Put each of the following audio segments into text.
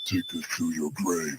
Take us to your grave.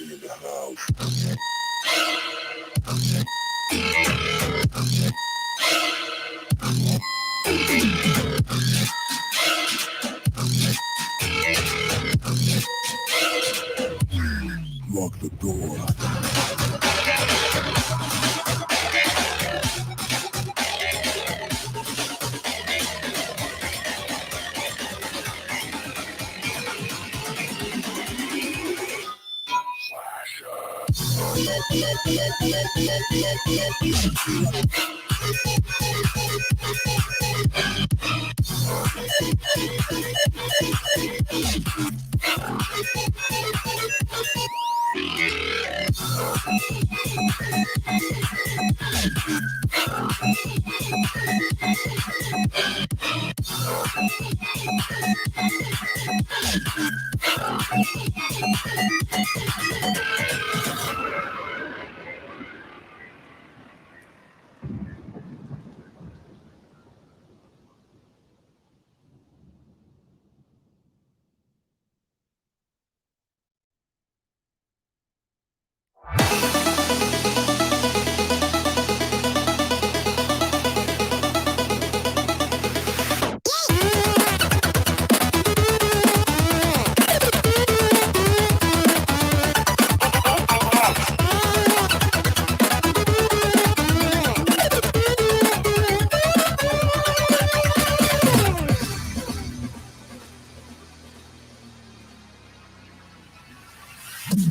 In the house. Lock the door.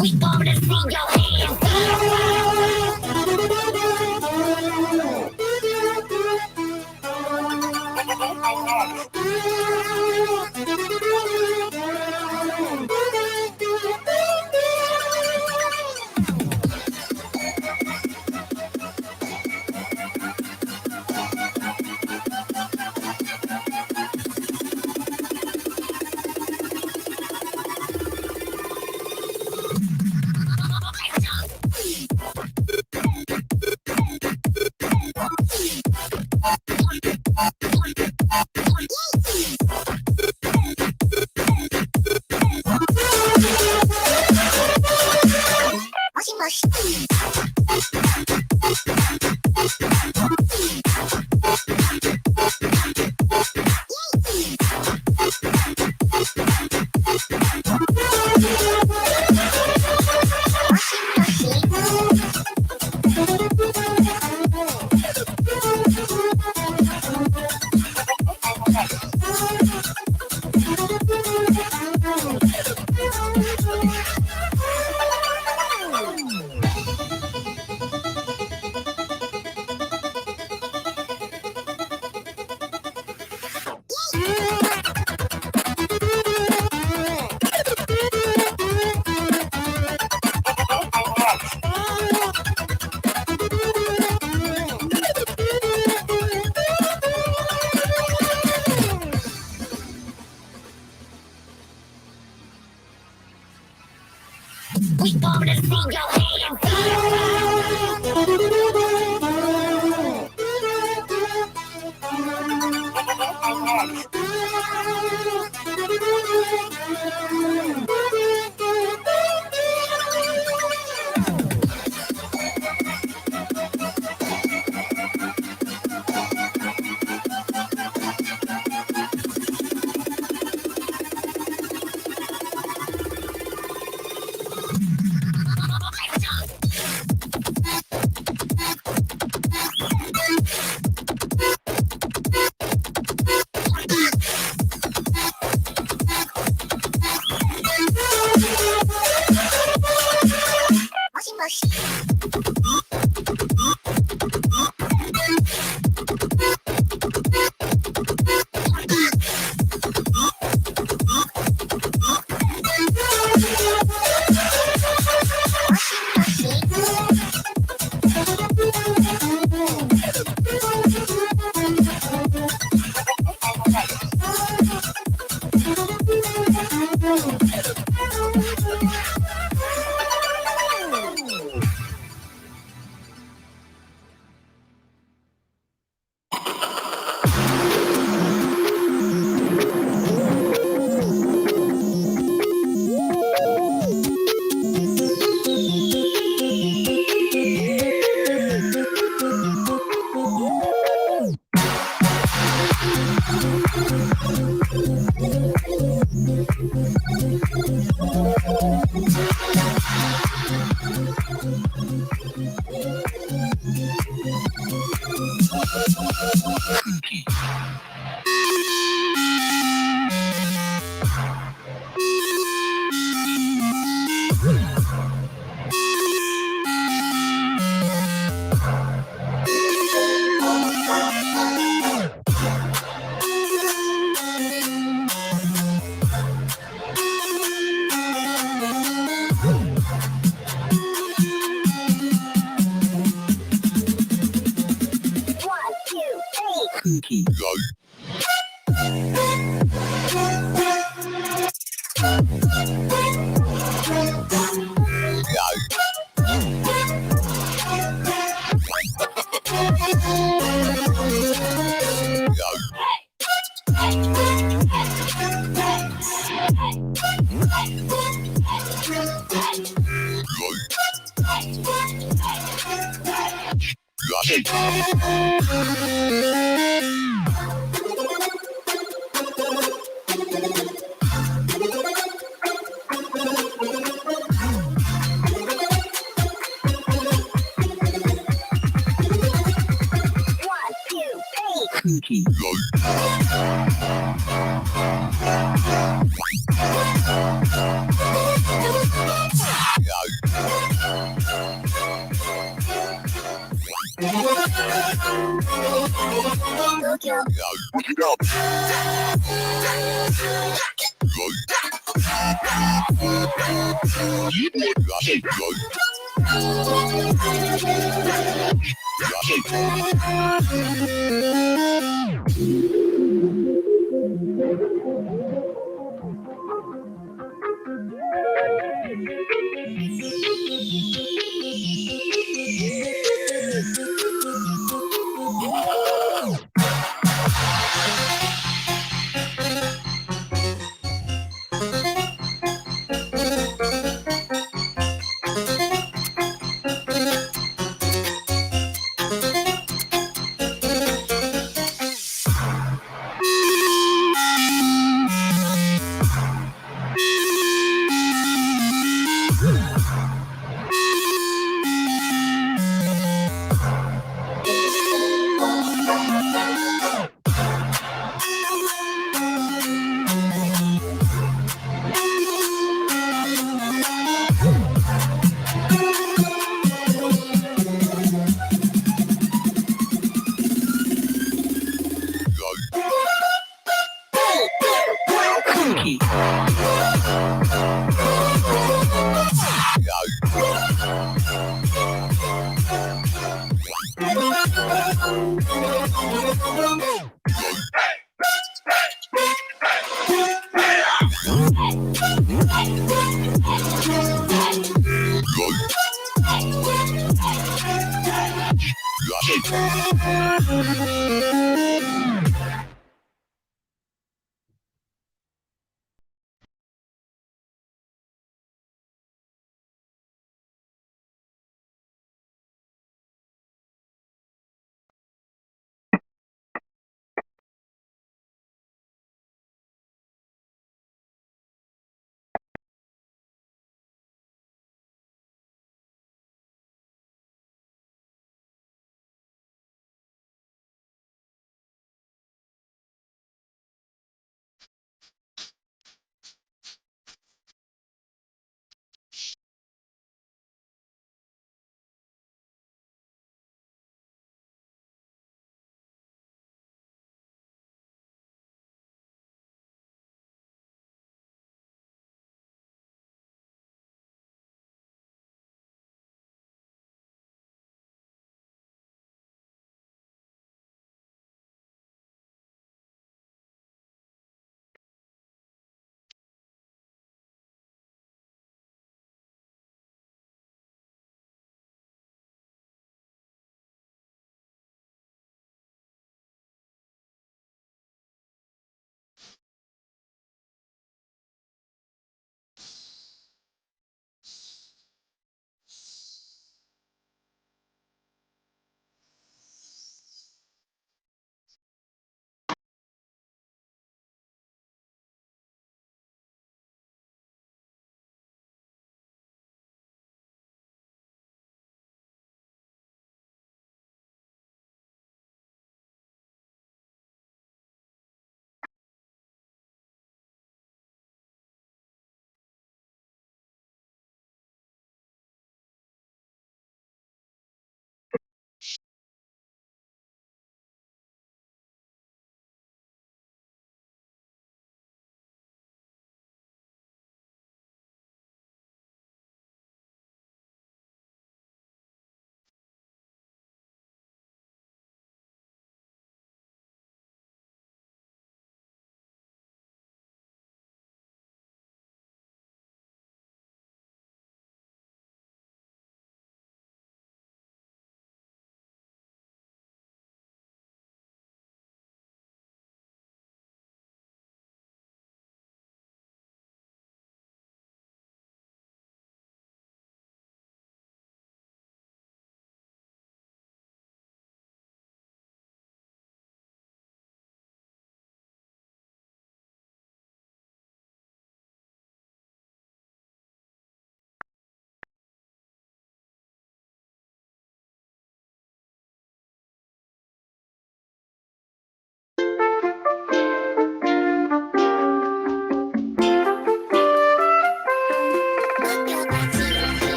We gonna see your hands. We gonna see your hands.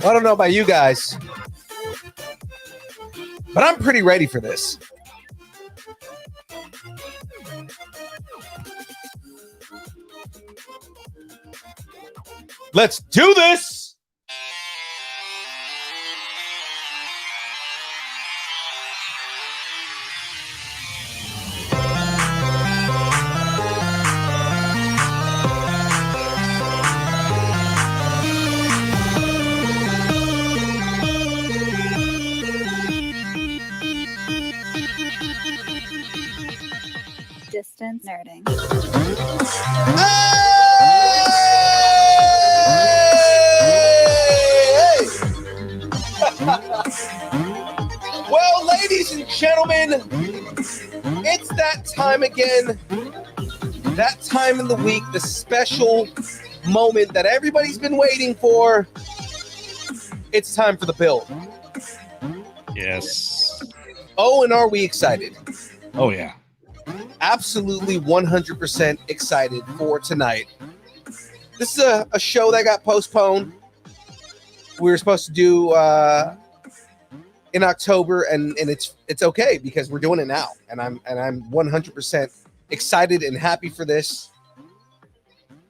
I don't know about you guys, but I'm pretty ready for this. Let's do this. Distance nerding. Well, ladies and gentlemen, it's that time again. That time in the week, the special moment that everybody's been waiting for. It's time for the build. Yes. Oh, and are we excited? Oh, yeah. Absolutely 100% excited for tonight. This is a show that got postponed. We were supposed to do in October, and it's okay because we're doing it now, and I'm 100% excited and happy for this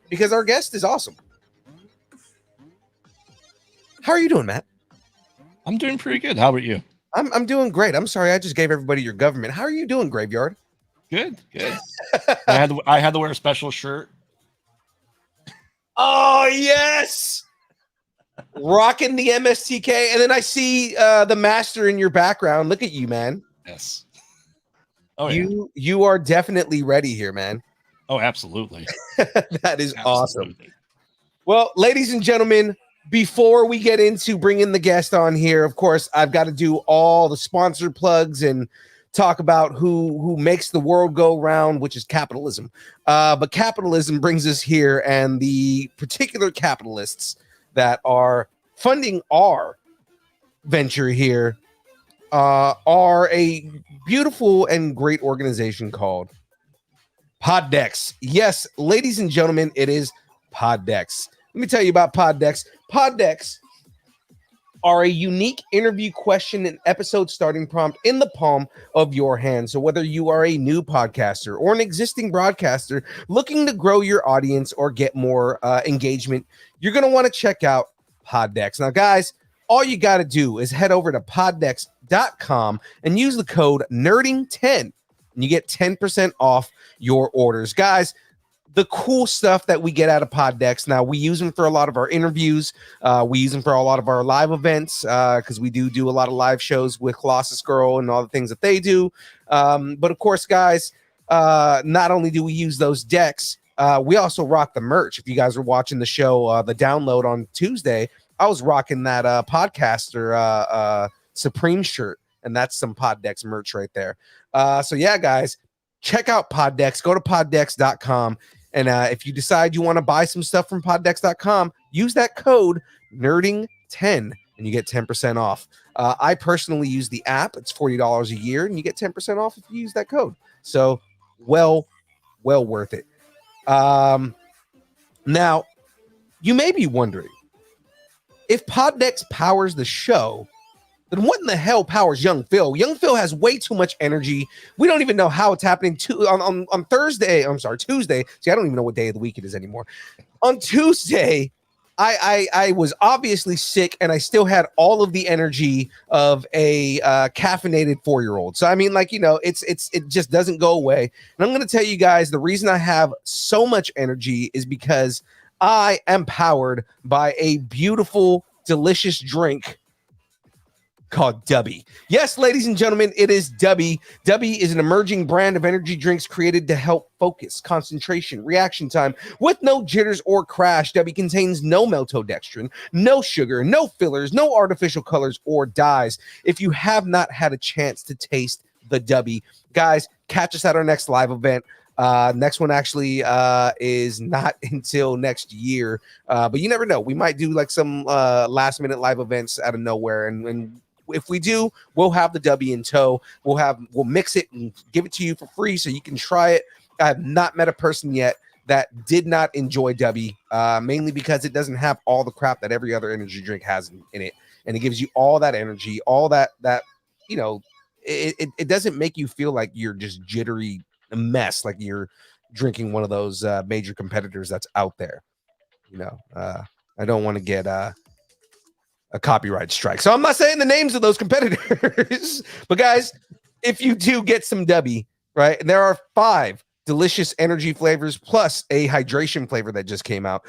because our guest is awesome. How are you doing, Matt? I'm doing pretty good. How about you? I'm doing great. I'm sorry I just gave everybody your government. How are you doing, Graveyard? Good. I had to wear a special shirt. Oh, yes. Rocking the MSTK. And then I see the master in your background. Look at you, man. Yes. Oh, yeah. You are definitely ready here, man. Oh, absolutely. That is awesome. Well, ladies and gentlemen, before we get into bringing the guest on here, of course, I've got to do all the sponsor plugs and talk about who makes the world go round, which is capitalism. But capitalism brings us here, and the particular capitalists that are funding our venture here are a beautiful and great organization called Poddex. Yes, ladies and gentlemen, it is Poddex. Let me tell you about Poddex. Poddex are a unique interview question and episode starting prompt in the palm of your hand. So whether you are a new podcaster or an existing broadcaster looking to grow your audience or get more engagement, you're going to want to check out Poddex. Now, guys, all you got to do is head over to poddex.com and use the code NERDING10 and you get 10% off your orders. Guys, the cool stuff that we get out of Poddex. Now, we use them for a lot of our interviews. We use them for a lot of our live events because we do a lot of live shows with Colossus Girl and all the things that they do. But of course, guys, not only do we use those decks, we also rock the merch. If you guys were watching the show, the download on Tuesday, I was rocking that Podcaster Supreme shirt, and that's some Poddex merch right there. So yeah, guys, check out Poddex. Go to poddex.com. And if you decide you want to buy some stuff from poddex.com, use that code NERDING10 and you get 10% off. I personally use the app. It's $40 a year and you get 10% off if you use that code. So well worth it. Now, you may be wondering, if Poddex powers the show, then what in the hell powers Young Phil? Young Phil has way too much energy. We don't even know how it's happening on Thursday. I'm sorry, Tuesday. See, I don't even know what day of the week it is anymore. On Tuesday, I was obviously sick, and I still had all of the energy of a caffeinated 4-year-old. So I mean, like, you know, it just doesn't go away. And I'm going to tell you guys, the reason I have so much energy is because I am powered by a beautiful, delicious drink called Dubby. Yes, ladies and gentlemen, it is Dubby. Dubby is an emerging brand of energy drinks created to help focus, concentration, reaction time with no jitters or crash. Dubby contains no maltodextrin, no sugar, no fillers, no artificial colors or dyes. If you have not had a chance to taste the Dubby, guys, catch us at our next live event. Next one actually is not until next year, but you never know. We might do like some last minute live events out of nowhere, and if we do, we'll have the W in tow. We'll mix it and give it to you for free so you can try it. I have not met a person yet that did not enjoy Dubby, mainly because it doesn't have all the crap that every other energy drink has in it, and it gives you all that energy, all that you know, it doesn't make you feel like you're just jittery mess, like you're drinking one of those major competitors that's out there. You know, I don't want to get a copyright strike, so I'm not saying the names of those competitors. But guys, if you do get some Dubby, right, and there are 5 delicious energy flavors plus a hydration flavor that just came out,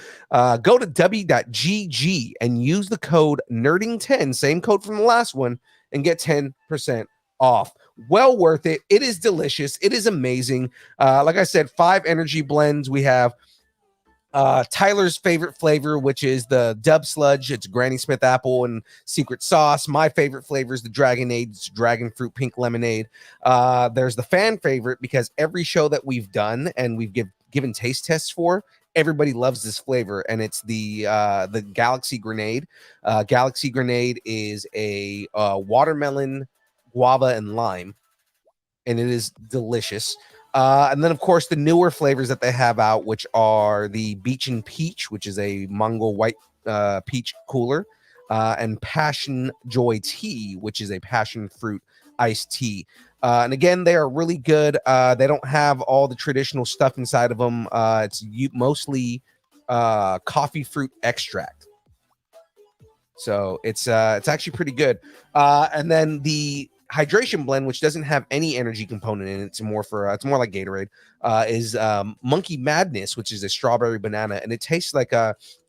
go to dubby.gg and use the code nerding10, same code from the last one, and get 10% off. Well worth it. It is delicious. It is amazing. Like I said, 5 energy blends. We have Tyler's favorite flavor, which is the Dub Sludge. It's Granny Smith apple and secret sauce. My favorite flavor is the Dragonade. It's dragon fruit pink lemonade. There's the fan favorite, because every show that we've done and we've given taste tests for, everybody loves this flavor, and it's the Galaxy Grenade. Galaxy Grenade is a watermelon, guava, and lime, and it is delicious. And then, of course, the newer flavors that they have out, which are the Beach and Peach, which is a Mongol white peach cooler, and Passion Joy Tea, which is a passion fruit iced tea. And again, they are really good. They don't have all the traditional stuff inside of them. It's mostly coffee fruit extract. So it's actually pretty good. And then the hydration blend, which doesn't have any energy component in it, it's more like Gatorade, is Monkey Madness, which is a strawberry banana, and it tastes like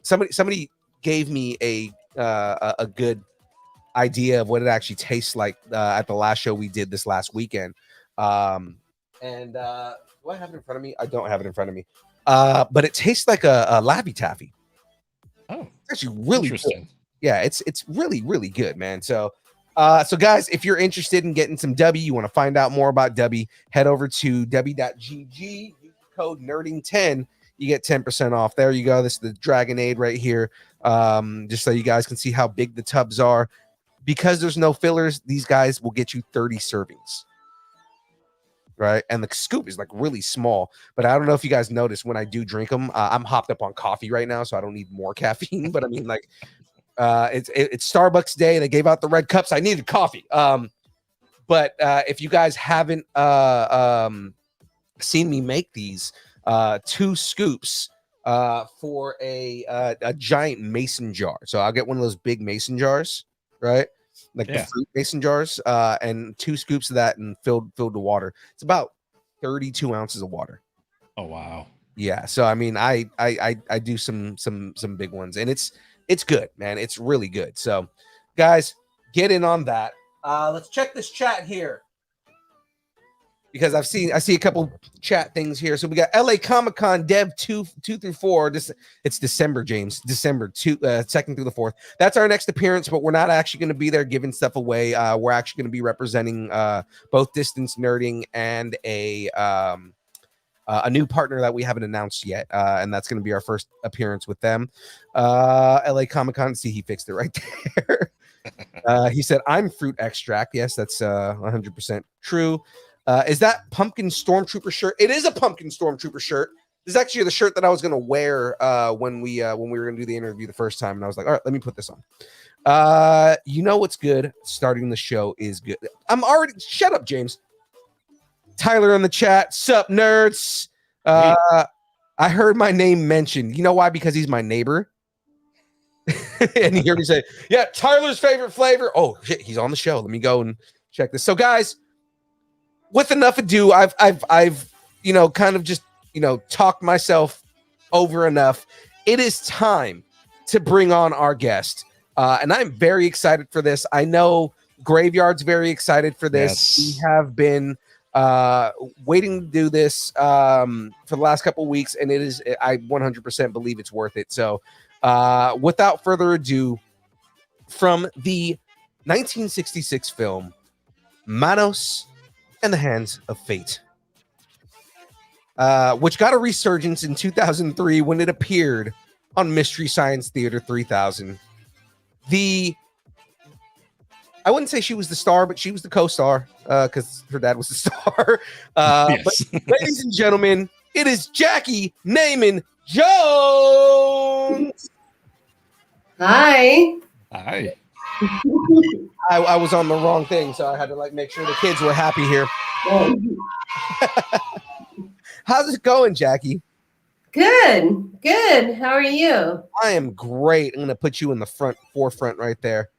somebody gave me a good idea of what it actually tastes like at the last show we did this last weekend. And do I have it in front of me? I don't have it in front of me. But it tastes like a Laffy Taffy. Oh, it's actually really interesting. Good. Yeah, it's really, really good, man. So guys, if you're interested in getting some Dubby, you want to find out more about Dubby, head over to dubby.gg, use the code nerding10, you get 10% off. There you go. This is the Dragonade right here. Just so you guys can see how big the tubs are. Because there's no fillers, these guys will get you 30 servings. Right? And the scoop is like really small, but I don't know if you guys notice when I do drink them, I'm hopped up on coffee right now, so I don't need more caffeine, but I mean, like, it's Starbucks day. They gave out the red cups. I needed coffee. But if you guys haven't seen me make these 2 scoops for a giant mason jar. So I'll get one of those big mason jars, right? Like the fruit mason jars, and 2 scoops of that and filled with water. It's about 32 ounces of water. Oh wow. Yeah. So I mean, I do some big ones, and it's good, man. It's really good. So, guys, get in on that. Let's check this chat here, because I see a couple chat things here. So we got LA Comic Con Dev 2 through 4. It's December, James. December 2nd through the 4th. That's our next appearance, but we're not actually going to be there giving stuff away. We're actually going to be representing both Distance Nerding and a new partner that we haven't announced yet, and that's going to be our first appearance with them. LA Comic Con. See, he fixed it right there. He said, "I'm fruit extract." Yes, that's 100% true. Is that pumpkin stormtrooper shirt? It is a pumpkin stormtrooper shirt. This is actually the shirt that I was going to wear when we were going to do the interview the first time, and I was like, all right, let me put this on. You know what's good? Starting the show is good. Shut up, James. Tyler in the chat. Sup, nerds? I heard my name mentioned. You know why? Because he's my neighbor. And you hear me say, yeah, Tyler's favorite flavor. Oh shit, he's on the show. Let me go and check this. So guys, with enough ado, I've kind of just talked myself over enough. It is time to bring on our guest. And I'm very excited for this. I know Graveyard's very excited for this. Yes. We have been waiting to do this for the last couple of weeks, and I 100% believe it's worth it. So without further ado, from the 1966 film Manos and the Hands of Fate, which got a resurgence in 2003 when it appeared on Mystery Science Theater 3000. I wouldn't say she was the star, but she was the co-star because her dad was the star. Yes. But ladies and gentlemen, It is Jackey, Neyman, Jones. Hi. Hi. I was on the wrong thing, so I had to make sure the kids were happy here. How's it going, Jackey? Good. Good. How are you? I am great. I'm going to put you in the forefront right there.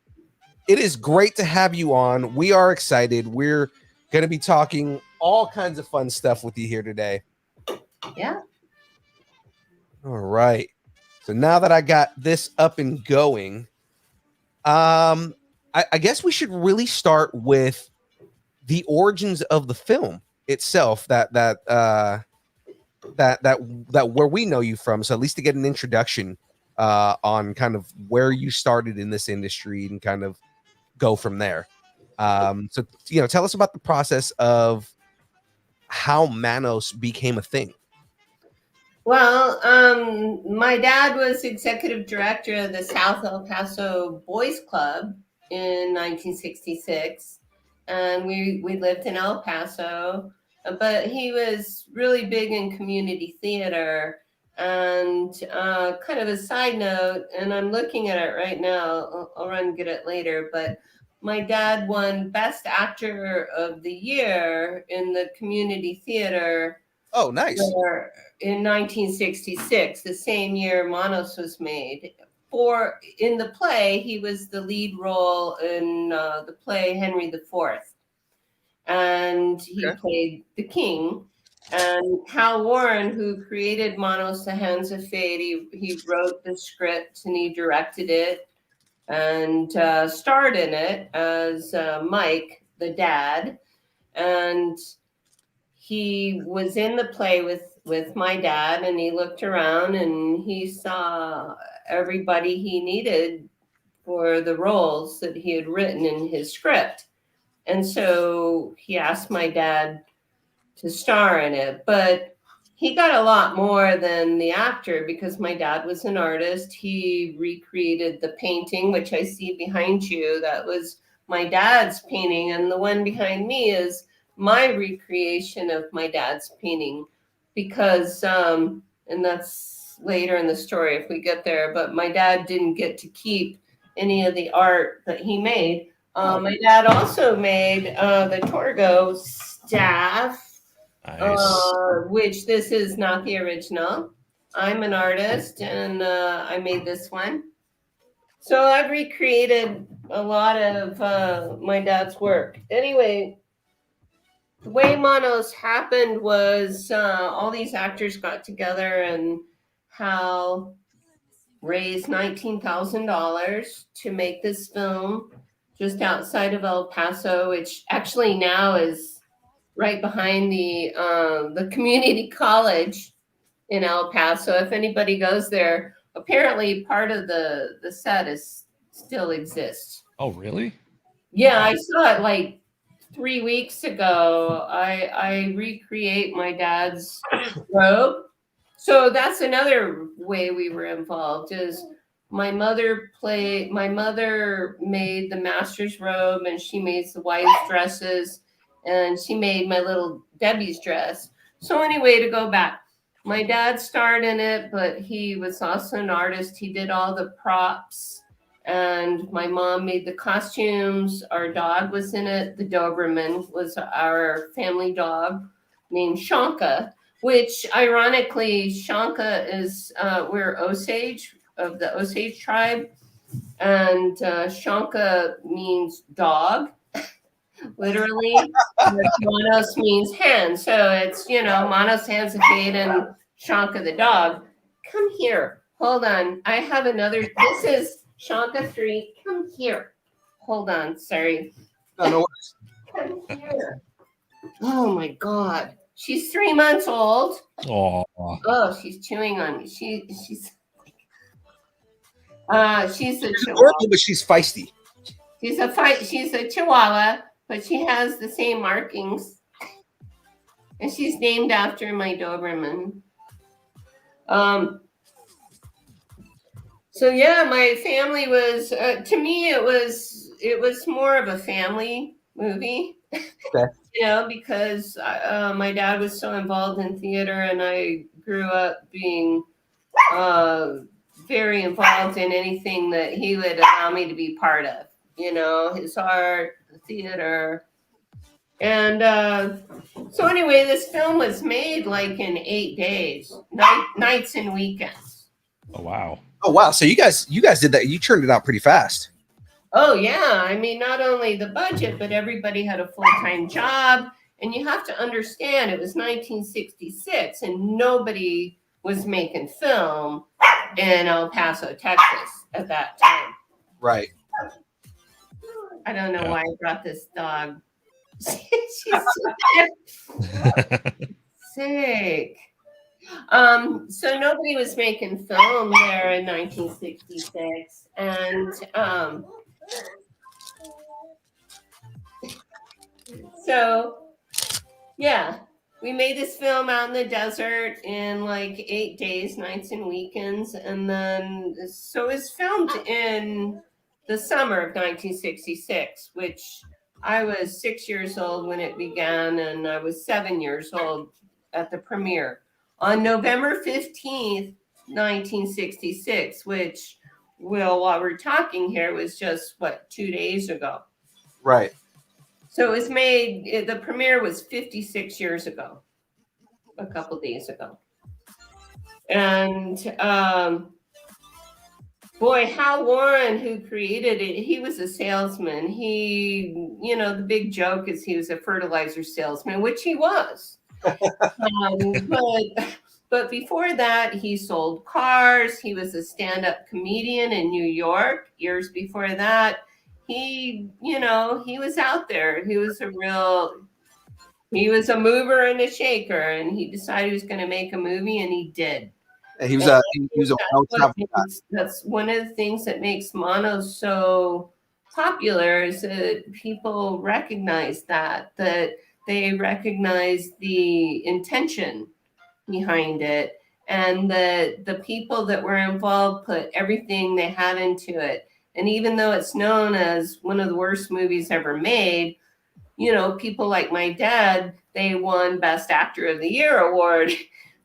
It is great to have you on. We are excited. We're going to be talking all kinds of fun stuff with you here today. Yeah. All right. So now that I got this up and going, I guess we should really start with the origins of the film itself. That where we know you from. So at least to get an introduction on kind of where you started in this industry and kind of go from there. So tell us about the process of how Manos became a thing. Well, my dad was executive director of the South El Paso Boys Club in 1966, and we lived in El Paso. But he was really big in community theater. And kind of a side note, and I'm looking at it right now. I'll run and get it later, but my dad won Best Actor of the Year in the community theater. Oh, nice. In 1966, the same year Manos was made. In the play, he was the lead role in the play Henry IV. And he played the king. And Hal Warren, who created Manos, The Hands of Fate, he wrote the script and he directed it and starred in it as Mike, the dad. And he was in the play with my dad, and he looked around and he saw everybody he needed for the roles that he had written in his script. And so he asked my dad to star in it, but he got a lot more than the actor because my dad was an artist. He recreated the painting, which I see behind you. That was my dad's painting. And the one behind me is my recreation of my dad's painting because, and that's later in the story if we get there, but my dad didn't get to keep any of the art that he made. My dad also made the Torgo staff, Nice. which this is not the original. I'm an artist and I made this one. So I've recreated a lot of my dad's work. Anyway, the way Manos happened was all these actors got together and Hal raised $19,000 to make this film just outside of El Paso, which actually now is right behind the community college in El Paso. If anybody goes there, apparently part of the set still exists. Oh, really? Yeah, I saw it like 3 weeks ago. I recreate my dad's robe. So that's another way we were involved is my mother made the master's robe and she made the wife's dresses and she made my little Debbie's dress. So anyway, to go back, my dad starred in it, but he was also an artist. He did all the props and my mom made the costumes. Our dog was in it. The Doberman was our family dog named Shanka, which ironically, Shanka is, we're Osage of the Osage tribe. And Shanka means dog, literally. Manos means hand. So it's, Manos hands of fate and Shanka the dog. Come here. Hold on. I have another. This is Shanka 3. Come here. Hold on. Sorry. No. Come here. Oh my God. She's 3 months old. Oh, she's chewing on me. She's a Chihuahua. But she's feisty. She's a Chihuahua, but she has the same markings. And she's named after my Doberman. So yeah, my family was to me it was more of a family movie. Okay. Because my dad was so involved in theater, and I grew up being very involved in anything that he would allow me to be part of. His art, the theater. And so anyway, this film was made like in 8 days, nights and weekends. Oh wow. Oh wow! So you guys did that. You turned it out pretty fast. Oh yeah, I mean, not only the budget, but everybody had a full-time job. And you have to understand, it was 1966, and nobody was making film in El Paso, Texas at that time. Right. I don't know Yeah. why I brought this dog. She's sick. So nobody was making film there in 1966, and so yeah, we made this film out in the desert in like 8 days, nights and weekends, and then so it was filmed in the summer of 1966, which I was 6 years old when it began, and I was 7 years old at the premiere on November 15th, 1966, which, well, while we're talking here, was just, 2 days ago. Right. So it was made, the premiere was 56 years ago, a couple days ago. And boy, Hal Warren, who created it, he was a salesman. The big joke is he was a fertilizer salesman, which he was. But before that, he sold cars. He was a stand-up comedian in New York. Years before that, he was out there. He was a mover and a shaker, and he decided he was going to make a movie, and he did. And he was a That's one of the things that makes Mono so popular, is that people recognize that they recognize the intention behind it, and the people that were involved put everything they had into it. And even though it's known as one of the worst movies ever made, people like my dad, they won Best Actor of the Year award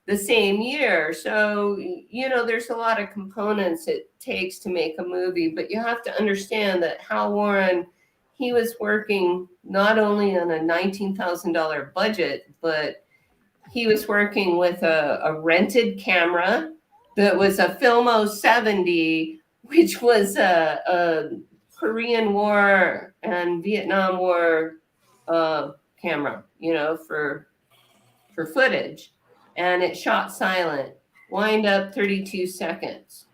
the same year. So, there's a lot of components it takes to make a movie, but you have to understand that Hal Warren, he was working not only on a $19,000 budget, but he was working with a rented camera that was a Filmo 70, which was a Korean War and Vietnam War camera, for footage. And it shot silent, wind up 32 seconds.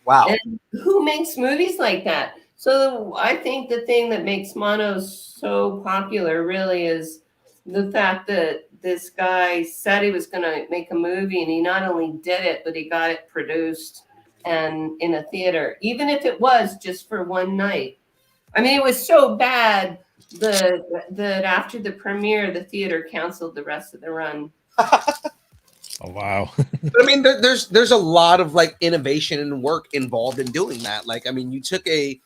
wow. And who makes movies like that? So I think the thing that makes Mono so popular really is the fact that this guy said he was going to make a movie, and he not only did it, but he got it produced and in a theater, even if it was just for one night. I mean, it was so bad that after the premiere, the theater canceled the rest of the run. Oh wow. But I mean, there's a lot of like innovation and work involved in doing that. Like, I mean, you took a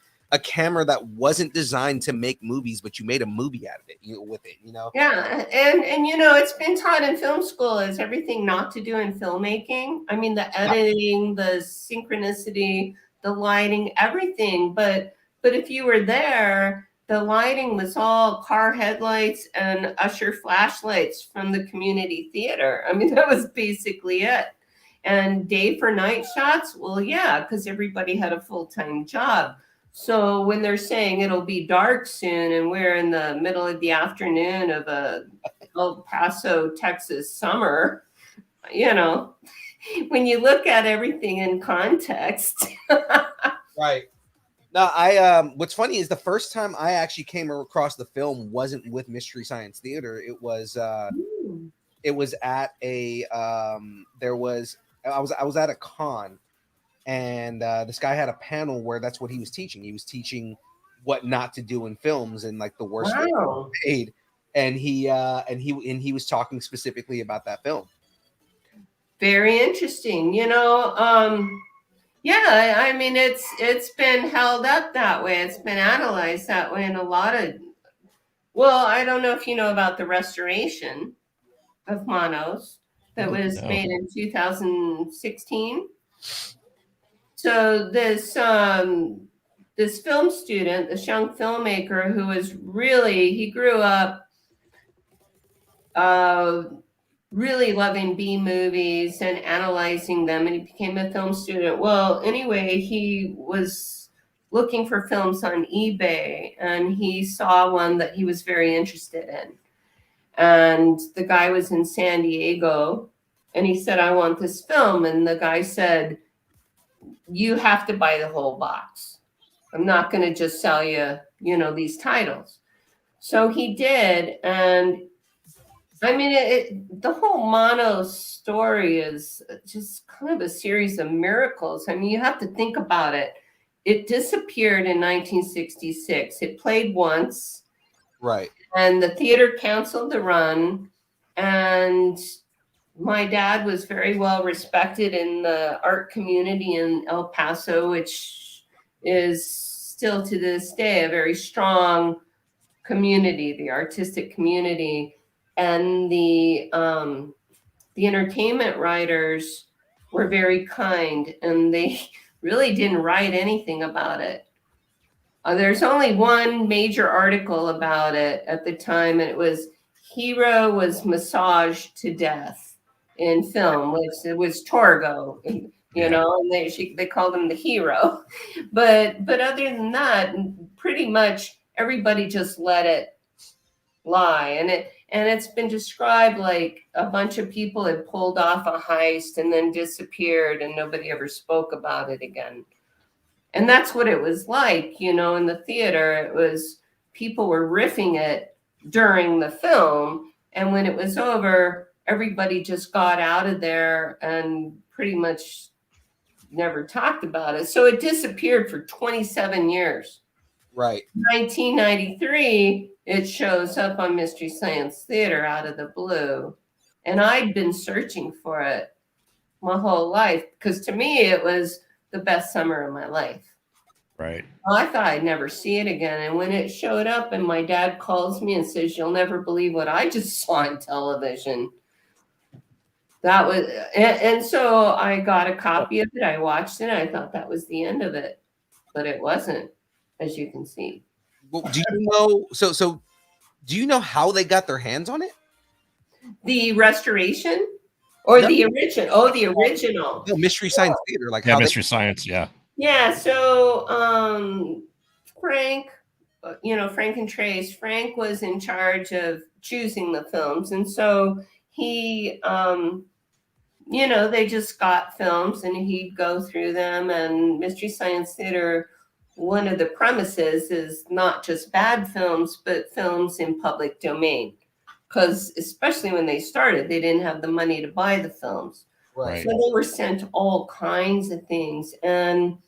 camera that wasn't designed to make movies, but you made a movie out of it, with it, Yeah, and it's been taught in film school as everything not to do in filmmaking. I mean, the editing, the synchronicity, the lighting, everything. But if you were there, the lighting was all car headlights and usher flashlights from the community theater. I mean, that was basically it. And day for night shots, well, yeah, because everybody had a full-time job. So when they're saying it'll be dark soon, and we're in the middle of the afternoon of a El Paso, Texas summer, when you look at everything in context. Right. No, what's funny is the first time I actually came across the film wasn't with Mystery Science Theater. It was at I was at a con, and this guy had a panel where that's what he was teaching. He was teaching what not to do in films and like the worst way made. And he was talking specifically about that film. Very interesting. Yeah, I mean, it's been held up that way. It's been analyzed that way in a lot of Well, I don't know if you know about the restoration of Manos that was No. made in 2016. So this film student, this young filmmaker who was really, he grew up really loving B movies and analyzing them, and he became a film student. Well, anyway, he was looking for films on eBay, and he saw one that he was very interested in. And the guy was in San Diego, and he said, I want this film. And the guy said, you have to buy the whole box. I'm not going to just sell you, these titles. So he did. And I mean, the whole Mono story is just kind of a series of miracles. I mean, you have to think about it. It disappeared in 1966. It played once. Right. And the theater canceled the run. And my dad was very well respected in the art community in El Paso, which is still to this day a very strong community, the artistic community. And the entertainment writers were very kind, and they really didn't write anything about it. There's only one major article about it at the time, and it was Hero was massaged to death in film, which it was Torgo, and they called him the hero. But other than that, pretty much everybody just let it lie. And it's been described like a bunch of people had pulled off a heist and then disappeared, and nobody ever spoke about it again. And that's what it was like, in the theater. It was, people were riffing it during the film, and when it was over, everybody just got out of there and pretty much never talked about it. So it disappeared for 27 years. Right. 1993, it shows up on Mystery Science Theater out of the blue. And I'd been searching for it my whole life, because to me, it was the best summer of my life. Right. Well, I thought I'd never see it again. And when it showed up and my dad calls me and says, you'll never believe what I just saw on television. That was, and so I got a copy of it. I watched it. I thought that was the end of it, but it wasn't, as you can see. Well, do you know? So do you know how they got their hands on it? The restoration or the original? Oh, the original. No, Mystery Science Theater, like Yeah, how Mystery Science. Yeah. Yeah. So Frank, Frank and Trace. Frank was in charge of choosing the films, and so he, they just got films, and he'd go through them. And Mystery Science Theater, one of the premises is not just bad films, but films in public domain. Because especially when they started, they didn't have the money to buy the films. Right. So they were sent all kinds of things. And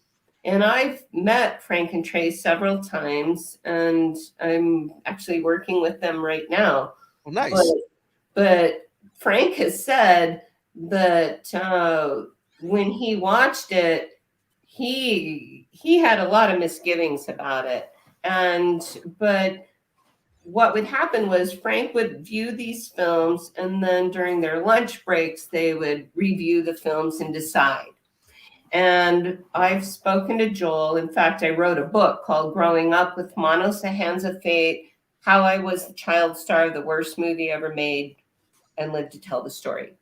I've met Frank and Trace several times, and I'm actually working with them right now. Well, nice. But Frank has said that when he watched it, he had a lot of misgivings about it. But what would happen was Frank would view these films, and then during their lunch breaks, they would review the films and decide. And I've spoken to Joel. In fact, I wrote a book called Growing Up with Manos, The Hands of Fate, How I Was the Child Star of the Worst Movie Ever Made and Lived to Tell the Story.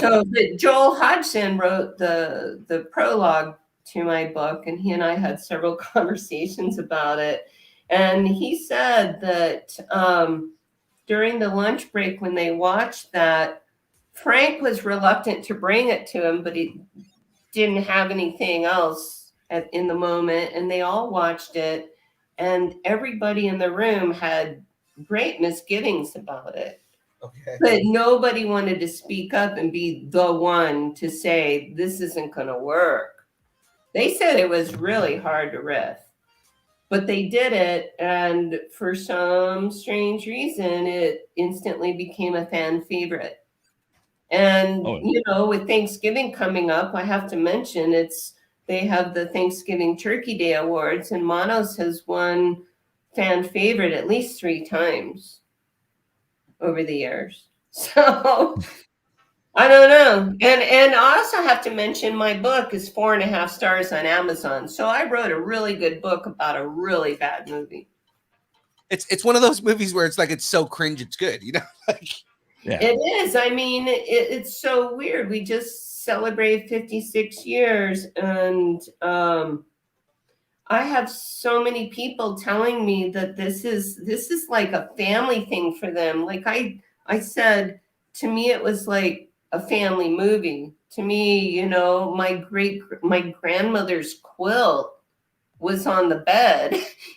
So Joel Hodgson wrote the prologue to my book, and he and I had several conversations about it. And he said that during the lunch break when they watched that, Frank was reluctant to bring it to him, but he didn't have anything else in the moment. And they all watched it, and everybody in the room had great misgivings about it. Okay. But nobody wanted to speak up and be the one to say, this isn't going to work. They said it was really hard to riff. But they did it, and for some strange reason, it instantly became a fan favorite. And, with Thanksgiving coming up, I have to mention they have the Thanksgiving Turkey Day Awards, and Manos has won fan favorite at least 3 times over the years. So I don't know. And I also have to mention my book is 4.5 stars on Amazon. So I wrote a really good book about a really bad movie. It's one of those movies where it's like it's so cringe it's good, you know? Like, Yeah. It is. I mean, it's so weird. We just celebrated 56 years, and I have so many people telling me that this is like a family thing for them. Like I said, to me it was like a family movie. To me, you know, my grandmother's quilt was on the bed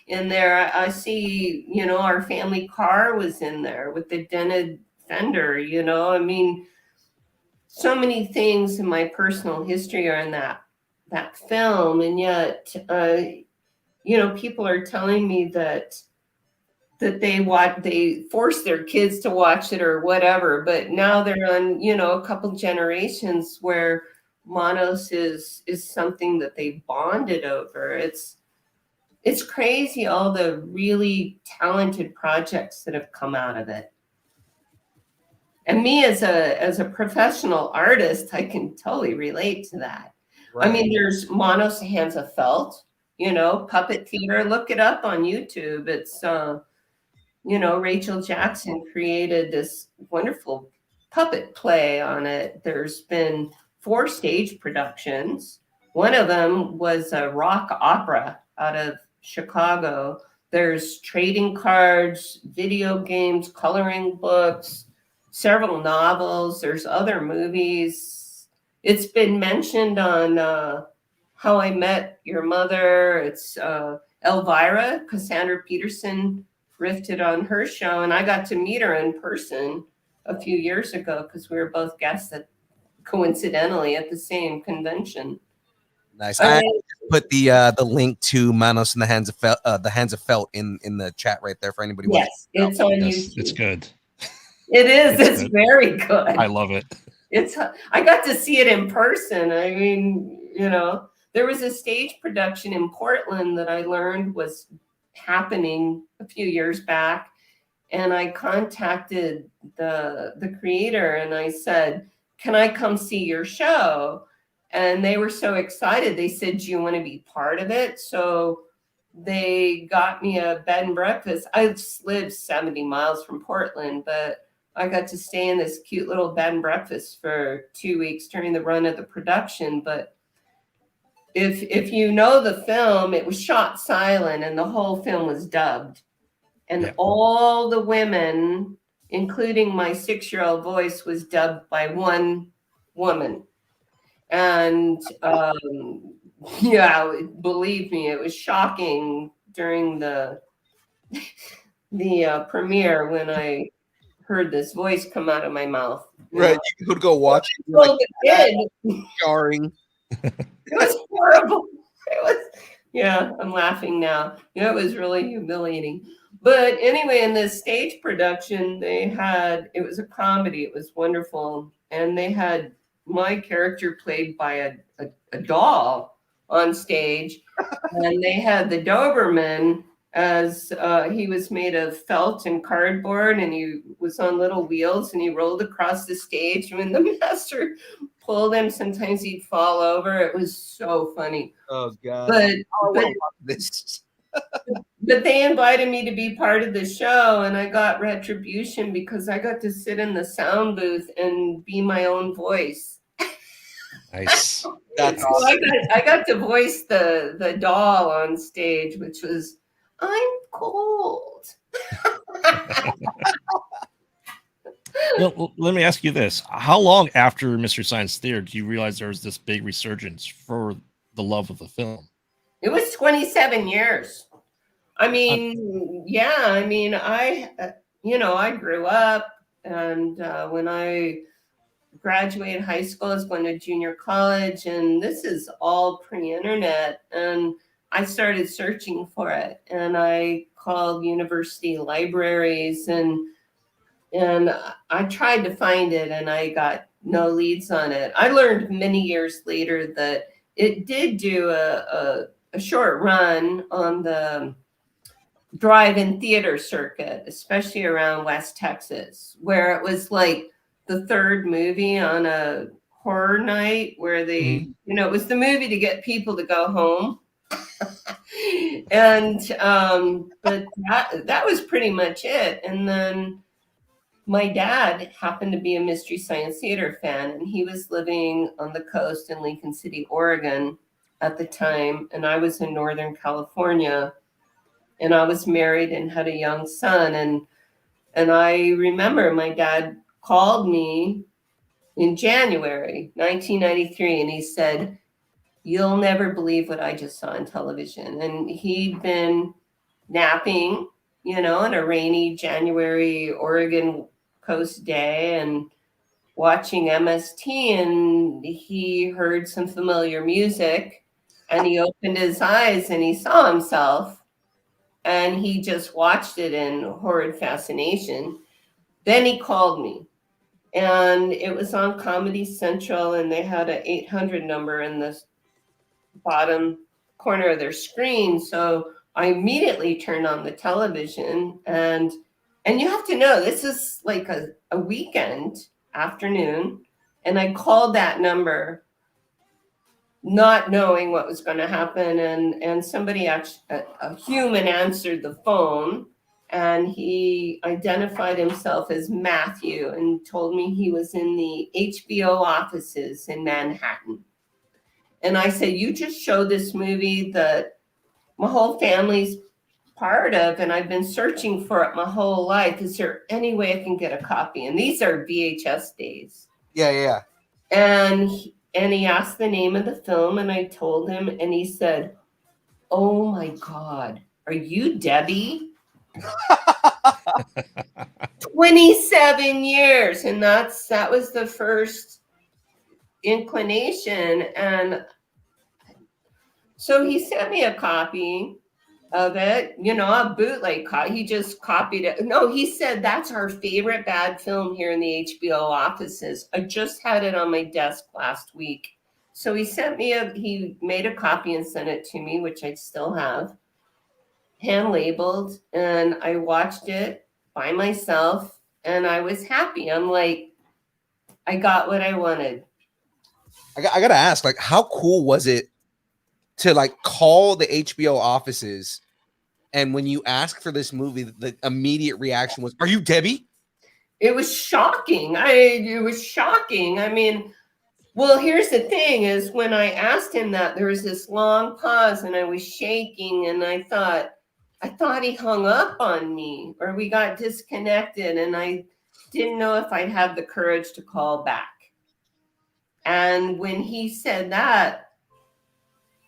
in there. I see, you know, our family car was in there with the dented fender, you know. I mean, so many things in my personal history are in that film, and yet you know, people are telling me that they force their kids to watch it or whatever, but now they're on, you know, a couple generations where Monos is something that they bonded over. It's crazy, all the really talented projects that have come out of it. And me as a professional artist, I can totally relate to that. right. I mean, there's Monos Hands of Felt, you know, puppet theater. Look it up on YouTube. It's you know, Rachel Jackson created this wonderful puppet play on it. There's been 4 stage productions. One of them was a rock opera out of Chicago. There's trading cards, video games, coloring books, several novels. There's other movies. It's been mentioned on How I Met Your Mother. It's Elvira, Cassandra Peterson riffed on her show, and I got to meet her in person a few years ago because we were both guests coincidentally at the same convention. Nice. I put the link to Manos and the Hands of Felt in the chat right there for anybody. Yes, it's on Yes, YouTube. it's good. It is. It's good. very good. I love it. I got to see it in person. I mean, you know, there was a stage production in Portland that I learned was happening a few years back, and I contacted the creator and I said, can I come see your show? And they were so excited. They said, do you want to be part of it? So they got me a bed and breakfast. I live 70 miles from Portland, but I got to stay in this cute little bed and breakfast for 2 weeks during the run of the production. But if you know the film, it was shot silent and the whole film was dubbed. And all the women, including my 6-year-old voice, was dubbed by one woman. And yeah, believe me, it was shocking during the premiere when I heard this voice come out of my mouth. Right, you could go watch it. Well, it did. Jarring. It was horrible. It was, yeah, I'm laughing now. You know, it was really humiliating. But anyway, in this stage production, it was a comedy. It was wonderful. And they had my character played by a doll on stage. And they had the Doberman as he was made of felt and cardboard, and he was on little wheels, and he rolled across the stage. And when the master pulled him, sometimes he'd fall over. It was so funny. Oh God! But this. But they invited me to be part of the show, and I got retribution because I got to sit in the sound booth and be my own voice. Nice. That's So I got to voice the doll on stage, which was, I'm cold. Well, let me ask you this. How long after Mr. Science Theater do you realize there was this big resurgence for the love of the film? It was 27 years. I mean, yeah, I mean, I grew up, and when I graduated high school, I was going to junior college, and this is all pre-internet, and I started searching for it, and I called university libraries, and I tried to find it, and I got no leads on it. I learned many years later that it did do a short run on the drive-in theater circuit, especially around West Texas, where it was like the third movie on a horror night where they, it was the movie to get people to go home. And but that was pretty much it. And then my dad happened to be a Mystery Science Theater fan, and he was living on the coast in Lincoln City, Oregon at the time, and I was in Northern California, and I was married and had a young son. And I remember my dad called me in January 1993, and he said, "You'll never believe what I just saw on television." And he'd been napping, on a rainy January Oregon coast day and watching MST, and he heard some familiar music, and he opened his eyes and he saw himself, and he just watched it in horrid fascination. Then he called me, and it was on Comedy Central, and they had an 800 number in the bottom corner of their screen. So I immediately turned on the television, and you have to know, this is like a weekend afternoon, and I called that number not knowing what was going to happen, and somebody actually, a human, answered the phone, and he identified himself as Matthew and told me he was in the HBO offices in Manhattan. And I said, "You just showed this movie that my whole family's part of, and I've been searching for it my whole life. Is there any way I can get a copy?" And these are VHS days. Yeah. And he asked the name of the film, and I told him, and he said, "Oh my God, are you Debbie?" 27 years. And that was the first inclination. And so he sent me a copy of it, a bootleg copy. He just copied it. No, he said, "That's our favorite bad film here in the HBO offices. I just had it on my desk last week." So he made a copy and sent it to me, which I still have, hand labeled. And I watched it by myself, and I was happy. I'm like, I got what I wanted. I gotta ask, like, how cool was it to like call the HBO offices, and when you ask for this movie, the immediate reaction was, "Are you Debbie?" It was shocking. It was shocking. I mean, well, here's the thing is, when I asked him that, there was this long pause, and I was shaking, and I thought he hung up on me, or we got disconnected, and I didn't know if I'd have the courage to call back. And when he said that,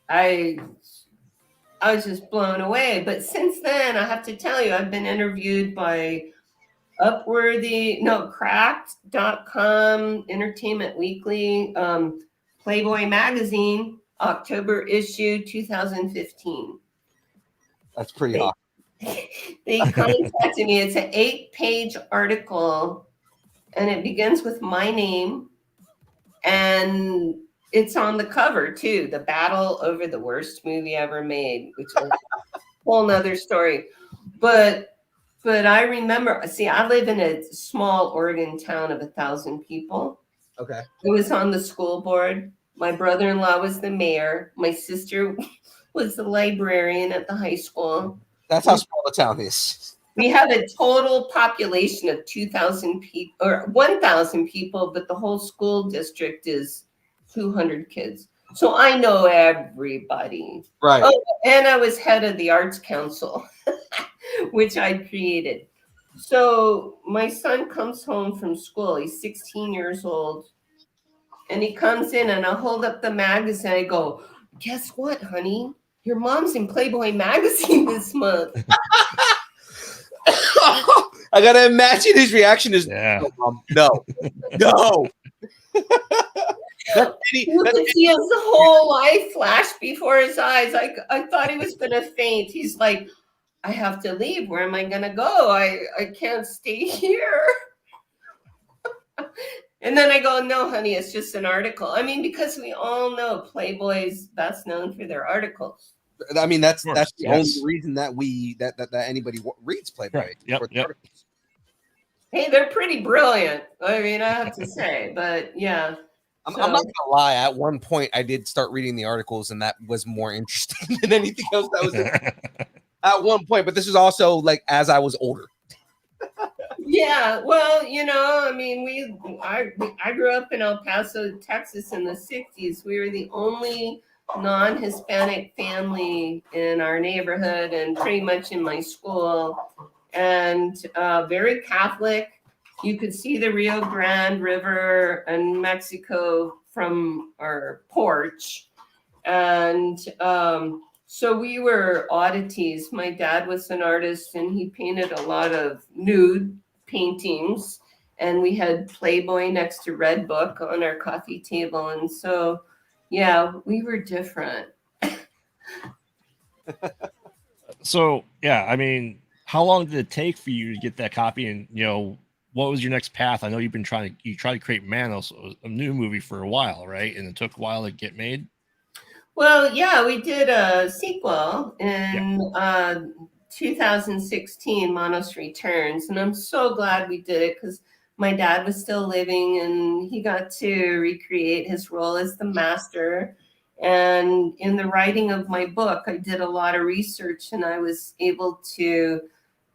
I was just blown away. But since then, I have to tell you, I've been interviewed by Cracked.com, Entertainment Weekly, Playboy Magazine, October issue 2015. That's pretty awesome. They contacted me. It's an 8-page article, and it begins with my name, and it's on the cover too. The battle over the worst movie ever made, which is a whole nother story. But I remember, see, I live in a small Oregon town of 1,000 people. Okay. I was on the school board. My brother-in-law was the mayor. My sister was the librarian at the high school. That's how small the town is. We have a total population of 2,000 people, or 1,000 people, but the whole school district is 200 kids. So I know everybody. Right. Oh, and I was head of the Arts Council, which I created. So my son comes home from school. He's 16 years old. And he comes in, and I hold up the magazine. I go, "Guess what, honey? Your mom's in Playboy Magazine this month." I gotta imagine his reaction is, Yeah. no. You could see his whole life flash before his eyes. I thought he was going to faint. He's like, "I have to leave. Where am I going to go? I can't stay here." And then I go, "No, honey, it's just an article." I mean, because we all know Playboy's best known for their articles. I mean, that's course, that's the yes. only reason that that anybody reads Playboy. Correct. Yep, for the yep. articles. Hey, they're pretty brilliant. I mean, I have to say, but yeah. I'm So- not gonna lie. At one point, I did start reading the articles, and that was more interesting than anything else that was at one point. But this is also like as I was older. Yeah, well, you know, I mean, I grew up in El Paso, Texas in the 60s. We were the only non-Hispanic family in our neighborhood and pretty much in my school, and very Catholic. You could see the Rio Grande River and Mexico from our porch. And so we were oddities. My dad was an artist and he painted a lot of nude paintings. And we had Playboy next to Red Book on our coffee table. And so, yeah, we were different. So yeah, I mean, how long did it take for you to get that copy? And what was your next path? I know you tried to create Manos, a new movie for a while, right? And it took a while to get made. Well, yeah, we did a sequel in 2016, Manos Returns, and I'm so glad we did it because my dad was still living and he got to recreate his role as the master. And in the writing of my book, I did a lot of research and I was able to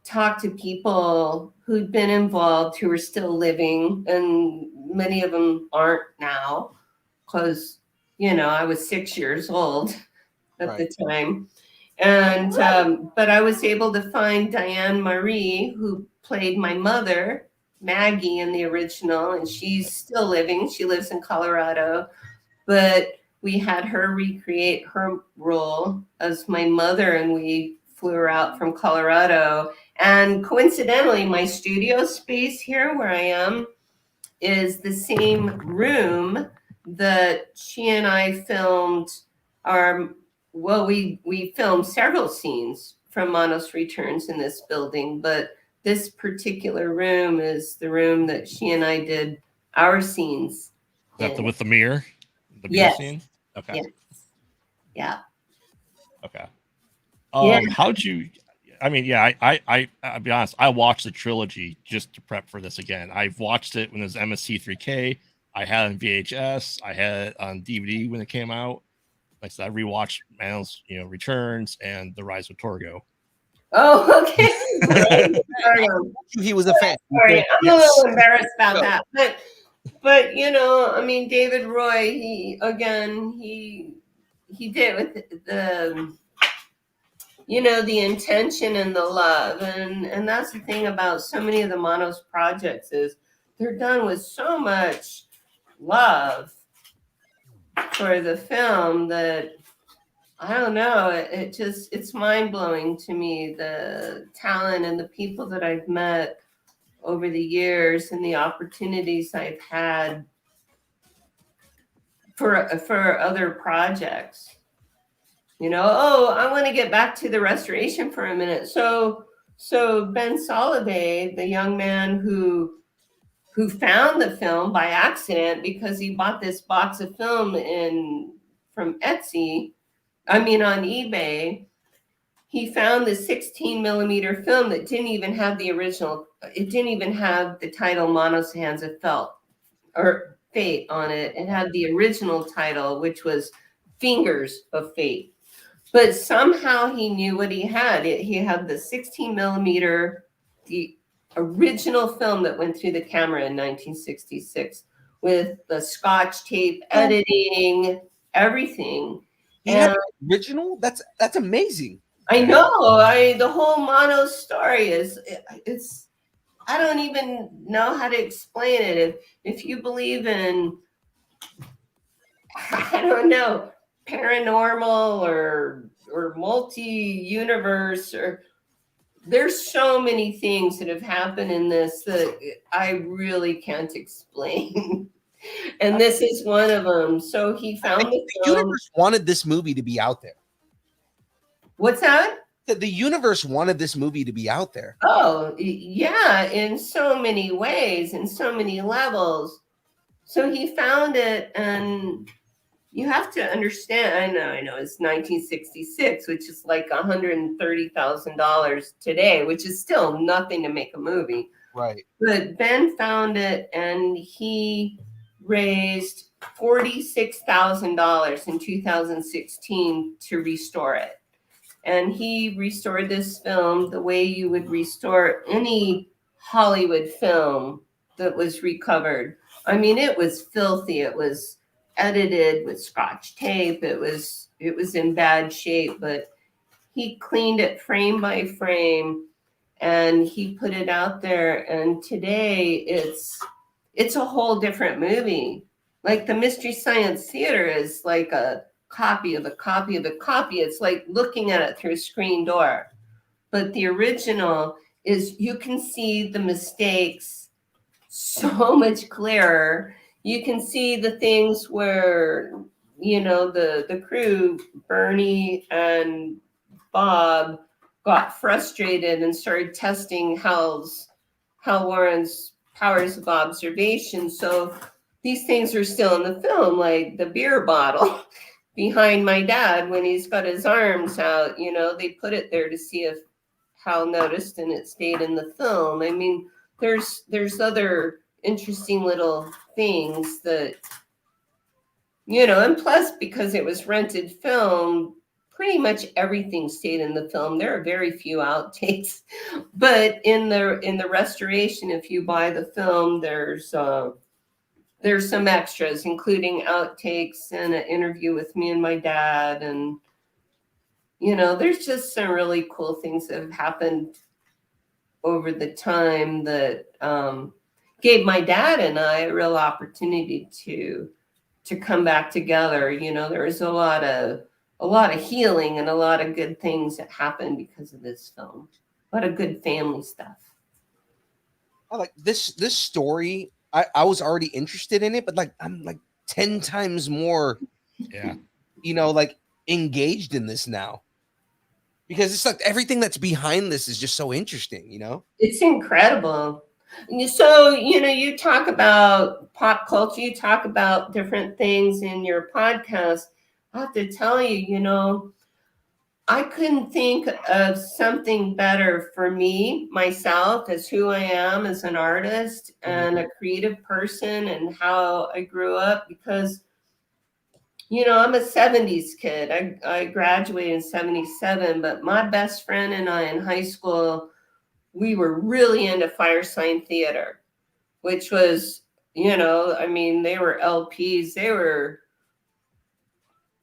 talk to people who'd been involved who were still living, and many of them aren't now because I was 6 years old at the time. And, but I was able to find Diane Marie, who played my mother, Maggie, in the original, and she's still living. She lives in Colorado, but we had her recreate her role as my mother, and we flew her out from Colorado. And coincidentally, my studio space here where I am is the same room that she and I filmed we filmed several scenes from Manos Returns in this building, but this particular room is the room that she and I did our scenes. Is that with the mirror? The mirror Yes. scene? Okay. Yes. Yeah. Okay. Yeah. How'd you? I mean, yeah, I'll be honest. I watched the trilogy just to prep for this again. I've watched it when it was MST3K. I had it on VHS. I had it on DVD when it came out. Like I said, I rewatched Manos, Returns and The Rise of Torgo. Oh, okay. He was a fan. Sorry, I'm a little embarrassed about that, but I mean, David Roy, he did with the the intention and the love, and that's the thing about so many of the Manos projects is they're done with so much love for the film that I don't know, it's mind-blowing to me, the talent and the people that I've met over the years and the opportunities I've had for other projects. I want to get back to the restoration for a minute. So Ben Soliday, the young man who found the film by accident because he bought this box of film from Etsy, on eBay, he found the 16 millimeter film that didn't even have the original. It didn't even have the title Manos Hands of Fate on it. It had the original title, which was Fingers of Fate. But somehow he knew what he had. He had the 16 millimeter, the original film that went through the camera in 1966 with the Scotch tape editing, everything. Yeah, original. That's amazing. I know. The whole Manos story it's. I don't even know how to explain it. If you believe in, I don't know, paranormal or multi-universe, or there's so many things that have happened in this that I really can't explain. And this is one of them. So he found the universe wanted this movie to be out there. What's that? The universe wanted this movie to be out there. Oh, yeah, in so many ways, in so many levels. So he found it, and you have to understand. I know, it's 1966, which is like $130,000 today, which is still nothing to make a movie. Right. But Ben found it, and he raised $46,000 in 2016 to restore it. And he restored this film the way you would restore any Hollywood film that was recovered. I mean, it was filthy. It was edited with Scotch tape. It was in bad shape, but he cleaned it frame by frame and he put it out there. And today it's a whole different movie. Like the Mystery Science Theater is like a copy of a copy of a copy. It's like looking at it through a screen door. But the original is, you can see the mistakes so much clearer. You can see the things where, the crew, Bernie and Bob, got frustrated and started testing Hal Warren's powers of observation. So these things are still in the film, like the beer bottle behind my dad when he's got his arms out. They put it there to see if Hal noticed, and it stayed in the film. I mean, there's other interesting little things that, and plus, because it was rented film, pretty much everything stayed in the film. There are very few outtakes, but in the restoration, if you buy the film, there's some extras, including outtakes and an interview with me and my dad. And, there's just some really cool things that have happened over the time that gave my dad and I a real opportunity to come back together. There was a lot of healing and a lot of good things that happened because of this film. A lot of good family stuff. I like this story. I was already interested in it, but like I'm like 10 times more, like engaged in this now, because it's like everything that's behind this is just so interesting. It's incredible. So, you talk about pop culture, you talk about different things in your podcast. I have to tell you, I couldn't think of something better for me, myself, as who I am as an artist and a creative person and how I grew up, because, I'm a 70s kid. I graduated in 77, but my best friend and I in high school, we were really into Fire Sign Theater, which was, they were LPs.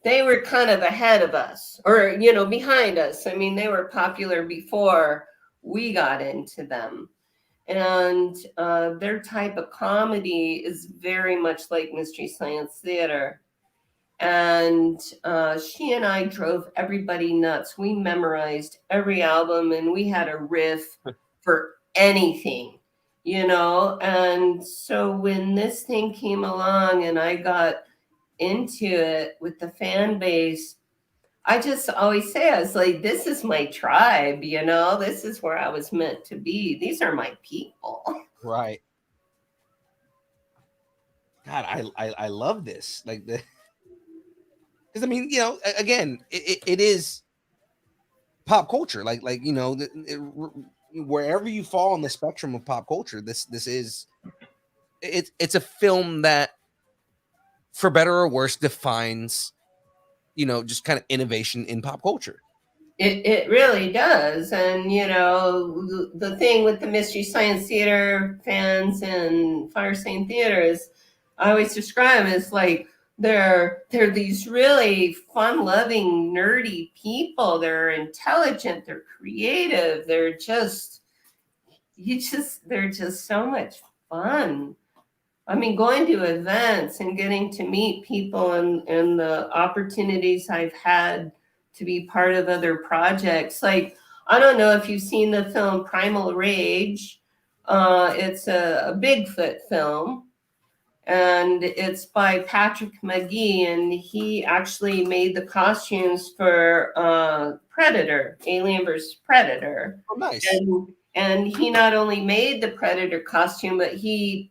They were kind of ahead of us, or, behind us. I mean, they were popular before we got into them. And their type of comedy is very much like Mystery Science Theater. And she and I drove everybody nuts. We memorized every album and we had a riff for anything, And so when this thing came along and I got into it with the fan base, I just always say, I was like, this is my tribe, this is where I was meant to be. These are my people. Right. God, I love this. Like the, because I mean, again, it is pop culture. Like wherever you fall on the spectrum of pop culture, this is it's a film that, for better or worse, defines, just kind of innovation in pop culture. It really does. And, the thing with the Mystery Science Theater fans and Fire Sign Theater is, I always describe them as like, they're these really fun-loving, nerdy people. They're intelligent, they're creative, they're just so much fun. I mean, going to events and getting to meet people and the opportunities I've had to be part of other projects. Like, I don't know if you've seen the film Primal Rage. It's a Bigfoot film, and it's by Patrick McGee, and he actually made the costumes for Predator, Alien vs. Predator. Oh, nice. And he not only made the Predator costume, but he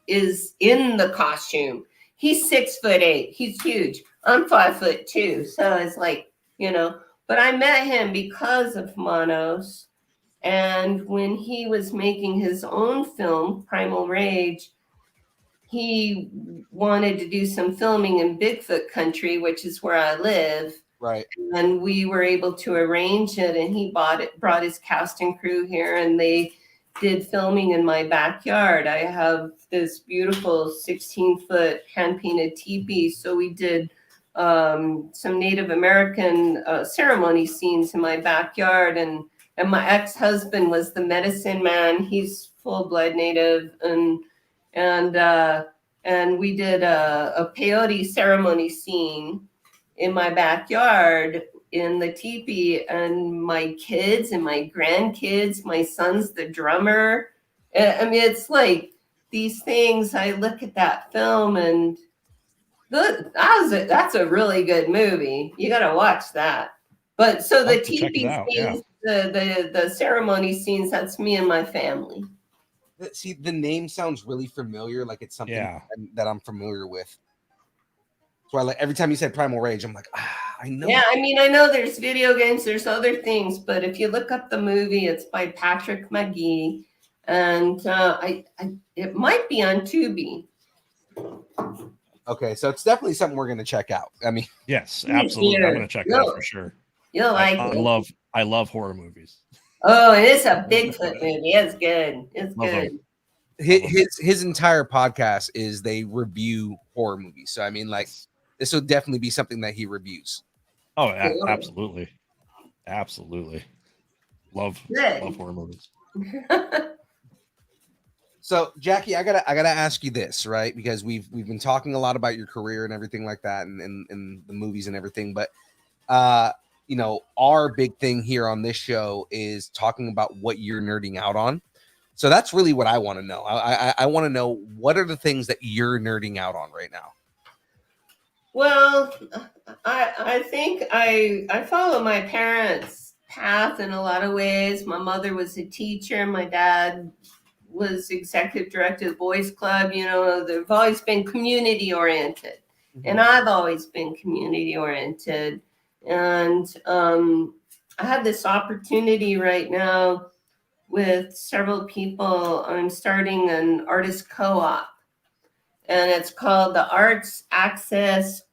is in the costume. he's 6'8". He's huge. I'm 5'2". So it's like, but I met him because of Manos. And when he was making his own film, Primal Rage, he wanted to do some filming in Bigfoot country, which is where I live. Right. And we were able to arrange it, and he brought his cast and crew here, and they did filming in my backyard. I have this beautiful 16-foot hand-painted teepee, so we did some Native American ceremony scenes in my backyard, and my ex-husband was the medicine man. He's full-blood Native, and we did a peyote ceremony scene in my backyard in the teepee, and my kids and my grandkids, my son's the drummer. I mean, it's like these things. I look at that film and that's a really good movie. You got to watch that. But so the teepee scenes, the ceremony scenes, that's me and my family. See, the name sounds really familiar, like it's something that I'm familiar with. So I, like, every time you said Primal Rage, I'm like, I know. Yeah, I mean, I know there's video games, there's other things, but if you look up the movie, it's by Patrick McGee, and it might be on Tubi. Okay, so it's definitely something we're gonna check out. I mean, yes, absolutely, I'm gonna check it out for sure. You'll like it. I love horror movies. Oh, and it's a Bigfoot movie. It's good. It's good. His entire podcast is they review horror movies. So I mean, like, this will definitely be something that he reviews. Oh, absolutely, absolutely. Love horror movies. So Jackey, I gotta ask you this, right? Because we've been talking a lot about your career and everything like that, and the movies and everything, but our big thing here on this show is talking about what you're nerding out on. So that's really what I want to know. I want to know, what are the things that you're nerding out on right now? Well, I think I follow my parents' path in a lot of ways. My mother was a teacher. My dad was executive director of the Boys Club. They've always been community oriented, and I've always been community oriented. And I have this opportunity right now with several people. I'm starting an artist co-op, and it's called the Arts Access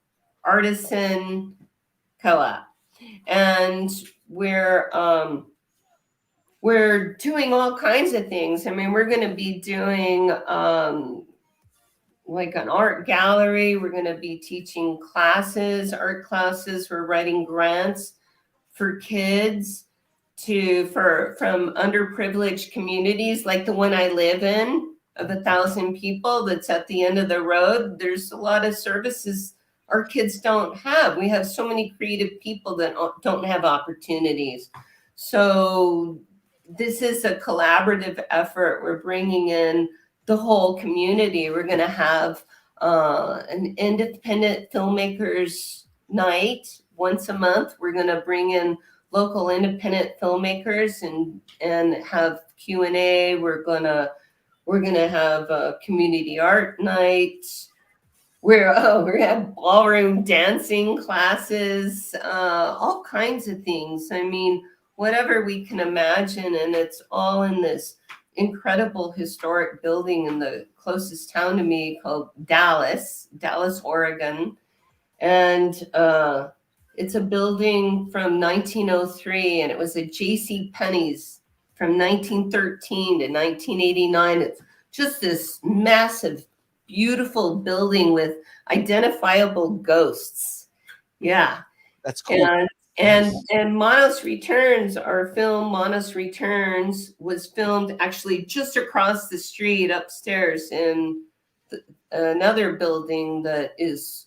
Artisan Co-op. And we're doing all kinds of things. I mean, we're going to be doing like an art gallery. We're going to be teaching classes, art classes. We're writing grants for kids from underprivileged communities, like the one I live in, of 1,000 people that's at the end of the road. There's a lot of services our kids don't have. We have so many creative people that don't have opportunities. So this is a collaborative effort. We're bringing in the whole community. We're going to have an independent filmmakers night once a month. We're going to bring in local independent filmmakers and have Q&A. We're going to have a community art night. We're going to have ballroom dancing classes, all kinds of things. I mean, whatever we can imagine, and it's all in this incredible historic building in the closest town to me called Dallas, Oregon. And it's a building from 1903, and it was a J.C. Penney's from 1913 to 1989. It's just this massive, beautiful building with identifiable ghosts. Yeah. That's cool. And Manos Returns, our film Manos Returns, was filmed actually just across the street upstairs in another building that is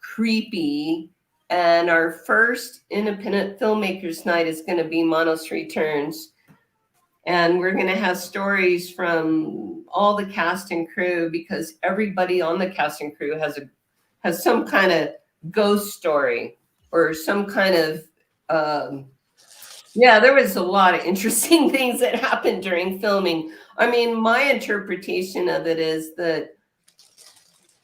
creepy. And our first independent filmmakers night is going to be Manos Returns. And we're going to have stories from all the cast and crew, because everybody on the cast and crew has some kind of ghost story or some kind of, there was a lot of interesting things that happened during filming. I mean, my interpretation of it is that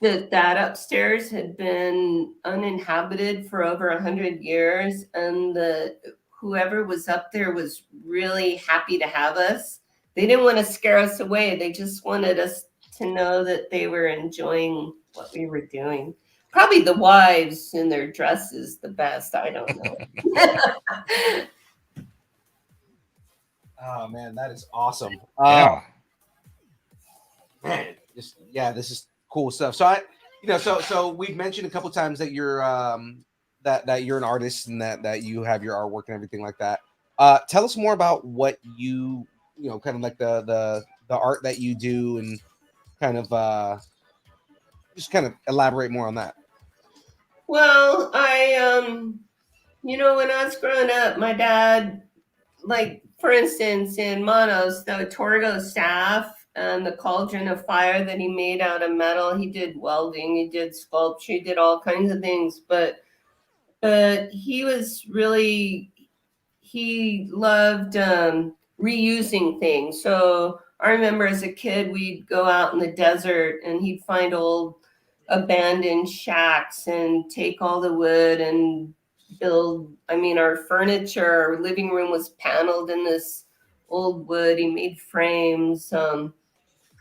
that upstairs had been uninhabited for over 100 years, and the whoever was up there was really happy to have us. They didn't want to scare us away. They just wanted us to know that they were enjoying what we were doing. Probably the wives in their dresses the best. I don't know. Oh man, that is awesome. Yeah. Man, this is cool stuff. So so we've mentioned a couple times that you're that you're an artist and that you have your artwork and everything like that. Tell us more about what kind of like the art that you do, and kind of just kind of elaborate more on that. Well, when I was growing up, my dad, like for instance, in Monos, the Torgo staff and the cauldron of fire that he made out of metal, he did welding, he did sculpture, he did all kinds of things. But he was really, he loved reusing things. So I remember as a kid, we'd go out in the desert and he'd find old abandoned shacks and take all the wood and build. I mean, our furniture, our living room was paneled in this old wood. He made frames.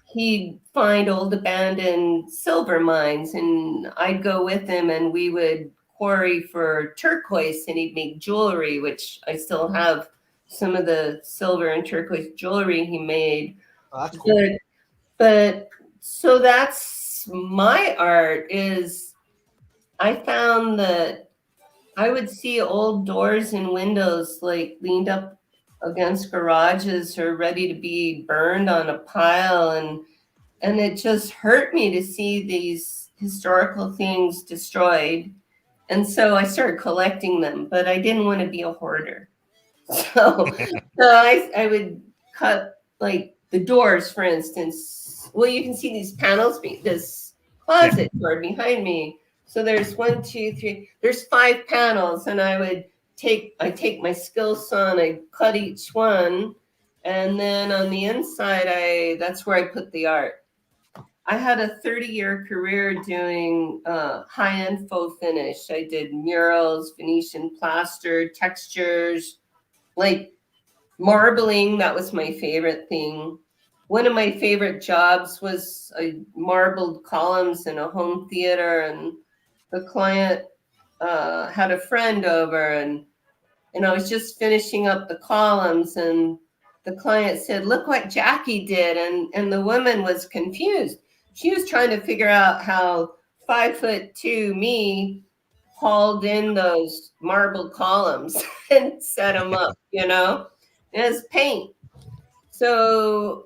He'd find old abandoned silver mines, and I'd go with him and we would quarry for turquoise, and he'd make jewelry, which I still have some of the silver and turquoise jewelry he made. Oh, that's cool. But so that's my art. Is I found that I would see old doors and windows like leaned up against garages or ready to be burned on a pile, and it just hurt me to see these historical things destroyed. And so I started collecting them, but I didn't want to be a hoarder. So, I would cut like the doors, for instance. Well, you can see these panels, this closet door behind me. So there's 1, 2, 3. There's 5 panels, and I take my skill saw and I cut each one, and then on the inside, that's where I put the art. I had a 30-year career doing high-end faux finish. I did murals, Venetian plaster, textures, like marbling. That was my favorite thing. One of my favorite jobs was I marbled columns in a home theater, and the client had a friend over, and I was just finishing up the columns, and the client said, "Look what Jackey did," and the woman was confused. She was trying to figure out how 5'2" me hauled in those marble columns and set them up, as paint. So,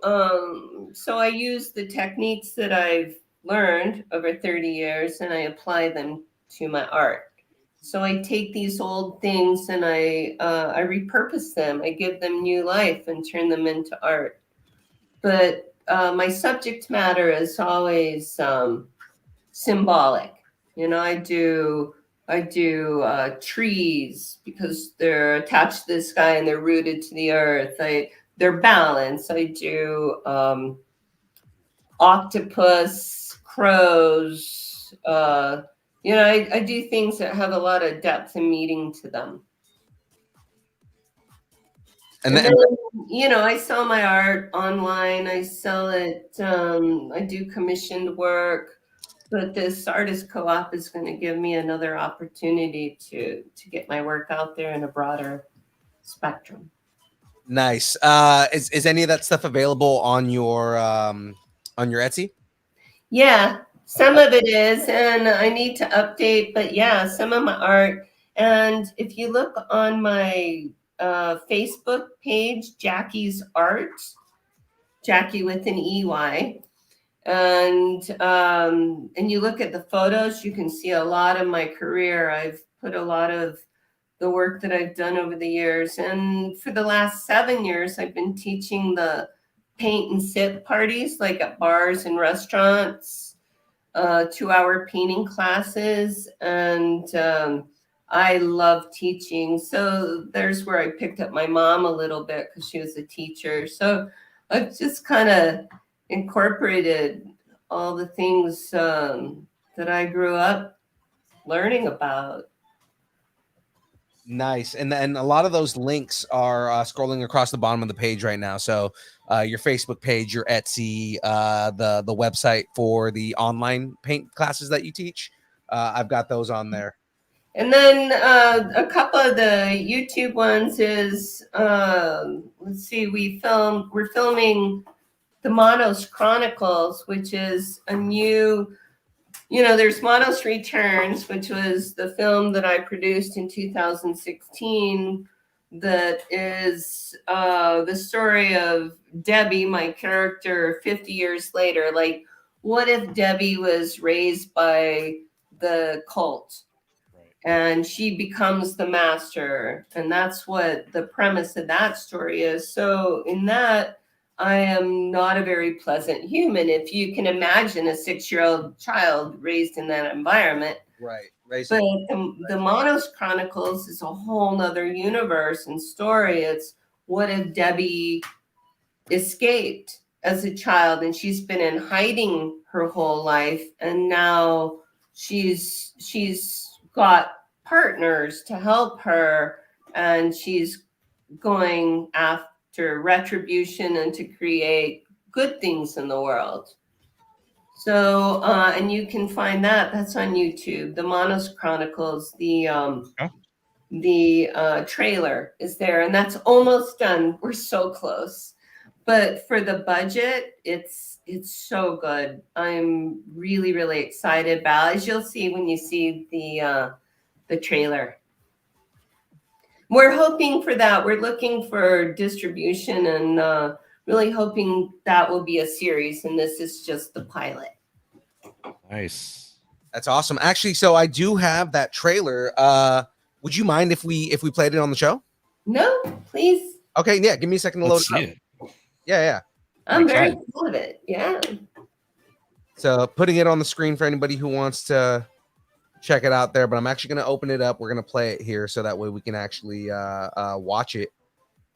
so I use the techniques that I've learned over 30 years and I apply them to my art. So I take these old things and I repurpose them. I give them new life and turn them into art. But my subject matter is always symbolic. I do trees because they're attached to the sky and they're rooted to the earth. They're balanced. I do octopus, crows. I do things that have a lot of depth and meaning to them. And then, I sell my art online. I sell it. I do commissioned work. But this artist co-op is going to give me another opportunity to get my work out there in a broader spectrum. Nice. Is any of that stuff available on your Etsy? Yeah, some of it is, and I need to update. But yeah, some of my art. And if you look on my Facebook page, Jackey's Art, Jackey with an EY. And you look at the photos, you can see a lot of my career. I've put a lot of the work that I've done over the years. And for the last 7 years, I've been teaching the paint and sip parties, like at bars and restaurants, 2-hour painting classes. And I love teaching. So there's where I picked up my mom a little bit because she was a teacher. So I've just kind of incorporated all the things that I grew up learning about. Nice. And then a lot of those links are scrolling across the bottom of the page right now. So your Facebook page, your Etsy, the website for the online paint classes that you teach. I've got those on there. And then a couple of the YouTube ones is let's see, we're filming the Monos Chronicles, which is a new, there's Monos Returns, which was the film that I produced in 2016 that is the story of Debbie, my character, 50 years later. Like, what if Debbie was raised by the cult? And she becomes the master. And that's what the premise of that story is. So in that, I am not a very pleasant human. If you can imagine a 6-year-old child raised in that environment. Right. But the Monos Chronicles is a whole nother universe and story. It's what if Debbie escaped as a child and she's been in hiding her whole life. And now she's got partners to help her, and she's going after retribution and to create good things in the world. So and you can find that's on YouTube, the Monos Chronicles. The trailer is there, and that's almost done. We're so close, but for the budget, it's so good. I'm really, really excited about it, as you'll see when you see the trailer. We're hoping for that. We're looking for distribution and really hoping that will be a series, and this is just the pilot. Nice. That's awesome. Actually, so I do have that trailer. Would you mind if we played it on the show? No, please. Okay, yeah. Give me a second to load it up. Yeah. I'm very full of it. Yeah. So putting it on the screen for anybody who wants to check it out there, but I'm actually going to open it up. We're going to play it here so that way we can actually watch it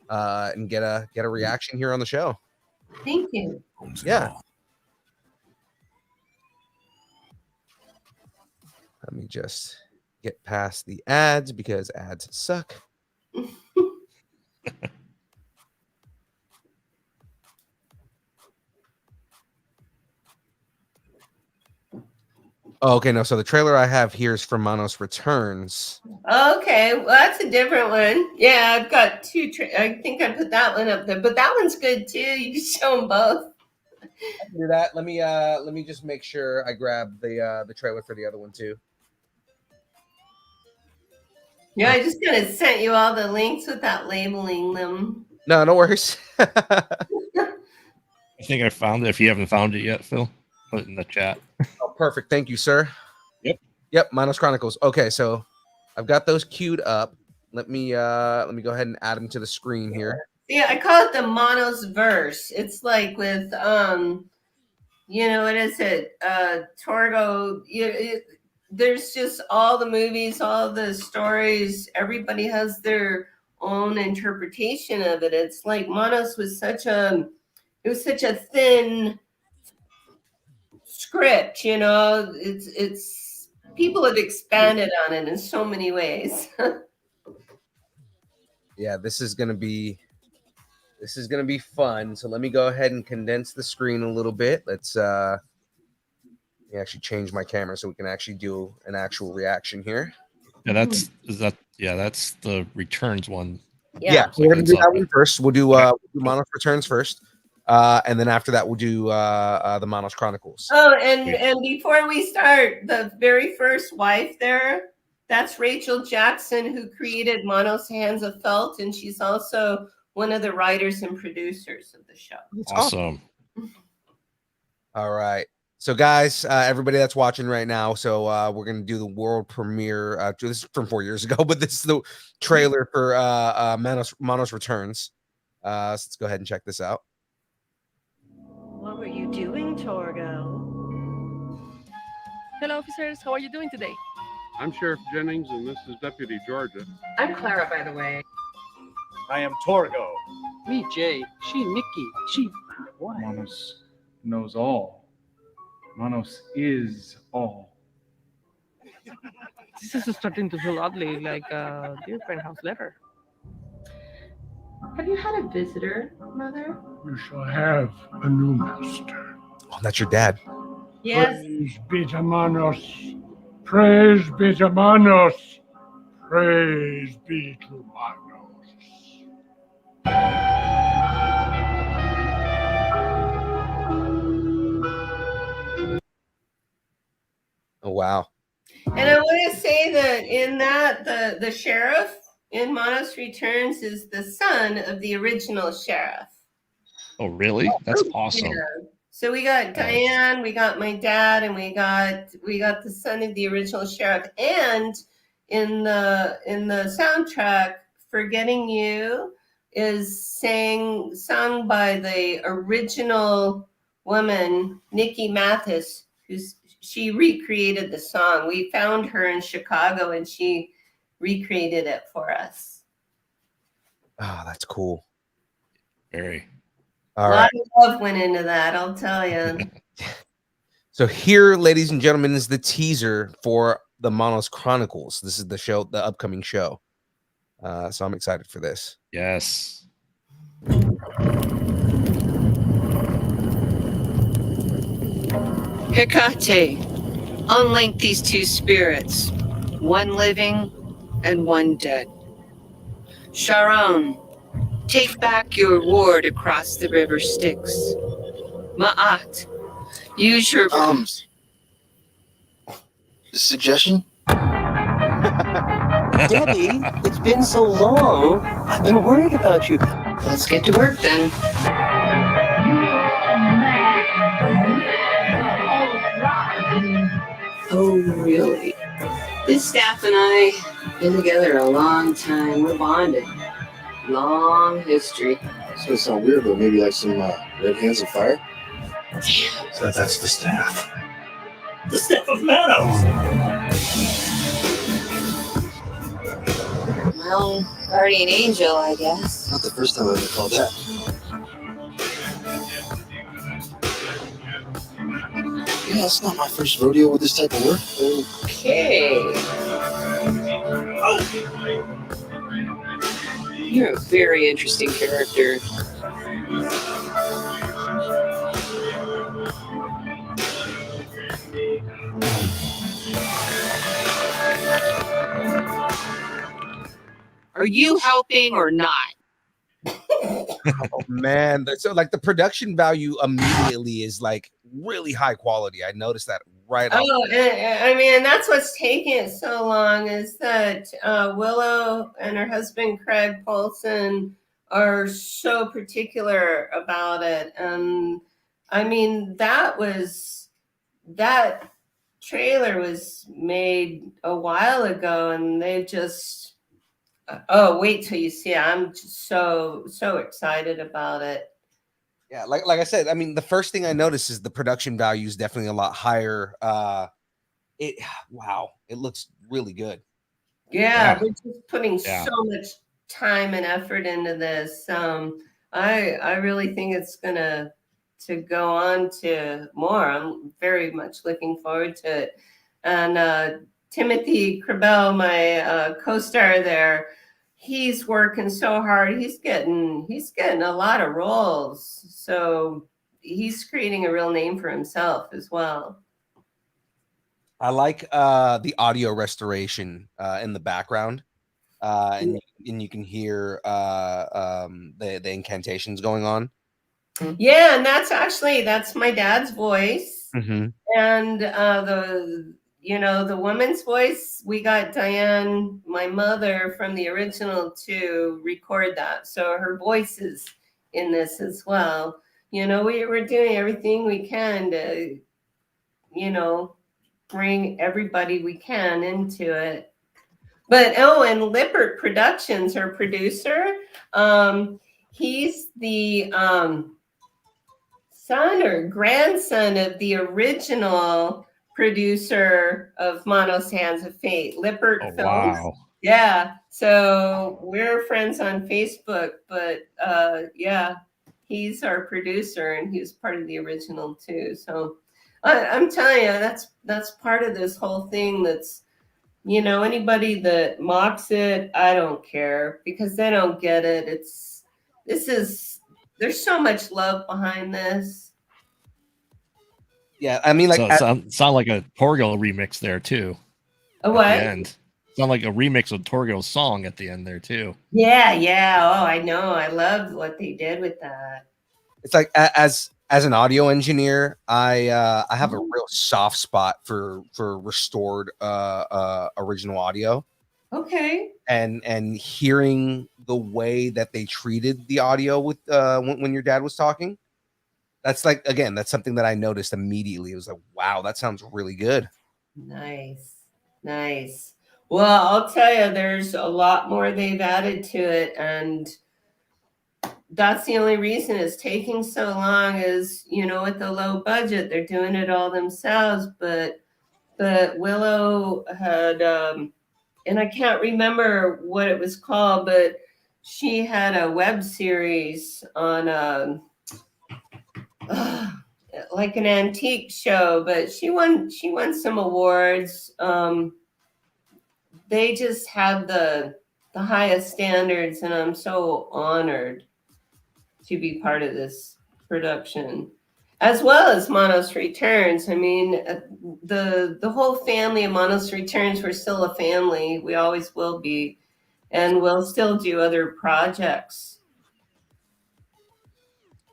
and get a reaction here on the show. Thank you. Yeah. Let me just get past the ads because ads suck. Oh, okay, no. So the trailer I have here is from Monos Returns. Okay, well, that's a different one. Yeah, I've got two. I think I put that one up there, but that one's good too. You can show them both. I can do that. Let me just make sure I grab the trailer for the other one too. Yeah, I just kind of sent you all the links without labeling them. No worries. I think I found it. If you haven't found it yet, Phil, put it in the chat. Oh, perfect. Thank you, sir. Yep. Monos Chronicles. Okay, so I've got those queued up. Let me go ahead and add them to the screen here. Yeah, I call it the Monos verse. It's like with what is it? Torgo. There's just all the movies, all the stories. Everybody has their own interpretation of it. It's like Monos was such a thin script, it's people have expanded on it in so many ways. Yeah, this is gonna be fun. So let me go ahead and condense the screen a little bit. Let's actually change my camera so we can actually do an actual reaction here. Yeah, that's the Returns one. Yeah, so we're gonna do that one first. We'll do Monos Returns first. And then after that, we'll do the Monos Chronicles. Oh, and before we start, the very first wife there, that's Rachel Jackson, who created Monos Hands of Felt, and she's also one of the writers and producers of the show. That's awesome. All right. So, guys, everybody that's watching right now, so we're going to do the world premiere. This is from 4 years ago, but this is the trailer for Monos Returns. So let's go ahead and check this out. What were you doing, Torgo? Hello, officers. How are you doing today? I'm Sheriff Jennings, and this is Deputy Georgia. I'm Clara, by the way. I am Torgo. Me, Jay. She, Mickey. She, what? Monos knows all. Manos is all. This is starting to feel oddly like a dear friend house letter. Have you had a visitor, Mother? You shall have a new master. Oh, that's your dad. Yes. Praise be to Manos. Praise be to Manos. Praise be to Manos. Oh, wow. And I want to say that in that the sheriff in Monos Returns is the son of the original sheriff. Oh, really? That's awesome. Yeah. So we got Diane, we got my dad, and we got the son of the original sheriff. And in the soundtrack, "Forgetting You" is sung by the original woman, Nikki Mathis, she recreated the song. We found her in Chicago, and she recreated it for us. Oh, that's cool. Very. All A right. lot of love went into that, I'll tell you. So here, ladies and gentlemen, is the teaser for the Manos Chronicles. This is the show, the upcoming show. So I'm excited for this. Yes. Hecate, unlink these two spirits, one living and one dead. Sharon, take back your ward across the river Styx. Ma'at, use your... Suggestion? Debbie, it's been so long. I've been worried about you. Let's get to work then. Oh, really? This staff and I been together a long time. We're bonded. Long history. It's gonna sound weird, but maybe like some red hands of fire? So that's the staff. The staff of Manos! Well, guardian angel, I guess. Not the first time I've been called that. Yeah, it's not my first rodeo with this type of work. Okay. You're a very interesting character. Are you helping or not? Oh, man. So like the production value immediately is like really high quality. I noticed that right off. Oh, I mean, that's what's taking it so long is that Willow and her husband, Craig Paulson, are so particular about it. And I mean, that trailer was made a while ago, and they've just, oh, wait till you see it. I'm just so excited about it. Yeah, like I said, I mean, the first thing I noticed is the production value is definitely a lot higher. Wow, it looks really good. Yeah, we're just putting so much time and effort into this. I really think it's gonna to go on to more. I'm very much looking forward to it. And Timothy Crabell, my co-star there, he's working so hard. He's getting a lot of roles. So he's creating a real name for himself as well. I like the audio restoration in the background. And you can hear the incantations going on. Yeah, and that's my dad's voice. Mm-hmm. And the woman's voice, we got Diane, my mother, from the original to record that. So her voice is in this as well. We're doing everything we can to, bring everybody we can into it. But and Lippert Productions, her producer, he's the son or grandson of the original producer of Mono's Hands of Fate, Lippert Films. Wow. Yeah, so we're friends on Facebook, but yeah, he's our producer and he was part of the original too. So I'm telling you, that's part of this whole thing. That's, anybody that mocks it, I don't care because they don't get it. There's so much love behind this. Yeah, I mean, like, So it sound like a Torgo remix there too. A what? At the end. Sound like a remix of Torgo's song at the end there too. Yeah. Oh, I know. I loved what they did with that. It's like as an audio engineer, I have a real soft spot for restored original audio. Okay. And hearing the way that they treated the audio with when your dad was talking, that's like, again, that's something that I noticed immediately. It was like, wow, that sounds really good. Nice. Well, I'll tell you, there's a lot more they've added to it, and that's the only reason it's taking so long is, with the low budget, they're doing it all themselves. But Willow had, and I can't remember what it was called, but she had a web series on like an antique show, but she won some awards. They just had the highest standards, and I'm so honored to be part of this production, as well as Monos Returns. I mean, the whole family of Monos Returns, we're still a family. We always will be, and we'll still do other projects.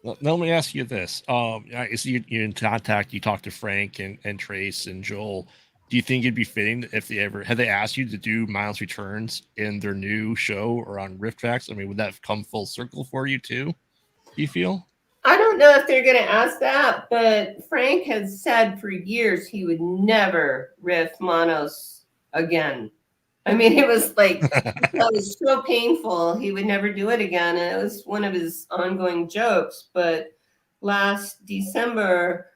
Well, now let me ask you this. I see you're in contact. You talked to Frank and Trace and Joel. Do you think it'd be fitting if had they asked you to do Miles Returns in their new show or on Rift Tracks? I mean, would that come full circle for you too? Do you feel? I don't know if they're going to ask that, but Frank has said for years he would never riff Monos again. I mean, it was like, it was so painful. He would never do it again. And it was one of his ongoing jokes. But last December,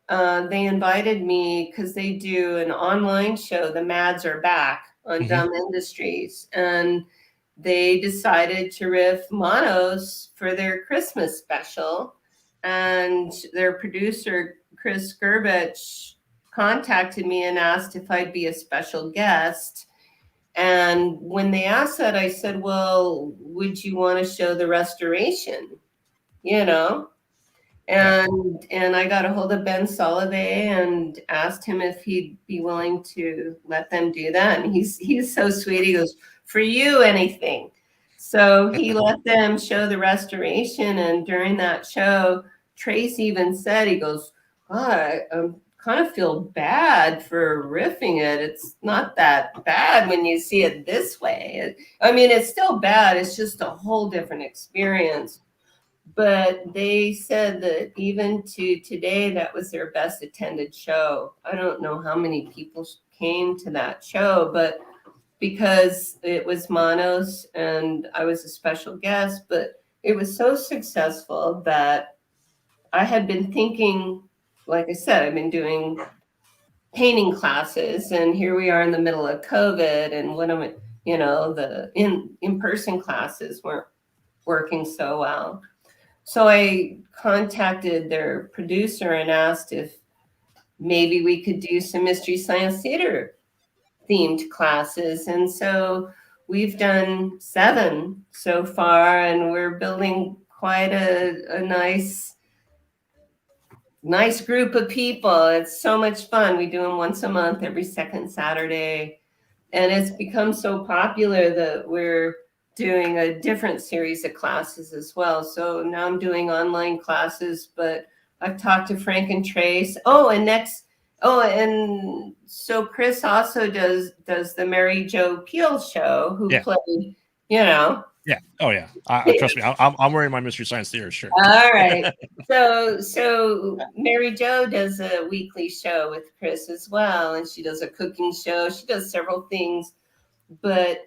they invited me because they do an online show. The Mads Are Back on Dumb Industries. And they decided to riff Monos for their Christmas special. And their producer, Chris Gerbich, contacted me and asked if I'd be a special guest. And when they asked that, I said, well, would you want to show the restoration? And I got a hold of Ben Solovey and asked him if he'd be willing to let them do that. And he's so sweet. He goes, for you, anything. So he let them show the restoration. And during that show, Trace even said, he goes, I kind of feel bad for riffing it. It's not that bad when you see it this way. I mean, it's still bad. It's just a whole different experience. But they said that even to today, that was their best attended show. I don't know how many people came to that show, but because it was Monos and I was a special guest, but it was so successful that I had been thinking, like I said, I've been doing painting classes, and here we are in the middle of COVID, and when the in-person classes weren't working so well. So I contacted their producer and asked if maybe we could do some Mystery Science Theater themed classes. And so we've done 7 so far, and we're building quite a nice group of people. It's so much fun. We do them once a month, every second Saturday. And it's become so popular that we're doing a different series of classes as well. So now I'm doing online classes, but I've talked to Frank and Trace. And so Chris also does the Mary Jo Peel show, who played, Yeah. Oh yeah. Trust me. I'm wearing my Mystery Science Theater shirt. All right. So Mary Jo does a weekly show with Chris as well, and she does a cooking show. She does several things, but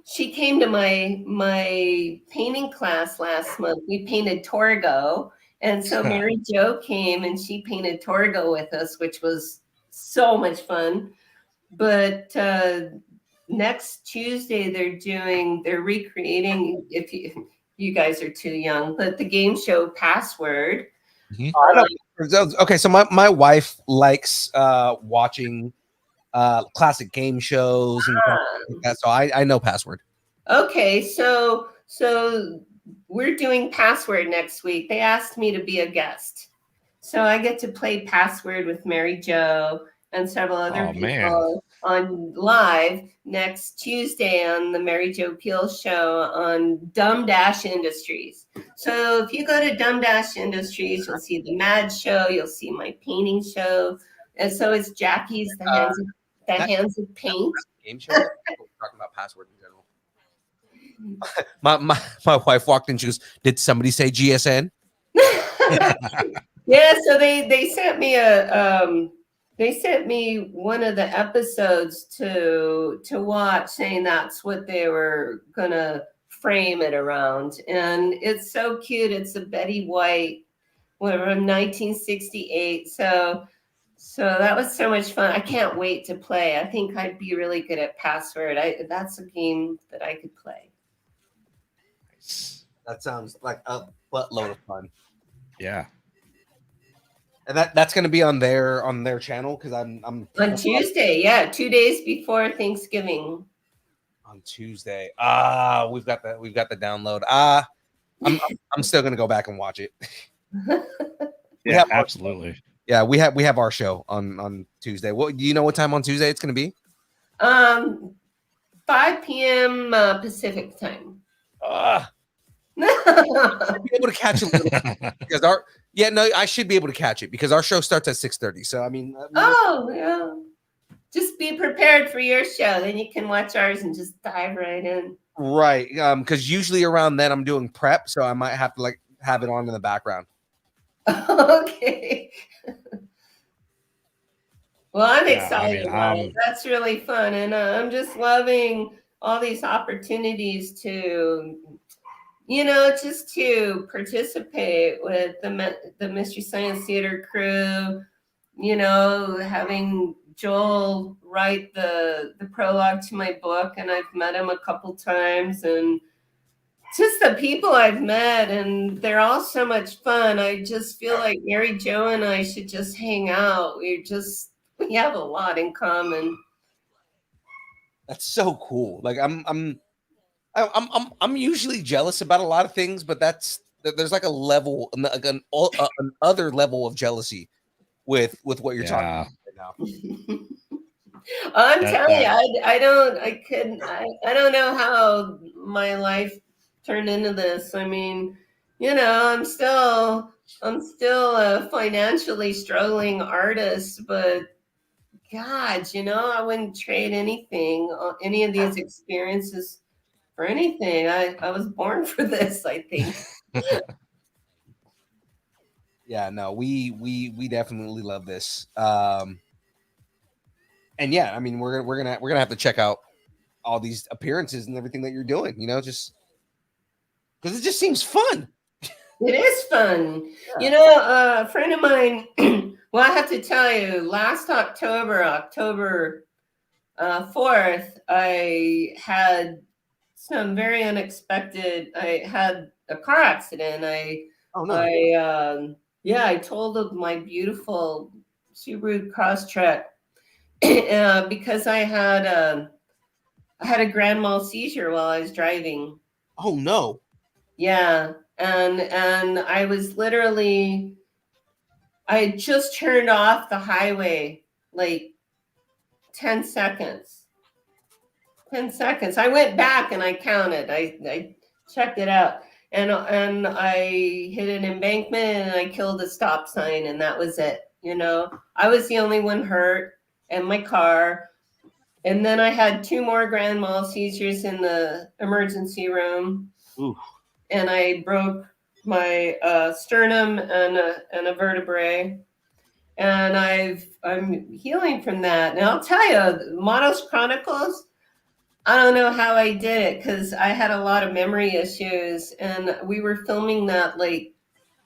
she came to my painting class last month. We painted Torgo, and so Mary Jo came and she painted Torgo with us, which was so much fun. But next Tuesday they're recreating, if you guys are too young, but the game show Password. I know Okay, so my wife likes watching classic game shows and stuff like that, so I know Password. Okay, so we're doing Password next week. They asked me to be a guest. So I get to play Password with Mary Jo and several other people on live next Tuesday on the Mary Jo Peel show on Dumb Dash Industries. So if you go to Dumb Dash Industries, you'll see the Mad Show, you'll see my painting show, and so is Jackie's the Hands of Paint. Game show. We're talking about Password in general. My wife walked in. She goes, "Did somebody say GSN?" Yeah, so they sent me one of the episodes to watch, saying that's what they were gonna frame it around, and it's so cute. It's a Betty White from 1968. So that was so much fun. I can't wait to play. I think I'd be really good at Password. That's a game that I could play. That sounds like a buttload of fun. Yeah. And that's going to be on their channel because I'm on Tuesday. Yeah, 2 days before Thanksgiving. On Tuesday. We've got the download. I'm still going to go back and watch it. Yeah, absolutely. Yeah, we have our show on Tuesday. What do you know what time on Tuesday it's going to be? 5 p.m. Pacific time. I'll be able to catch a little because I should be able to catch it because our show starts at 6:30. So I mean, oh yeah, just be prepared for your show, then you can watch ours and just dive right in. Right, because usually around then I'm doing prep, so I might have to have it on in the background. Okay. Well, I'm excited about it. That's really fun, and I'm just loving all these opportunities to. Just to participate with the Mystery Science Theater crew, having Joel write the prologue to my book, and I've met him a couple times, and just the people I've met, and they're all so much fun. I just feel like Mary Jo and I should just hang out. We have a lot in common. That's so cool. Like I'm usually jealous about a lot of things, but there's like a level, like an other level of jealousy with what you're talking about right now. I'm telling you, I don't know how my life turned into this. I mean, I'm still a financially struggling artist, but God, I wouldn't trade any of these experiences for anything. I was born for this, I think. Yeah, no, we definitely love this. And yeah, I mean, we're gonna have to check out all these appearances and everything that you're doing. Just because it just seems fun. It is fun. Yeah. A friend of mine. Well, I have to tell you, last October 4th, I had some very unexpected. I had a car accident. I totaled of my beautiful Subaru Crosstrek because I had a grand mal seizure while I was driving. Oh no! Yeah, and I was literally, I had just turned off the highway like 10 seconds. 10 seconds. I went back and I counted. I checked it out. And I hit an embankment and I killed a stop sign, and that was it. I was the only one hurt, and my car. And then I had 2 more grand mal seizures in the emergency room. Ooh. And I broke my sternum and a vertebrae. And I'm healing from that. And I'll tell you, Monos Chronicles, I don't know how I did it because I had a lot of memory issues, and we were filming that like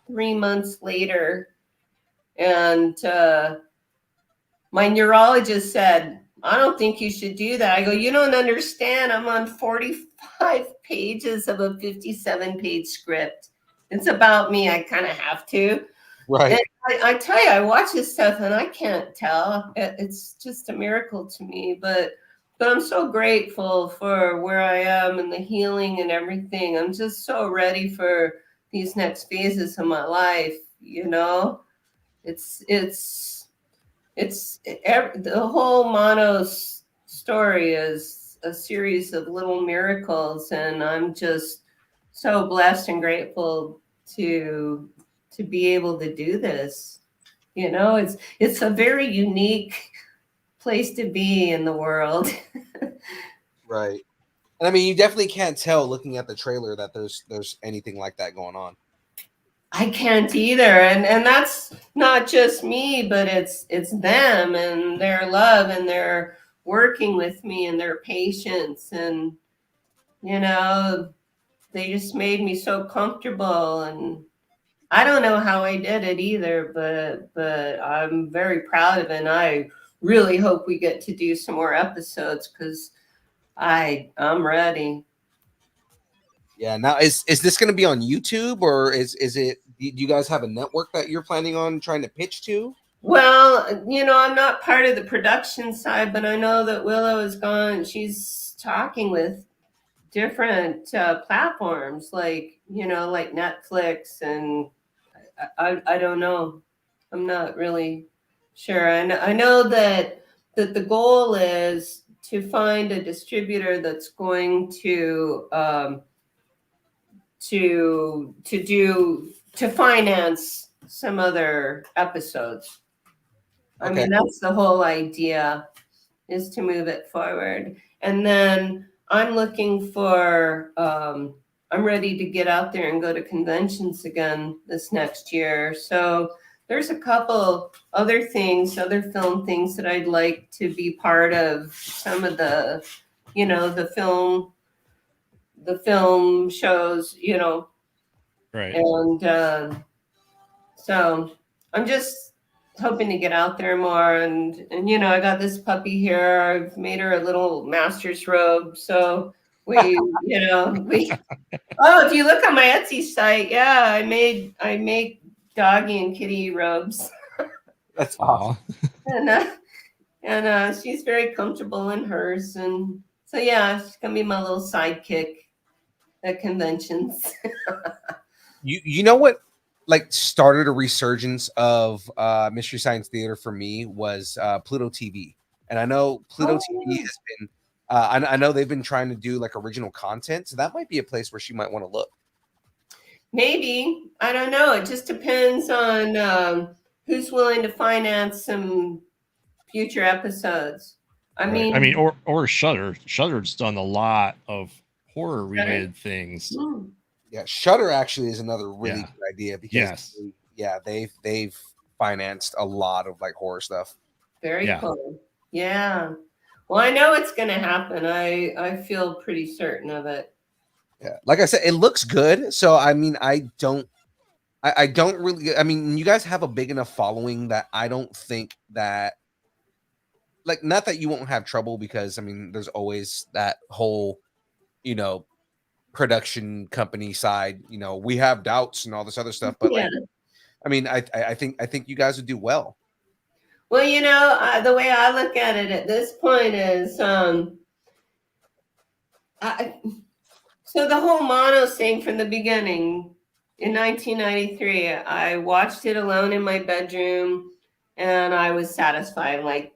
3 months later. And my neurologist said, I don't think you should do that. I go, you don't understand. I'm on 45 pages of a 57-page script. It's about me. I kind of have to. Right. And I tell you, I watch this stuff and I can't tell. It's just a miracle to me. But I'm so grateful for where I am and the healing and everything. I'm just so ready for these next phases of my life. You know, the whole Monos story is a series of little miracles, and I'm just so blessed and grateful to be able to do this. You know, it's a very unique place to be in the world. Right. And I mean, you definitely can't tell looking at the trailer that there's anything like that going on. I can't either, and that's not just me, but it's them and their love and their working with me and their patience, and you know, they just made me so comfortable. And I don't know how I did it either, but I'm very proud of it. And I really hope we get to do some more episodes because I'm ready. Yeah. Now, is this going to be on YouTube, or is it? Do you guys have a network that you're planning on trying to pitch to? Well, you know, I'm not part of the production side, but I know that Willow is gone. She's talking with different platforms, like like Netflix, and I don't know. I'm not really sure. I know that the goal is to find a distributor that's going to to finance some other episodes. I mean, that's the whole idea, is to move it forward. And then I'm looking for I'm ready to get out there and go to conventions again this next year. So there's a couple other things, other film things that I'd like to be part of. Some of the, the film shows, Right. And so I'm just hoping to get out there more. And I got this puppy here. I've made her a little master's robe. So we, oh, if you look on my Etsy site, yeah, I make doggy and kitty robes. That's awesome. And she's very comfortable in hers. And so, yeah, she's going to be my little sidekick at conventions. You know what, like, started a resurgence of Mystery Science Theater for me was Pluto TV. And I know Pluto TV has been I know they've been trying to do like original content, so that might be a place where she might want to look. Maybe. I don't know. It just depends on who's willing to finance some future episodes. I mean, or Shudder. Shudder's done a lot of horror related things. Yeah, Shudder actually is another really good idea because they've financed a lot of like horror stuff. Very cool. Yeah. Well, I know it's going to happen. I feel pretty certain of it. Yeah, like I said, it looks good. So I mean, I don't really. I mean, you guys have a big enough following that I don't think that, like, not that you won't have trouble, because I mean, there's always that whole, production company side. We have doubts and all this other stuff, but like, I mean, I think you guys would do well. Well, the way I look at it at this point is, so the whole Monos thing from the beginning in 1993, I watched it alone in my bedroom and I was satisfied. Like,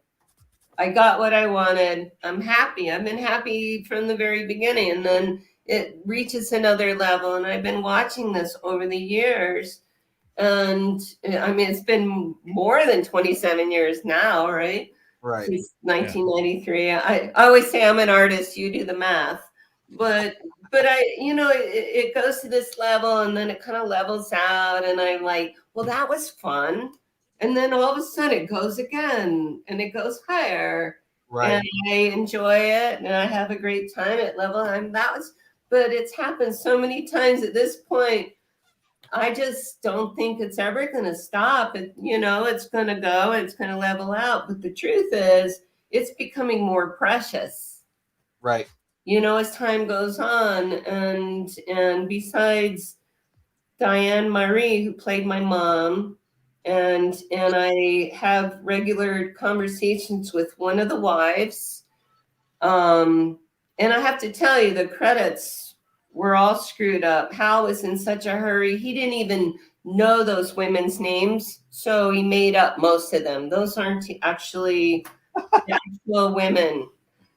I got what I wanted. I'm happy. I've been happy from the very beginning. And then it reaches another level. And I've been watching this over the years. And I mean, it's been more than 27 years now, right? Right. Since 1993. I always say I'm an artist. You do the math. But it goes to this level and then it kind of levels out. And I'm like, well, that was fun. And then all of a sudden it goes again and it goes higher. Right. And I enjoy it and I have a great time at level. But it's happened so many times at this point. I just don't think it's ever going to stop. It's going to go, it's going to level out. But the truth is, it's becoming more precious. Right. As time goes on. And besides Diane Marie, who played my mom, and I have regular conversations with one of the wives. And I have to tell you, the credits were all screwed up. Hal was in such a hurry. He didn't even know those women's names, so he made up most of them. Those aren't actually the actual women.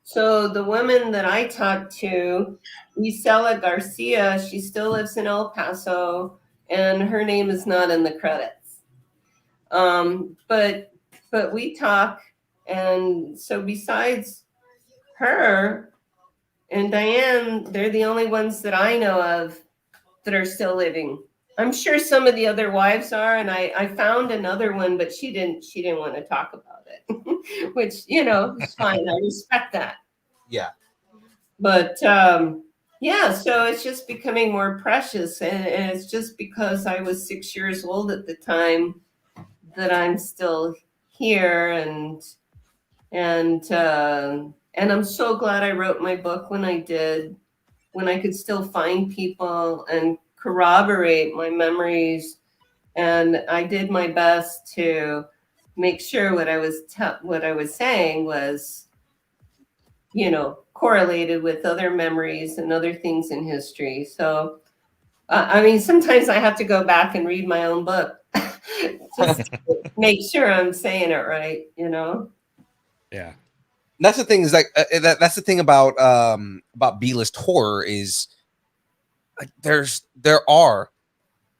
So the woman that I talked to, Isela Garcia, she still lives in El Paso, and her name is not in the credits. But we talk, and so besides her and Diane, they're the only ones that I know of that are still living. I'm sure some of the other wives are, and I found another one, but she didn't want to talk about it, which, you know, is fine. I respect that. Yeah. But yeah, so it's just becoming more precious, and it's just because I was 6 years old at the time that I'm still here, and I'm so glad I wrote my book when I did, when I could still find people and corroborate my memories. And I did my best to make sure what I was saying was, you know, correlated with other memories and other things in history. So, I mean, sometimes I have to go back and read my own book just to make sure I'm saying it right, you know? Yeah. That's the thing is like that's the thing about B-list horror is like there are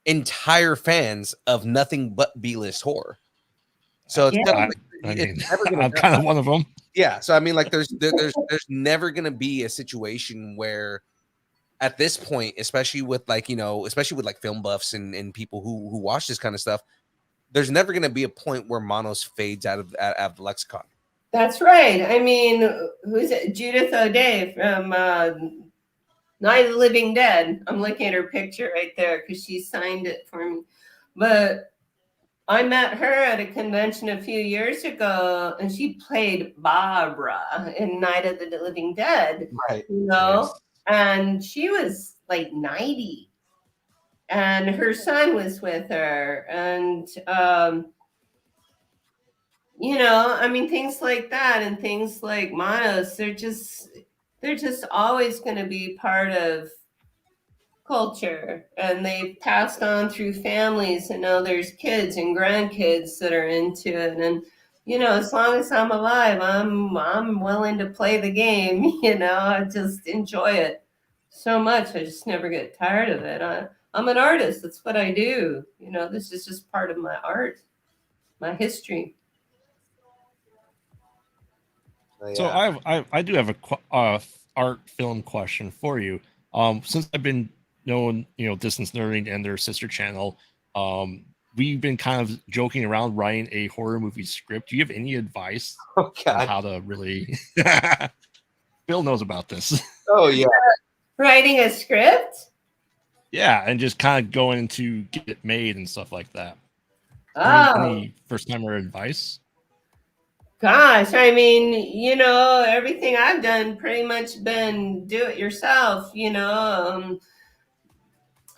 entire fans of nothing but B-list horror. So it's, Yeah. I'm kind of one of them. Yeah. So I mean, like there's never gonna be a situation where at this point, especially with like, you know, especially with like film buffs and people who watch this kind of stuff, there's never gonna be a point where Monos fades out of the lexicon. That's right. I mean, who's it? Judith O'Day from Night of the Living Dead. I'm looking at her picture right there because she signed it for me. But I met her at a convention a few years ago, and she played Barbara in Night of the Living Dead. Right. You know, and she was like 90, and her son was with her, and you know, I mean, things like that and things like Manos, they're just always going to be part of culture, and they've passed on through families, and now there's kids and grandkids that are into it. And you know, as long as I'm alive, I'm willing to play the game. You know, I just enjoy it so much. I just never get tired of it. I'm an artist. That's what I do. You know, this is just part of my art, my history. So I do have a art film question for you. Since I've been knowing, you know, Distance Nerding and their sister channel, we've been kind of joking around writing a horror movie script. Do you have any advice on how to really? Bill knows about this. Oh yeah, writing a script. Yeah, and just kind of going to get it made and stuff like that. Any first timer advice? Gosh, I mean, you know, everything I've done pretty much been do it yourself, you know.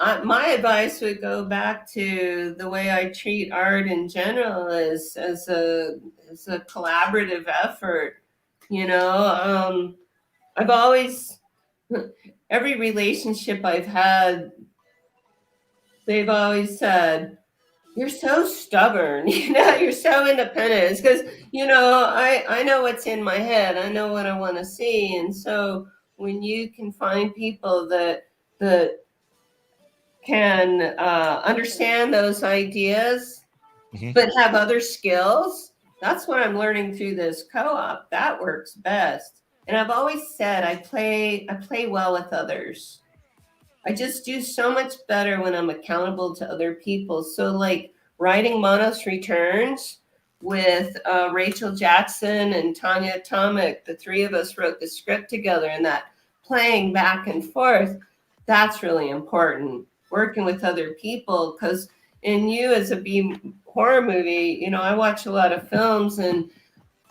My advice would go back to the way I treat art in general as a collaborative effort, you know. I've always, every relationship I've had, they've always said, you're so stubborn, you know, you're so independent. It's because, you know, I know what's in my head. I know what I want to see. And so when you can find people that can understand those ideas, but have other skills, that's what I'm learning through this co-op. That works best. And I've always said I play well with others. I just do so much better when I'm accountable to other people. So like writing Monos Returns with Rachel Jackson and Tanya Tomic, the three of us wrote the script together, and that playing back and forth, that's really important. Working with other people, because in you as a B horror movie, you know, I watch a lot of films and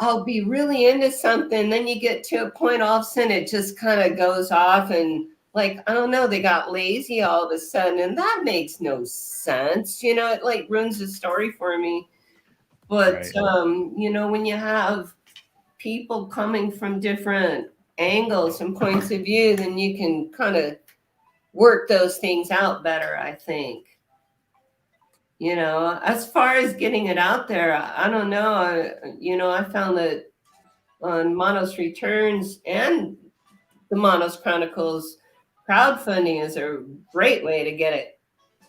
I'll be really into something. Then you get to a point, all of a sudden it just kind of goes off and like, I don't know, they got lazy all of a sudden, and that makes no sense. You know, it like ruins the story for me. But you know, when you have people coming from different angles and points of view, then you can kind of work those things out better, I think. You know, as far as getting it out there, I don't know. You know, I found that on Monos Returns and the Monos Chronicles, crowdfunding is a great way to get it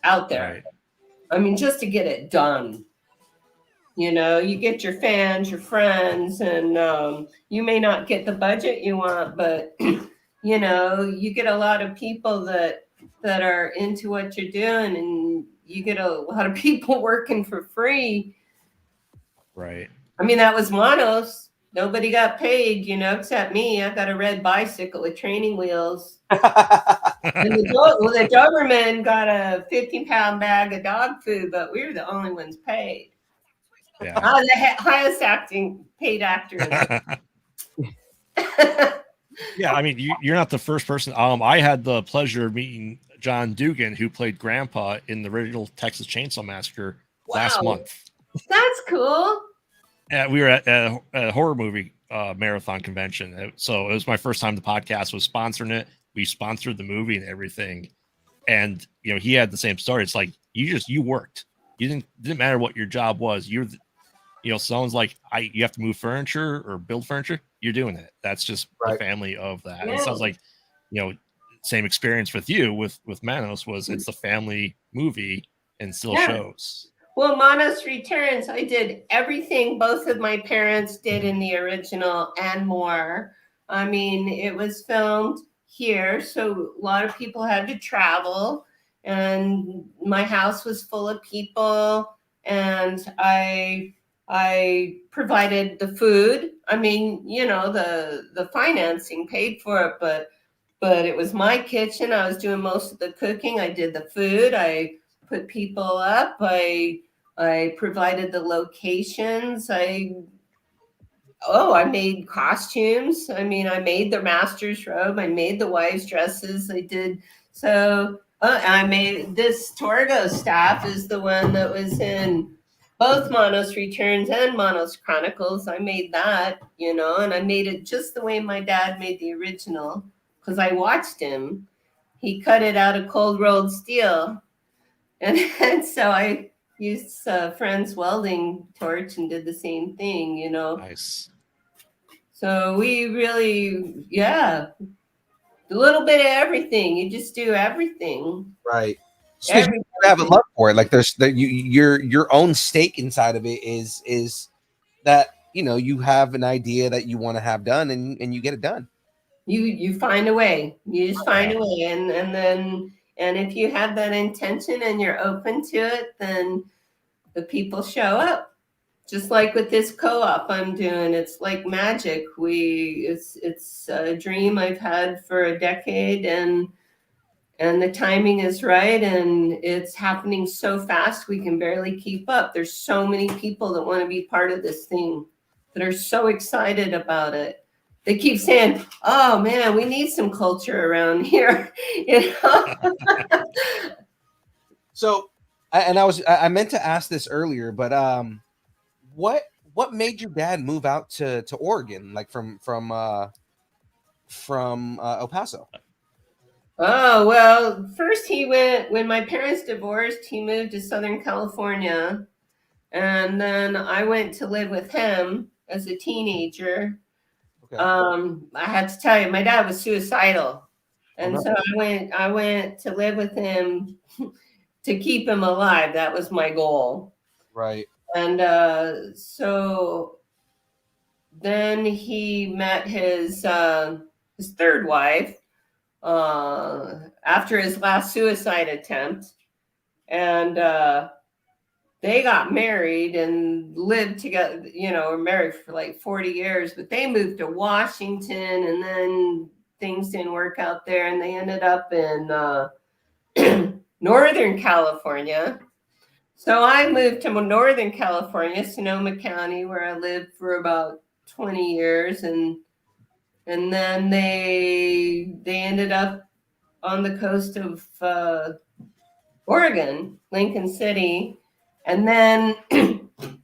out there. Right. I mean, just to get it done. You know, you get your fans, your friends, and you may not get the budget you want, but you know, you get a lot of people that are into what you're doing, and you get a lot of people working for free. Right. I mean, that was Monos. Nobody got paid, you know, except me. I got a red bicycle with training wheels. And the Doberman got a 15-pound bag of dog food, but we were the only ones paid. Yeah. The highest paid actor. Yeah, I mean, you're not the first person. I had the pleasure of meeting John Dugan, who played Grandpa in the original Texas Chainsaw Massacre last month. That's cool. Yeah, we were at a horror movie marathon convention. So it was my first time the podcast was sponsoring it. We sponsored the movie and everything. And, you know, he had the same story. It's like, you worked. You didn't matter what your job was. You know, someone's like, you have to move furniture or build furniture. You're doing it. That's just the family of that. Yeah. It sounds like, you know, same experience with you with Manos was it's the family movie and still shows. Well, Monos Returns, I did everything both of my parents did in the original and more. I mean, it was filmed here, so a lot of people had to travel, and my house was full of people, and I provided the food. I mean, you know, the financing paid for it, but it was my kitchen. I was doing most of the cooking. I did the food. I put people up. I provided the locations. I made costumes. I mean, I made the master's robe. I made the wives' dresses. I did so. I made this Torgo staff is the one that was in both Monos Returns and Monos Chronicles. I made that, you know, and I made it just the way my dad made the original because I watched him. He cut it out of cold rolled steel. And so I used a friend's welding torch and did the same thing, you know. Nice. So we really, a little bit of everything. You just do everything. Right. So you have a love for it. Like your own stake inside of it is that, you know, you have an idea that you want to have done and you get it done. You find a way. You just find a way, and if you have that intention and you're open to it, then the people show up. Just like with this co-op I'm doing, it's like magic. It's a dream I've had for a decade, and the timing is right, and it's happening so fast we can barely keep up. There's so many people that want to be part of this thing that are so excited about it. They keep saying, "Oh man, we need some culture around here," you know. So, I meant to ask this earlier, but what made your dad move out to Oregon, like from El Paso? Oh, well, first he went, when my parents divorced, he moved to Southern California. And then I went to live with him as a teenager. Okay. I had to tell you, my dad was suicidal. And so I went to live with him to keep him alive. That was my goal. Right. And so then he met his third wife after his last suicide attempt, and they got married and lived together, you know, were married for like 40 years, but they moved to Washington, and then things didn't work out there, and they ended up in Northern California. So I moved to Northern California, Sonoma County, where I lived for about 20 years, and then they ended up on the coast of Oregon, Lincoln City. And then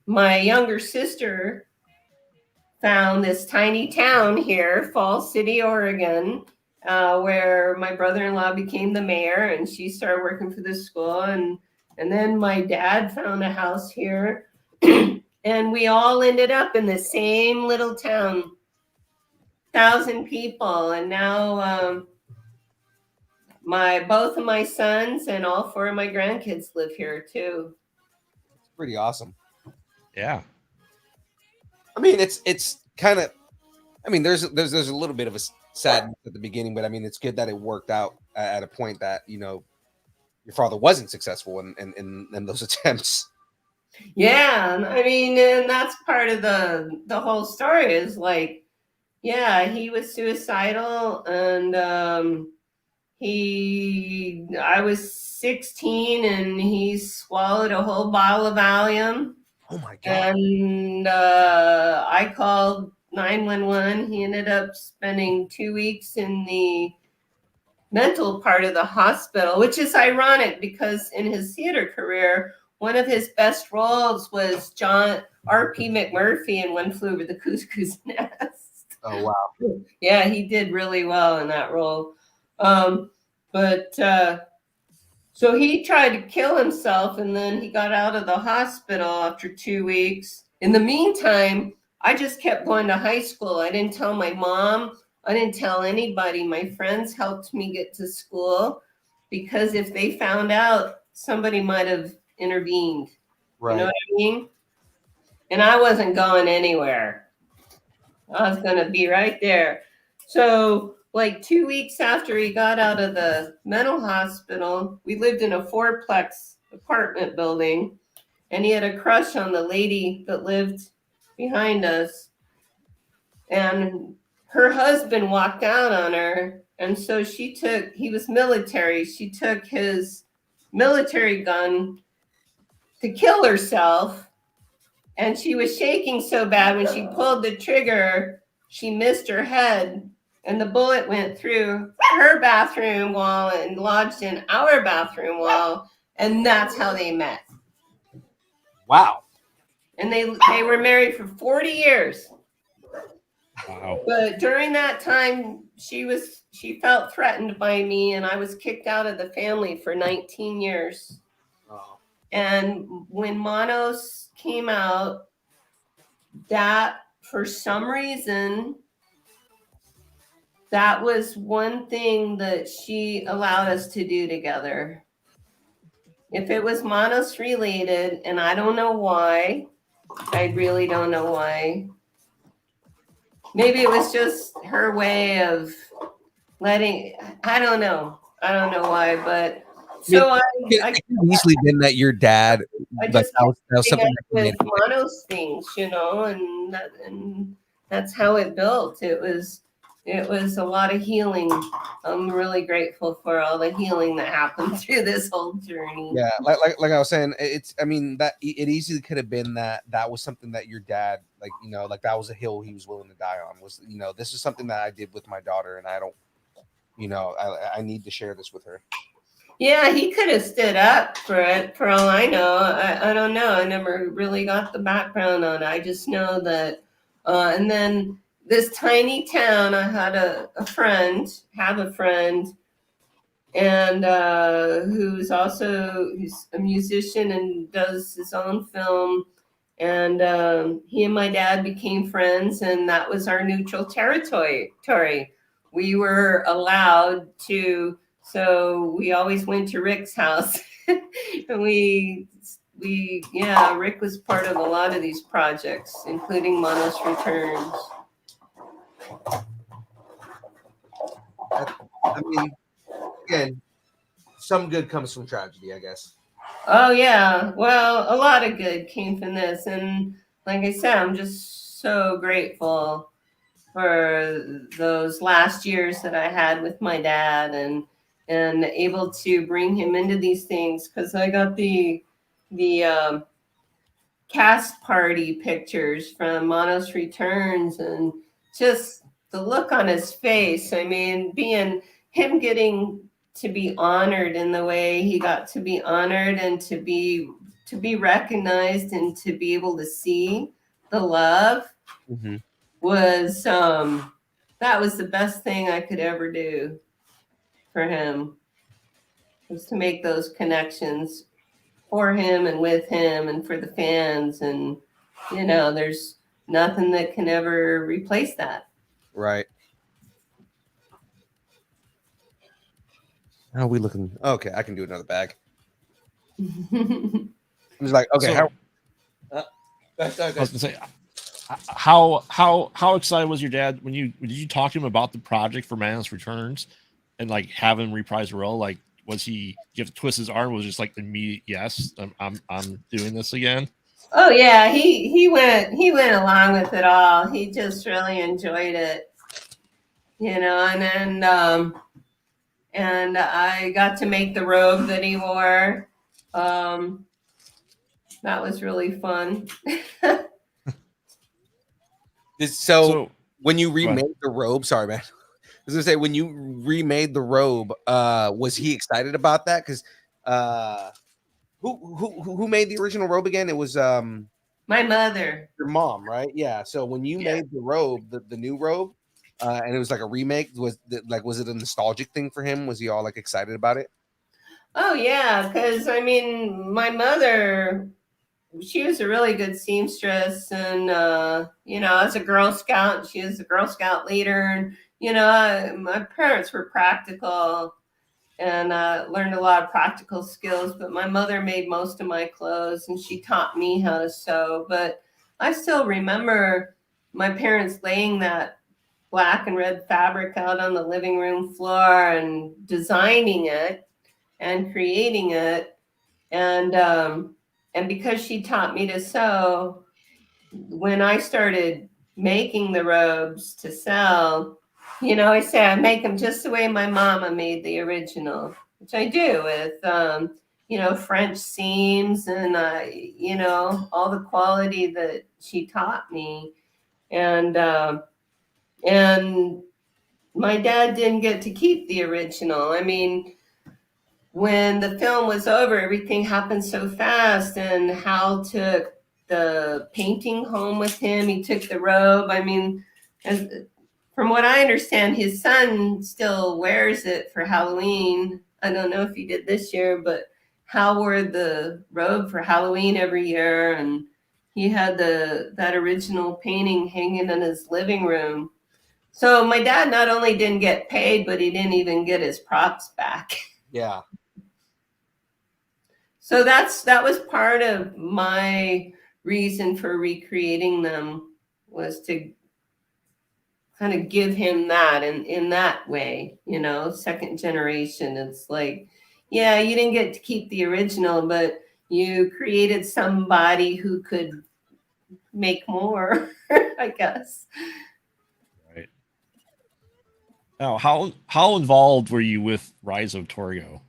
my younger sister found this tiny town here, Falls City, Oregon, where my brother-in-law became the mayor, and she started working for the school. And then my dad found a house here, and we all ended up in the same little town, 1,000 people. And now both of my sons and all 4 of my grandkids live here too. It's pretty awesome. Yeah. I mean, it's kind of, I mean, there's a little bit of a sadness at the beginning, but I mean, it's good that it worked out at a point that, you know, your father wasn't successful in those attempts. Yeah, I mean, and that's part of the whole story is like, yeah, he was suicidal, and I was 16 and he swallowed a whole bottle of Valium. Oh my God. And I called 911. He ended up spending 2 weeks in the mental part of the hospital, which is ironic because in his theater career, one of his best roles was John R.P. McMurphy in One Flew Over the Cuckoo's Nest. Oh, wow. Yeah, he did really well in that role. So he tried to kill himself, and then he got out of the hospital after 2 weeks. In the meantime, I just kept going to high school. I didn't tell my mom. I didn't tell anybody. My friends helped me get to school because if they found out, somebody might have intervened. Right. You know what I mean? And I wasn't going anywhere. I was going to be right there. So like 2 weeks after he got out of the mental hospital, we lived in a 4-plex apartment building, and he had a crush on the lady that lived behind us. And her husband walked out on her, and so he was military, she took his military gun to kill herself, and she was shaking so bad when she pulled the trigger, she missed her head. And the bullet went through her bathroom wall and lodged in our bathroom wall. And that's how they met. Wow. And they were married for 40 years. Wow. But during that time, she felt threatened by me, and I was kicked out of the family for 19 years. Oh. And when Manos came out, that for some reason, that was one thing that she allowed us to do together. If it was Manos related, and I don't know why, I really don't know why. Maybe it was just her way of letting, I don't know why, but so I it could easily been that your dad, just that was something with Manos things, you know, and that's how it built. It was a lot of healing. I'm really grateful for all the healing that happened through this whole journey. Yeah, like I was saying, I mean that it easily could have been that was something that your dad, like, you know, like that was a hill he was willing to die on. Was, you know, this is something that I did with my daughter, and I don't, you know, I need to share this with her. Yeah, he could have stood up for it, for all I know. I don't know. I never really got the background on it. I just know that, and then this tiny town, I had a friend, and who's a musician and does his own film. And he and my dad became friends, and that was our neutral territory. We were allowed to, so we always went to Rick's house. And Rick was part of a lot of these projects, including Manos Returns. I mean, again, some good comes from tragedy, I guess. Oh yeah, well, a lot of good came from this, and like I said, I'm just so grateful for those last years that I had with my dad, and able to bring him into these things, because I got the cast party pictures from Manos Returns, and just the look on his face. I mean, him getting to be honored in the way he got to be honored, and to be recognized, and to be able to see the love was that was the best thing I could ever do for him, was to make those connections for him and with him and for the fans. And there's nothing that can ever replace that. Right. How are we looking? Okay, I can do another bag. I'm just like, okay, So- how? I was gonna say, how excited was your dad when did you talk to him about the project for Manus Returns, and like have him reprise the role? Like, was he, you have to twist his arm? Was just like immediate yes, I'm doing this again? Oh yeah, he went along with it all. He just really enjoyed it, and then and I got to make the robe that he wore. That was really fun. So when you remade the robe, sorry, man. I was gonna say, when you remade the robe, was he excited about that? Because who made the original robe again? It was my mother, your mom, right? Yeah. So when you made the robe, the new robe, and it was like a remake, was it a nostalgic thing for him? Was he all like excited about it? Oh yeah, because I mean, my mother, she was a really good seamstress, and as a Girl Scout, she was a Girl Scout leader, and my parents were practical, and learned a lot of practical skills. But my mother made most of my clothes, and she taught me how to sew. But I still remember my parents laying that black and red fabric out on the living room floor and designing it and creating it, and because she taught me to sew, when I started making the robes to sell, I say I make them just the way my mama made the original, which I do with French seams and all the quality that she taught me. And my dad didn't get to keep the original. I mean, when the film was over, everything happened so fast, and Hal took the painting home with him. He took the robe. I mean, from what I understand, his son still wears it for Halloween. I don't know if he did this year, but Hal wore the robe for Halloween every year, and he had that original painting hanging in his living room. So my dad not only didn't get paid, but he didn't even get his props back. Yeah. So that was part of my reason for recreating them, was to kind of give him that in that way, second generation. It's like, yeah, you didn't get to keep the original, but you created somebody who could make more, I guess. Right. Now, how involved were you with Rise of Torgo?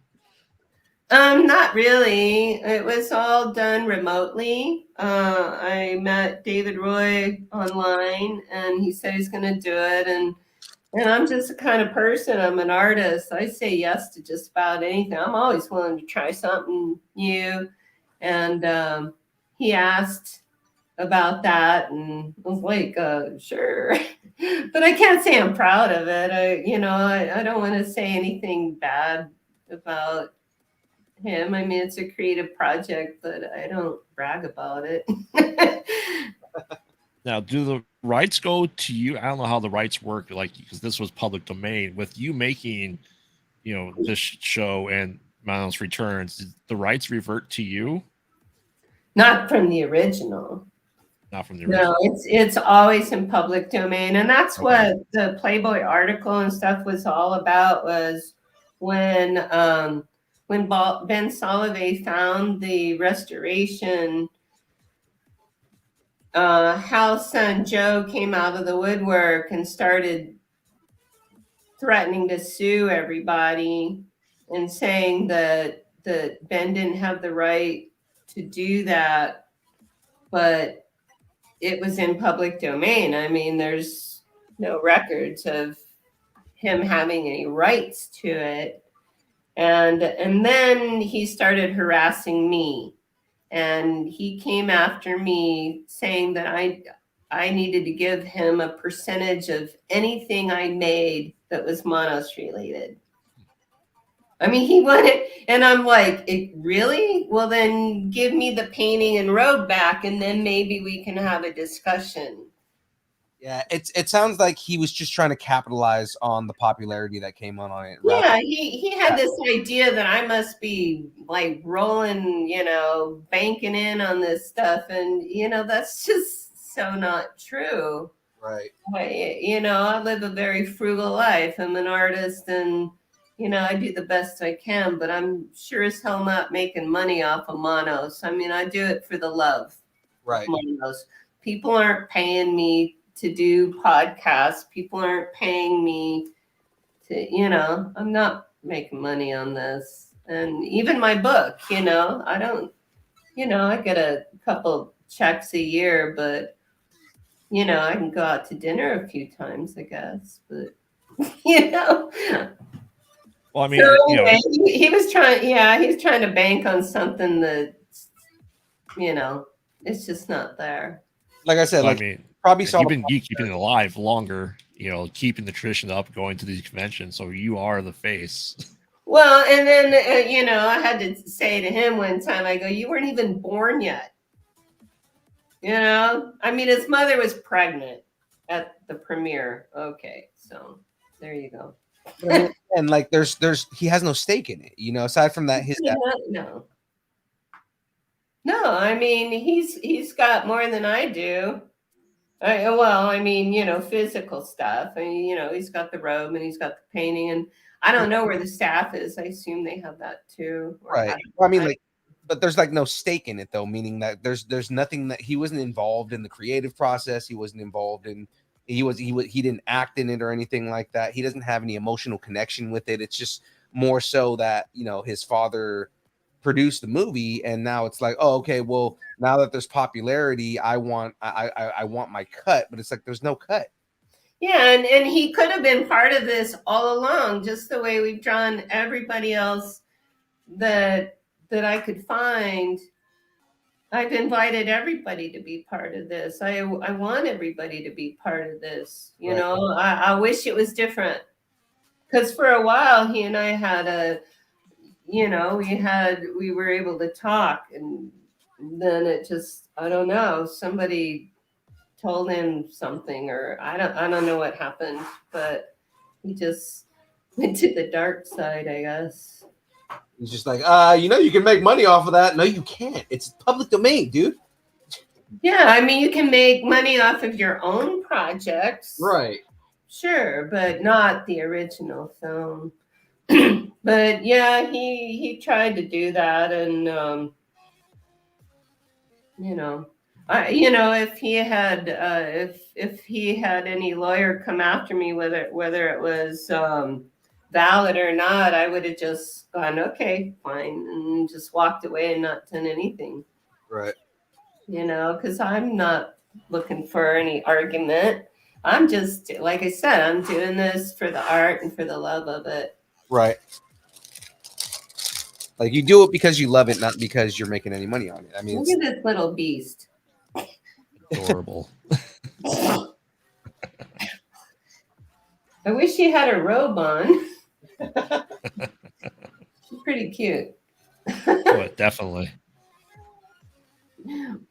Not really. It was all done remotely. I met David Roy online, and he said he's going to do it. And I'm just the kind of person, I'm an artist. I say yes to just about anything. I'm always willing to try something new. And he asked about that, and I was like, sure. But I can't say I'm proud of it. I don't want to say anything bad about him. I mean, it's a creative project, but I don't brag about it. Now, do the rights go to you? I don't know how the rights work, like, because this was public domain. With you making, this show and Manus Returns, did the rights revert to you? Not from the original. Not from the original. No, it's always in public domain, and that's what the Playboy article and stuff was all about. Was when Ben Solovey found the restoration, Hal's son Joe came out of the woodwork and started threatening to sue everybody and saying that Ben didn't have the right to do that, but it was in public domain. I mean, there's no records of him having any rights to it. And then he started harassing me, and he came after me saying that I needed to give him a percentage of anything I made that was Monos related. I mean, he wanted, and I'm like, really? Well, then give me the painting and road back, and then maybe we can have a discussion. Yeah, it sounds like he was just trying to capitalize on the popularity that came on it. Yeah, he had this idea that I must be like rolling, banking in on this stuff, and that's just so not true. Right. I live a very frugal life. I'm an artist, and I do the best I can, but I'm sure as hell not making money off of monos. I mean, I do it for the love. Right. Of monos. People aren't paying me to do podcasts. People aren't paying me to, I'm not making money on this. And even my book, I don't, I get a couple checks a year, but I can go out to dinner a few times, I guess, but Well, I mean, so anyway, he was trying, he's trying to bank on something that, it's just not there. Like I said, I mean, probably saw you've been keeping it alive longer, keeping the tradition up, going to these conventions. So you are the face. Well, and then, I had to say to him one time, I go, you weren't even born yet. I mean, his mother was pregnant at the premiere. Okay, so there you go. And like, there's he has no stake in it, aside from that, his dad. No, I mean, he's got more than I do. I mean, physical stuff. I mean, he's got the robe and he's got the painting, and I don't know where the staff is. I assume they have that too. Right. Well, I mean, but there's like no stake in it though, meaning that there's nothing that he wasn't involved in the creative process. He wasn't involved in. He didn't act in it or anything like that. He doesn't have any emotional connection with it. It's just more so that his father produced the movie, and now it's like, oh, okay, well, now that there's popularity, I want my cut, but it's like there's no cut. Yeah, and he could have been part of this all along, just the way we've drawn everybody else that I could find. I've invited everybody to be part of this. I want everybody to be part of this. I wish it was different, because for a while he and I had we were able to talk, and then it just, I don't know, somebody told him something, or I don't know what happened, but he just went to the dark side, I guess. He's just like, you can make money off of that. No, you can't. It's public domain, dude. Yeah, I mean, you can make money off of your own projects. Right. Sure, but not the original film. But yeah, he tried to do that, and if he had if he had any lawyer come after me, whether it was valid or not, I would have just gone, okay, fine, and just walked away and not done anything. Right. Because I'm not looking for any argument. I'm just, like I said, I'm doing this for the art and for the love of it. Right. Like, you do it because you love it, not because you're making any money on it. I mean, look at this little beast. Adorable. I wish she had a robe on. She's pretty cute. Oh, definitely.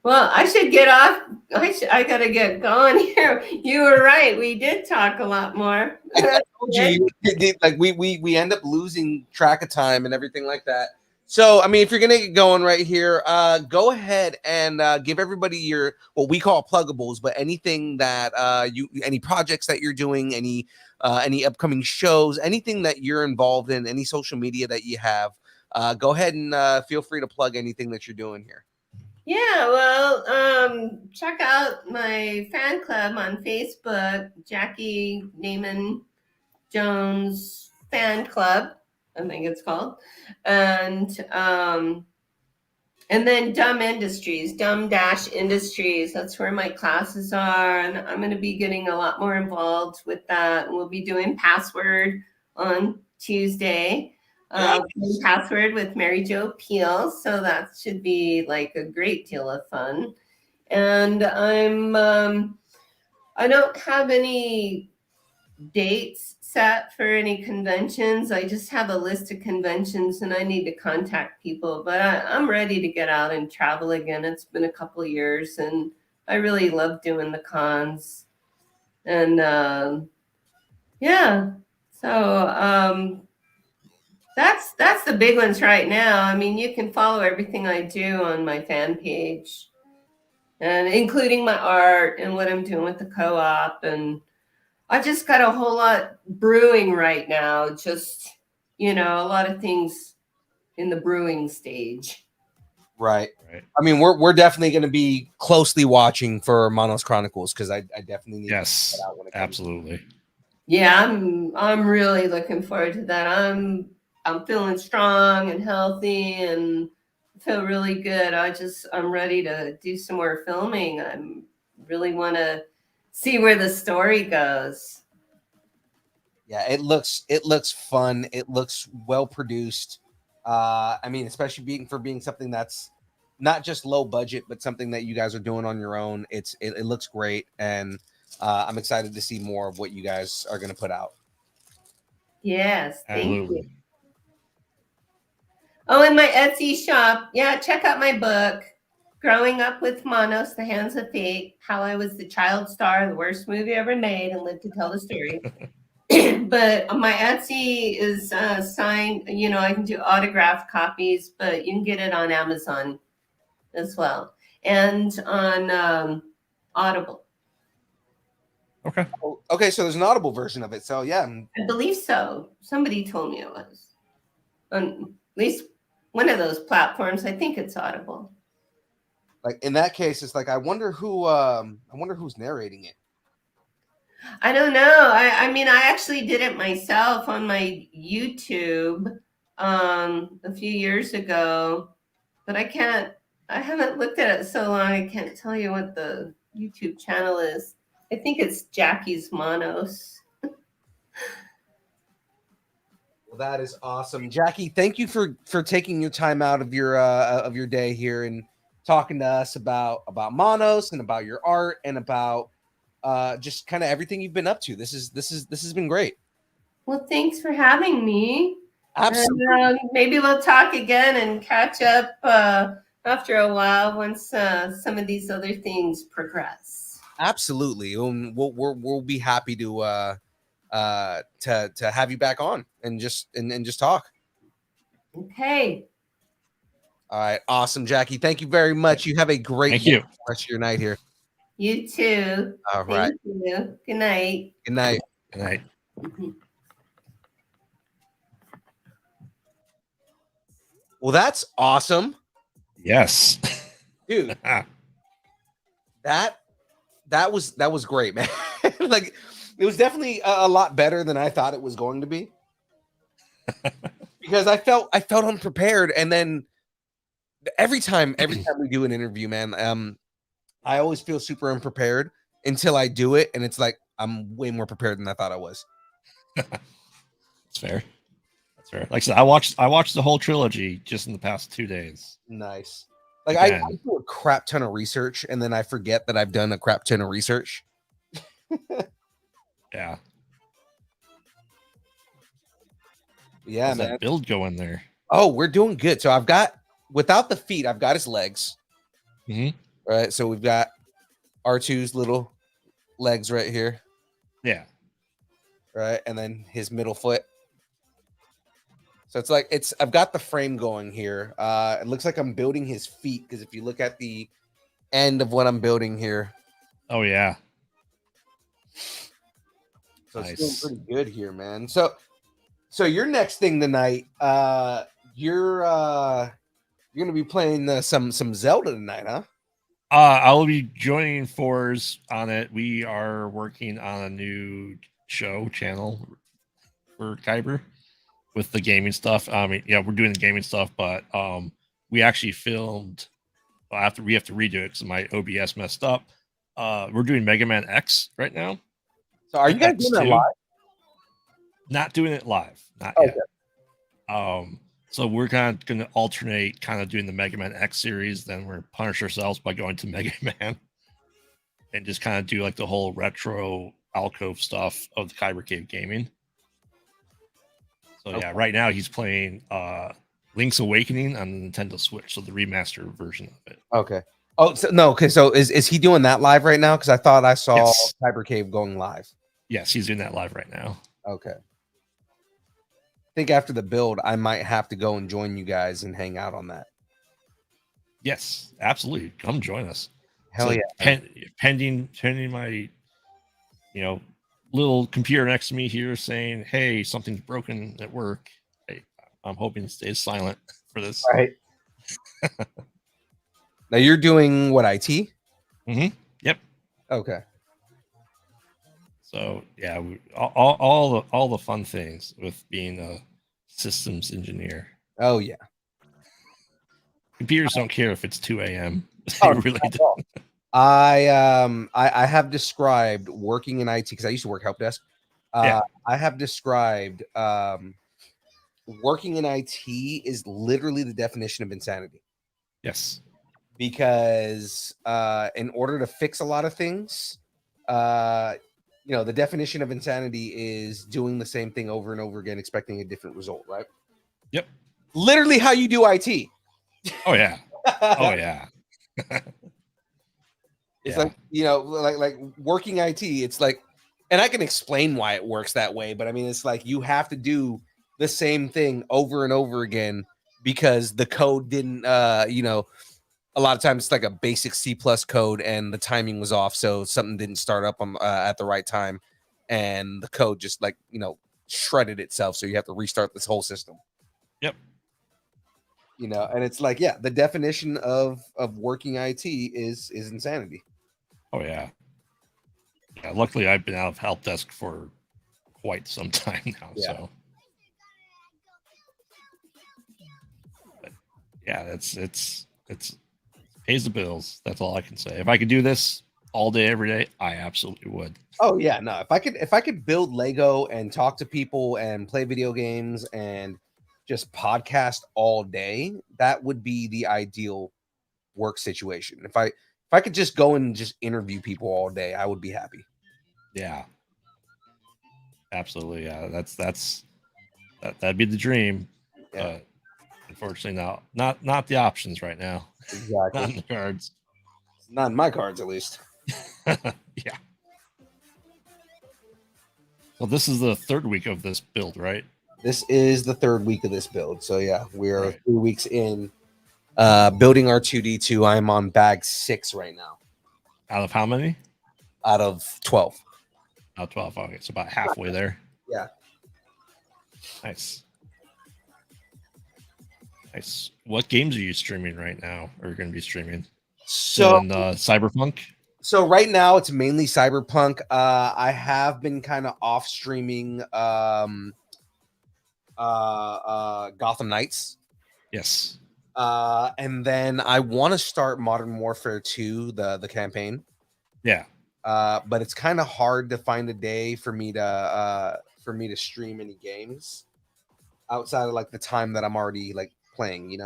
Well, I should get off. I gotta get going here. You were right. We did talk a lot more. I told you, like we end up losing track of time and everything like that. So, I mean, if you're gonna get going right here, go ahead and give everybody your what we call pluggables, but anything that any projects that you're doing, any upcoming shows, anything that you're involved in, any social media that you have, go ahead and feel free to plug anything that you're doing here. Yeah, well, check out my fan club on Facebook, Jackey Neyman Jones Fan Club, I think it's called, and then Dumb Industries, Dumb-Industries. That's where my classes are, and I'm going to be getting a lot more involved with that. We'll be doing Password on Tuesday. Password with Mary Jo Peel. So that should be like a great deal of fun. And I don't have any dates set for any conventions. I just have a list of conventions and I need to contact people, but I'm ready to get out and travel again. It's been a couple of years and I really love doing the cons. And yeah, so that's the big ones right now. I mean, you can follow everything I do on my fan page, and including my art and what I'm doing with the co-op. And I just got a whole lot brewing right now. Just, a lot of things in the brewing stage. Right. I mean, we're definitely going to be closely watching for Monos Chronicles because I definitely need to check that out when it comes. Absolutely. Yeah, I'm really looking forward to that. I'm feeling strong and healthy and feel really good. I'm ready to do some more filming. I really want to see where the story goes. Yeah, it looks fun. It looks well produced. I mean, especially being something that's not just low budget, but something that you guys are doing on your own. It looks great, and I'm excited to see more of what you guys are going to put out. Yes, thank you. Oh, and my Etsy shop. Yeah, check out my book, Growing Up with Monos, The Hands of Fate, How I Was the Child Star of the Worst Movie Ever Made and Lived to Tell the Story. But my Etsy is signed. I can do autographed copies, but you can get it on Amazon as well. And on Audible. Okay, so there's an Audible version of it. So yeah. I believe so. Somebody told me it was. On at least one of those platforms. I think it's Audible. Like in that case, it's like I wonder who's narrating it. I don't know. I mean, I actually did it myself on my YouTube a few years ago, but I haven't looked at it so long. I can't tell you what the YouTube channel is. I think it's Jackey's Monos. Well, that is awesome, Jackey. Thank you for taking your time out of your day here and talking to us about Monos and about your art and about just kind of everything you've been up to. This has been great. Well, thanks for having me. Absolutely. And, maybe we'll talk again and catch up after a while once some of these other things progress. Absolutely. We'll be happy to have you back on and just talk. Okay. All right. Awesome, Jackey. Thank you very much. You have a great rest of your night here. You too. All right. Thank you. Good night. Good night. Good night. Well, that's awesome. Yes. Dude. That was great, man. Like it was definitely a lot better than I thought it was going to be. Because I felt unprepared, and then every time we do an interview, man, I always feel super unprepared until I do it, and it's like I'm way more prepared than I thought I was. That's fair. That's fair. Like I said, I watched the whole trilogy just in the past 2 days. Nice. Like I do a crap ton of research, and then I forget that I've done a crap ton of research. Yeah. Yeah, how's man. That build going there? Oh, we're doing good. So I've got, without the feet, I've got his legs. Mm-hmm. Right. So we've got R2's little legs right here. Yeah. Right. And then his middle foot. So it's like I've got the frame going here. It looks like I'm building his feet because if you look at the end of what I'm building here. Oh yeah. So nice. It's doing pretty good here, man. So your next thing tonight, you're gonna be playing some Zelda tonight, huh? I will be joining Fours on it. We are working on a new channel for Kyber with the gaming stuff. I mean, yeah, we're doing the gaming stuff, but we actually filmed. We have to redo it because my OBS messed up. We're doing Mega Man X right now. So are you guys doing that live? Not doing it live. Not yet. So we're kind of going to alternate, kind of doing the Mega Man X series. Then we're punish ourselves by going to Mega Man, and just kind of do like the whole retro alcove stuff of the Kyber Cave gaming. So yeah, right now he's playing Link's Awakening on the Nintendo Switch, so the remastered version of it. Okay. Oh no. Okay. So is he doing that live right now? Because I thought I saw Yes. Cyber Cave going live. Yes, he's doing that live right now. Okay. I think after the build, I might have to go and join you guys and hang out on that. Yes, absolutely. Come join us. Hell So yeah. Pending my, little computer next to me here saying, "Hey, something's broken at work." Hey, I'm hoping it stays silent for this. All right. Now you're doing what, IT? Mm-hmm. Yep. Okay. So yeah, all the fun things with being a systems engineer. Oh yeah. Computers don't care if it's 2 a.m. Oh, They really not at don't. all. I have described working in IT because I used to work help desk. Yeah. I have described working in IT is literally the definition of insanity. Yes. Because in order to fix a lot of things, the definition of insanity is doing the same thing over and over again, expecting a different result, right? Yep. Literally how you do IT. Oh yeah. Oh yeah. It's Yeah. like working IT. It's like, and I can explain why it works that way, but I mean, it's like you have to do the same thing over and over again because the code didn't, a lot of times it's like a basic C+ code and the timing was off, so something didn't start up at the right time, and the code just shredded itself. So you have to restart this whole system. Yep. And it's like, yeah, the definition of working IT is insanity. Oh yeah. Yeah. Luckily, I've been out of help desk for quite some time now. Yeah. So. But yeah, it's pays the bills. That's all I can say. If I could do this all day, every day, I absolutely would. Oh yeah, no. If I could build Lego and talk to people and play video games and just podcast all day, that would be the ideal work situation. If I could just go and just interview people all day, I would be happy. Yeah. Absolutely. Yeah. That'd be the dream. Yeah. But unfortunately, not the options right now. Exactly. Not in the cards. Not in my cards, at least. Yeah. Well, this is the third week of this build, right? This is the third week of this build. So yeah, we're 3 weeks in. Building R2D2. I'm on bag 6 right now. Out of how many? Out of 12. Out of 12. Okay, so about halfway there. Yeah. Nice. Nice. What games are you streaming right now, or going to be streaming? So in Cyberpunk. So right now it's mainly Cyberpunk. I have been kind of off streaming Gotham Knights. Yes. And then I want to start Modern Warfare 2, the campaign. Yeah. But it's kind of hard to find a day for me to stream any games outside of like the time that I'm already like playing,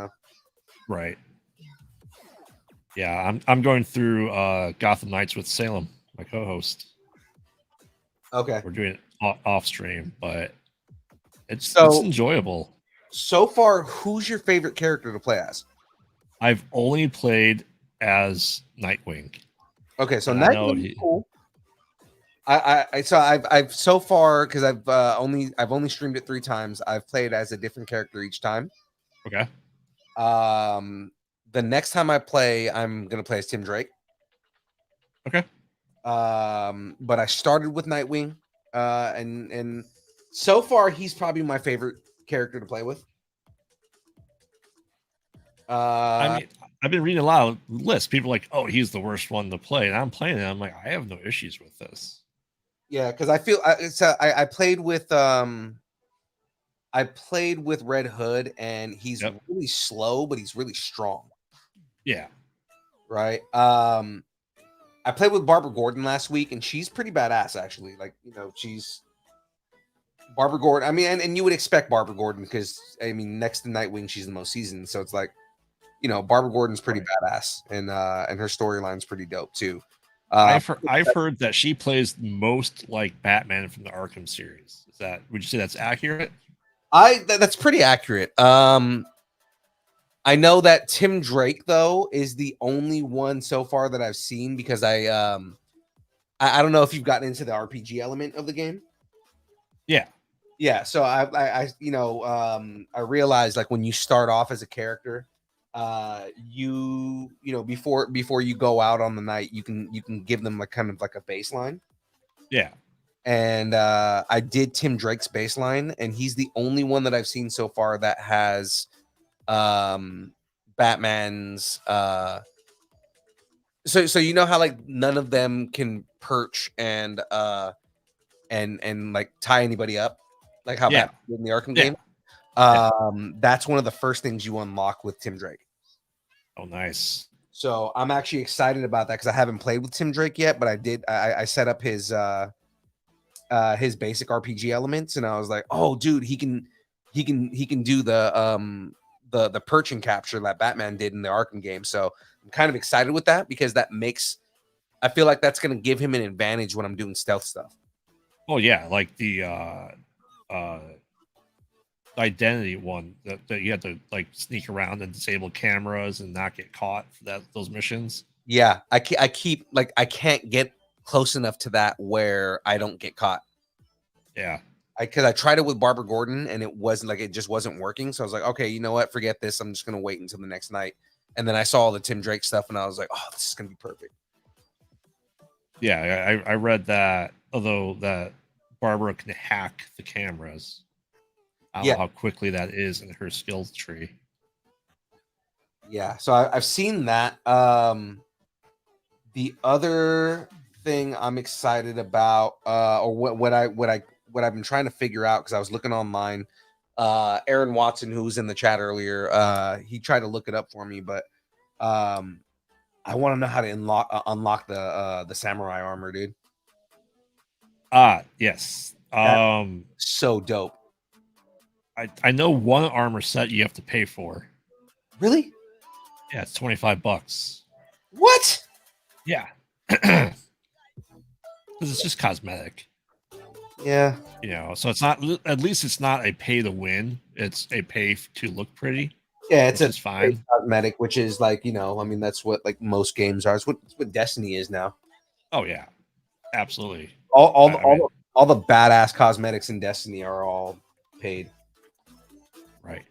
Right. Yeah, I'm going through Gotham Knights with Salem, my co-host. Okay. We're doing it off stream, but it's enjoyable. So far, who's your favorite character to play as? I've only played as Nightwing. Okay, so Nightwing, cool. I've so far, because I've only streamed it 3 times. I've played as a different character each time. Okay. The next time I play, I'm gonna play as Tim Drake. Okay. But I started with Nightwing, and so far he's probably my favorite character to play with. I mean, I've been reading a lot of lists. People are like, oh, he's the worst one to play, and I'm playing it. I'm like, I have no issues with this. Yeah, because I feel I played with Red Hood, and he's really slow, but he's really strong. Yeah. Right. I played with Barbara Gordon last week, and she's pretty badass, actually. Like, she's Barbara Gordon. I mean, and you would expect Barbara Gordon because I mean, next to Nightwing, she's the most seasoned. So it's like, you know, Barbara Gordon's pretty badass, and her storyline's pretty dope too. I've heard that she plays most like Batman from the Arkham series. Would you say that's accurate? That's pretty accurate. I know that Tim Drake though is the only one so far that I've seen because I don't know if you've gotten into the RPG element of the game. Yeah. Yeah, so I I realized like when you start off as a character, you know before you go out on the night, you can give them like kind of like a baseline. Yeah. And I did Tim Drake's baseline, and he's the only one that I've seen so far that has Batman's so you know how like none of them can perch and like tie anybody up, like how Batman did in the Arkham game. That's one of the first things you unlock with Tim Drake. Oh, nice. So I'm actually excited about that because I haven't played with Tim Drake yet, but I set up his basic RPG elements, and I was like, oh dude, he can do the perch and capture that Batman did in the Arkham game. So I'm kind of excited with that because I feel like that's going to give him an advantage when I'm doing stealth stuff. Oh yeah, like the identity one that you have to like sneak around and disable cameras and not get caught for those missions. Yeah, I keep like I can't get close enough to that where I don't get caught. Yeah. Because I tried it with Barbara Gordon and it just wasn't working. So I was like, okay, you know what? Forget this. I'm just going to wait until the next night. And then I saw all the Tim Drake stuff and I was like, oh, this is going to be perfect. Yeah, I read that, although that Barbara can hack the cameras. I don't know how quickly that is in her skills tree. Yeah, so I've seen that. The other thing I'm excited about, or what I've been trying to figure out, because I was looking online. Aaron Watson, who was in the chat earlier, he tried to look it up for me, but I want to know how to unlock the samurai armor, dude. Yes. So dope. I know one armor set you have to pay for. Really? Yeah, it's $25. What? Yeah. Because it's just cosmetic. Yeah. You know, so it's not, at least it's not a pay to win. It's a pay to look pretty. Yeah, it's fine cosmetic, which is like, you know, I mean, that's what like most games are. It's what Destiny is now. Oh yeah, absolutely. All the badass cosmetics in Destiny are all paid. Right.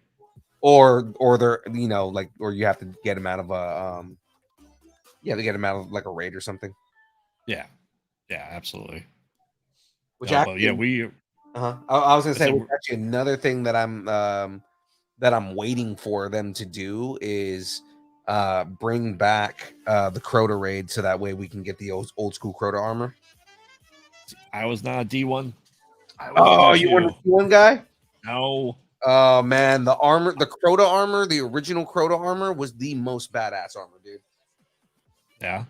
Or they're, you know, like, or you have to get them out of a you have to get them out of like a raid or something. Yeah. Yeah, absolutely. Which actually, we I was gonna say actually another thing that I'm waiting for them to do is bring back the Crota raid, so that way we can get the old school Crota armor. I was not a D1. Oh, you weren't a D1 guy? No. Oh man, the Crota armor, the original Crota armor was the most badass armor, dude. Yeah.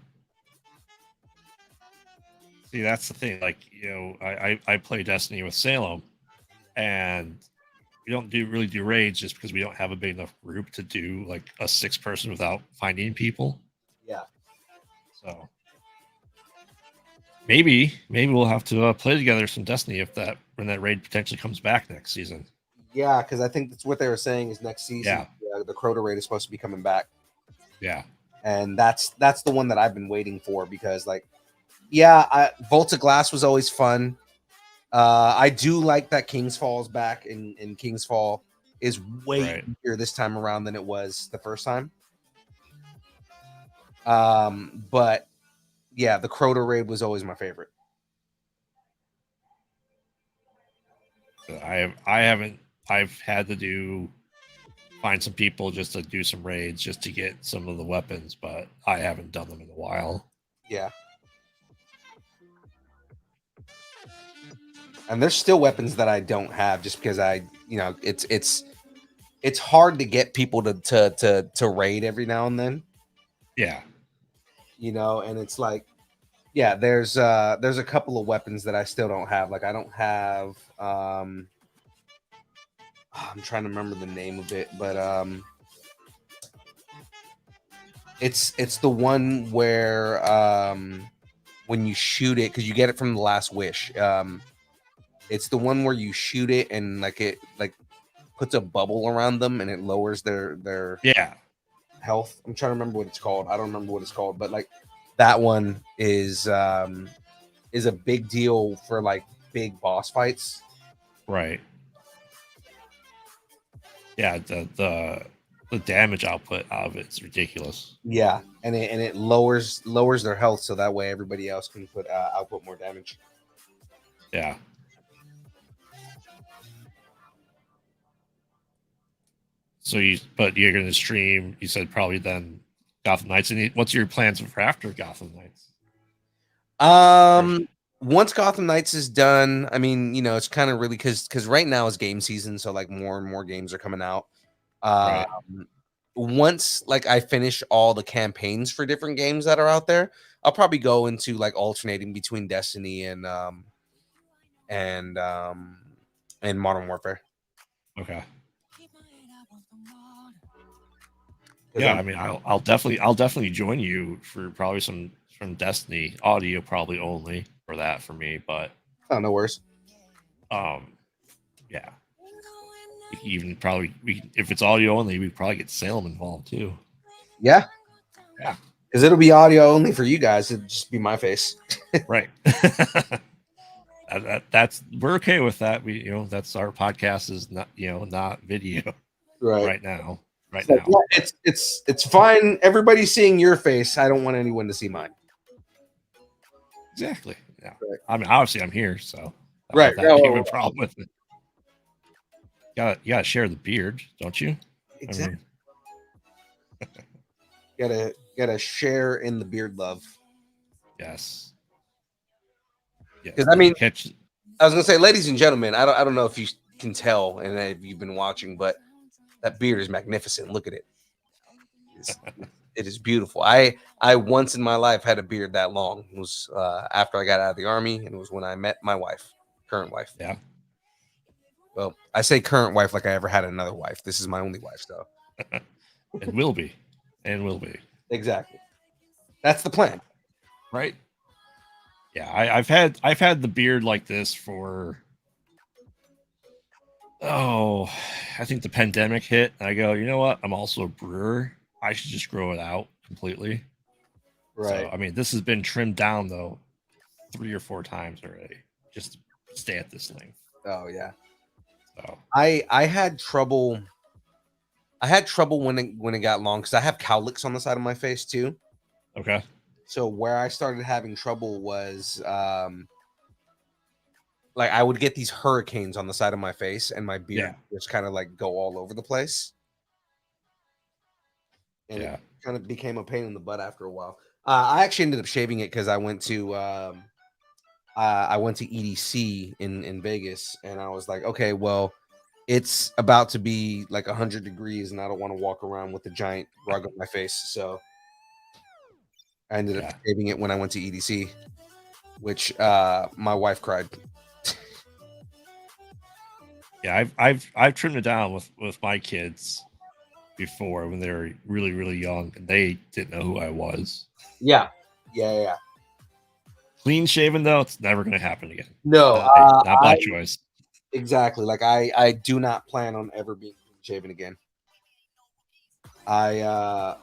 See, that's the thing. Like, you know, I play Destiny with Salem, and we don't really do raids just because we don't have a big enough group to do like a 6-person without finding people. Yeah. So maybe we'll have to play together some Destiny when that raid potentially comes back next season. Yeah, because I think that's what they were saying is next season. Yeah. The Crota raid is supposed to be coming back. Yeah. And that's the one that I've been waiting for, because like, yeah, Volta Glass was always fun. I do like that King's Fall is back, and King's Fall is way easier this time around than it was the first time. But yeah, the Crota raid was always my favorite. I've had to find some people just to do some raids just to get some of the weapons, but I haven't done them in a while. Yeah. And there's still weapons that I don't have just because it's hard to get people to raid every now and then. Yeah. You know, and it's like, Yeah, there's a couple of weapons that I still don't have. Like I don't have I'm trying to remember the name of it, but it's the one where when you shoot it, because you get it from the Last Wish. It's the one where you shoot it and like it like puts a bubble around them and it lowers their Yeah. health. I'm trying to remember what it's called. I don't remember what it's called, but like that one is a big deal for like big boss fights. Right. Yeah, the damage output out of it's ridiculous. Yeah, and it lowers their health so that way everybody else can put output more damage. Yeah. So you're going to stream. You said probably then Gotham Knights. And what's your plans for after Gotham Knights? Once Gotham Knights is done, I mean, you know, it's kind of really because right now is game season, so like more and more games are coming out. Right. Once like I finish all the campaigns for different games that are out there, I'll probably go into like alternating between Destiny and Modern Warfare. Okay. Yeah, I mean, I'll definitely join you for probably some Destiny audio, probably only for that for me. But oh, no worries. Yeah, even probably if it's audio only, we probably get Salem involved too. Yeah, yeah, because it'll be audio only for you guys. It'll just be my face, right? That's we're okay with that. We that's our podcast is not not video right now. Right now, yeah, it's fine. Everybody's seeing your face. I don't want anyone to see mine. Exactly. Yeah. Right. I mean, obviously, I'm here, so right. I don't have a problem with it. You gotta share the beard, don't you? Exactly. I mean... gotta share in the beard love. Yes. Because I mean, I was gonna say, ladies and gentlemen, I don't know if you can tell and if you've been watching, but that beard is magnificent. Look at it. It is beautiful. I once in my life had a beard that long. It was after I got out of the army, and it was when I met my wife, current wife. Yeah. Well, I say current wife like I ever had another wife. This is my only wife, so. It will be. And will be. Exactly. That's the plan. Right? Yeah, I've had the beard like this for I think the pandemic hit, and I go, you know what? I'm also a brewer. I should just grow it out completely. Right. So, I mean, this has been trimmed down though 3 or 4 times already, just to stay at this length. Oh yeah. So I had trouble. when it got long because I have cowlicks on the side of my face too. Okay. So where I started having trouble was like I would get these hurricanes on the side of my face and my beard just kind of like go all over the place. And it kind of became a pain in the butt after a while. I actually ended up shaving it because I went to EDC in Vegas, and I was like, okay, well, it's about to be like 100 degrees, and I don't want to walk around with a giant rug on my face, so I ended up shaving it when I went to EDC, which my wife cried. Yeah, I've trimmed it down with my kids before when they were really, really young and they didn't know who I was. Yeah. Clean shaven though, it's never going to happen again. No, not my choice. Exactly. Like I do not plan on ever being clean shaven again. I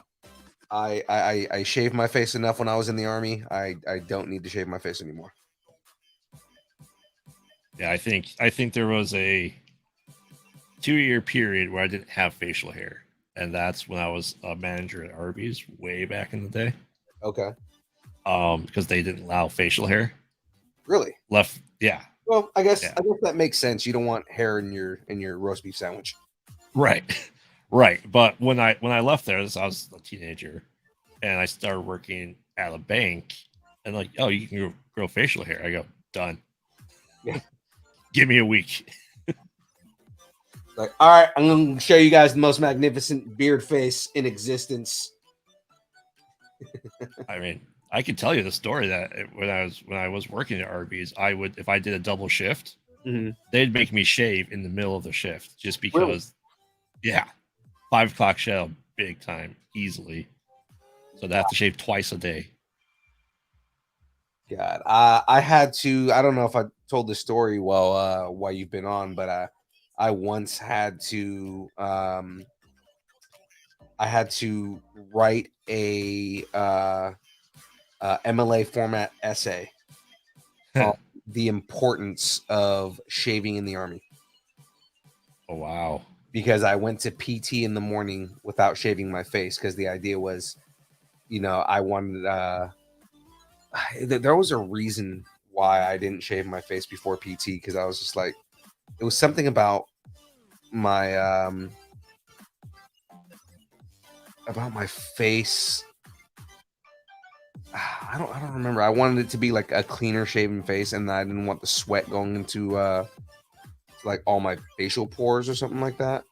shaved my face enough when I was in the army. I don't need to shave my face anymore. Yeah, I think there was a 2-year period where I didn't have facial hair, and that's when I was a manager at Arby's way back in the day. Okay. Because they didn't allow facial hair. Really? Yeah. Well, I guess that makes sense. You don't want hair in your roast beef sandwich. Right. Right. But when I left there, I was a teenager, and I started working at a bank, and like, oh, you can grow facial hair. I go, done. Yeah. Give me a week. Like, all right, I'm going to show you guys the most magnificent beard face in existence. I mean, I can tell you the story that when I was working at Arby's, I would, if I did a double shift, they'd make me shave in the middle of the shift just because. Yeah, 5 o'clock show, big time, easily. So they have to shave twice a day. God, I had to. I don't know if I told the story while you've been on, but I once had to. I had to write a MLA format essay on the importance of shaving in the Army. Oh wow! Because I went to PT in the morning without shaving my face because the idea was, I wanted. There was a reason why I didn't shave my face before PT because I was just like, it was something about my face. I don't remember. I wanted it to be like a cleaner shaven face, and I didn't want the sweat going into like all my facial pores or something like that.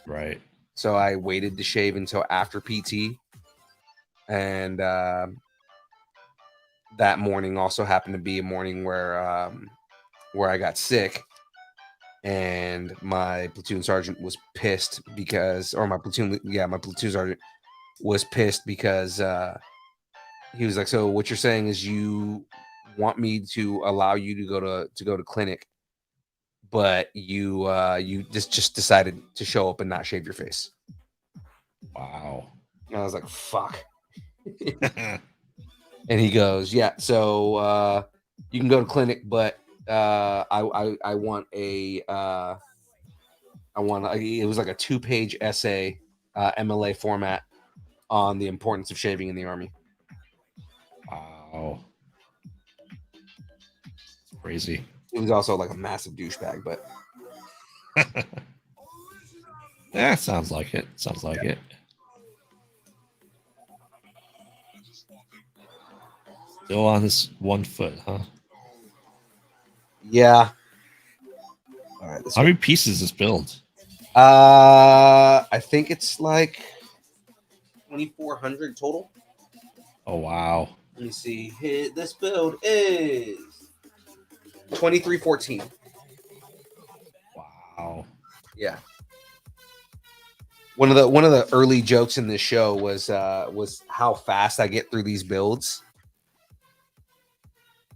Right. So I waited to shave until after PT, and that morning also happened to be a morning where I got sick, and my platoon sergeant was pissed because, or my platoon sergeant was pissed because he was like, "So what you're saying is you want me to allow you to go to clinic, but you just decided to show up and not shave your face." Wow. And I was like, "Fuck." And he goes, "Yeah, so you can go to clinic, but I want it was like a 2-page essay, MLA format on the importance of shaving in the Army." Wow. Crazy. He was also like a massive douchebag, but yeah, sounds like it. Sounds like it. Still on this 1 foot, huh? Yeah. All right. How many pieces is build? I think it's like 2,400 total. Oh wow. Let me see. This build is 2314. Wow. Yeah. One of the early jokes in this show was how fast I get through these builds,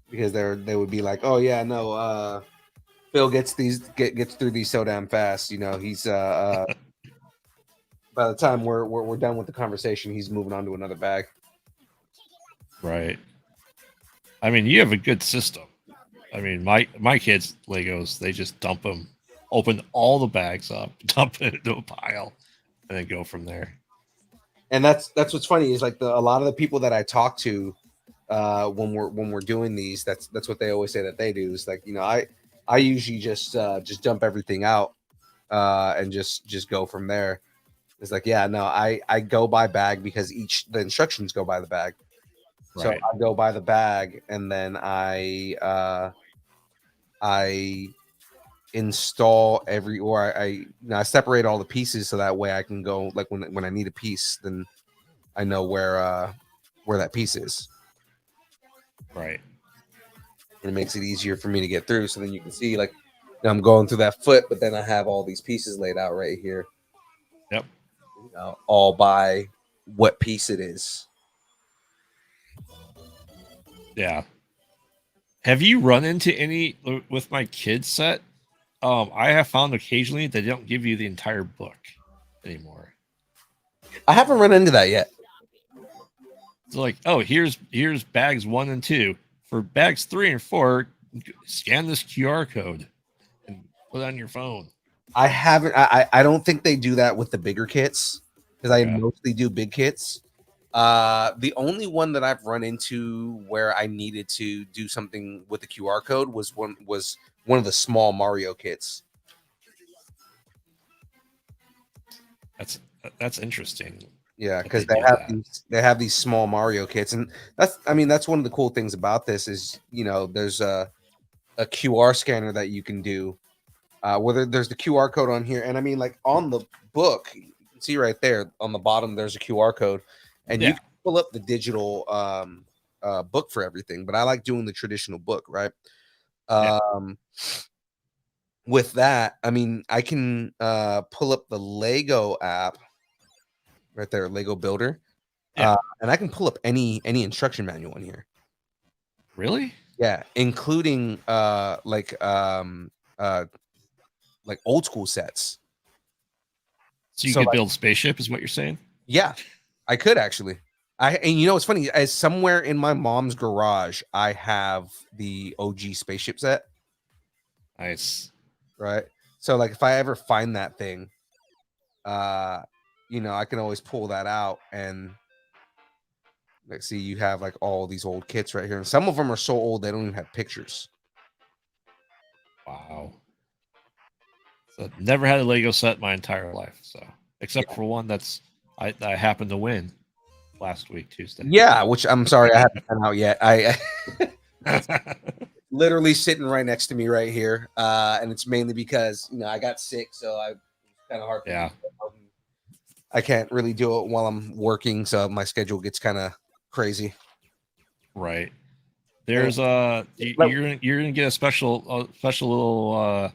because they would be like, "Oh yeah, no, Phil gets through these so damn fast. He's by the time we're done with the conversation, he's moving on to another bag." Right. I mean, you have a good system. I mean, my kids' Legos, they just dump them, open all the bags up, dump it into a pile, and then go from there. And that's what's funny is like a lot of the people that I talk to when we're doing these, that's what they always say that they do. Is like, I usually just dump everything out and just go from there. It's like, yeah, no, I go by bag because the instructions go by the bag. So Right. I go by the bag, and then I install I separate all the pieces so that way I can go, like, when I need a piece, then I know where that piece is. Right. And it makes it easier for me to get through. So then you can see, like, I'm going through that foot, but then I have all these pieces laid out right here. Yep. All by what piece it is. Yeah. Have you run into any with my kids set? I have found occasionally they don't give you the entire book anymore. I haven't run into that yet. It's like, oh, here's bags 1 and 2. For bags 3 and 4, scan this QR code and put it on your phone. I haven't. I don't think they do that with the bigger kits, because I mostly do big kits. The only one that I've run into where I needed to do something with the QR code was one of the small Mario kits. That's interesting. Yeah, because they have these small Mario kits, and that's one of the cool things about this is, there's a QR scanner that you can do. Whether there's the QR code on here, and I mean, like, on the book, you can see right there on the bottom there's a QR code, and you can pull up the digital book for everything, but I like doing the traditional book, right? Yeah. With that, I mean, I can pull up the Lego app right there, Lego Builder, Yeah. and I can pull up any instruction manual in here. Really? Yeah, including like old school sets. So you So, could like, build a spaceship, is what you're saying? yeah, I could actually. And you know what's funny? As somewhere in my mom's garage, I have the OG spaceship set. Nice. Right. So like if I ever find that thing, you know, I can always pull that out and like see you have like all these old kits right here. And some of them are so old they don't even have pictures. Wow. So never had a Lego set my entire life. So except for one that's I happened to win last week, Tuesday. Yeah, which I'm sorry I haven't done out yet. I literally sitting right next to me right here. And it's mainly because you know I got sick, so I kind of hard for me Yeah. to go out and I can't really do it while I'm working, so my schedule gets kind of crazy. Right. There's you're gonna get a special little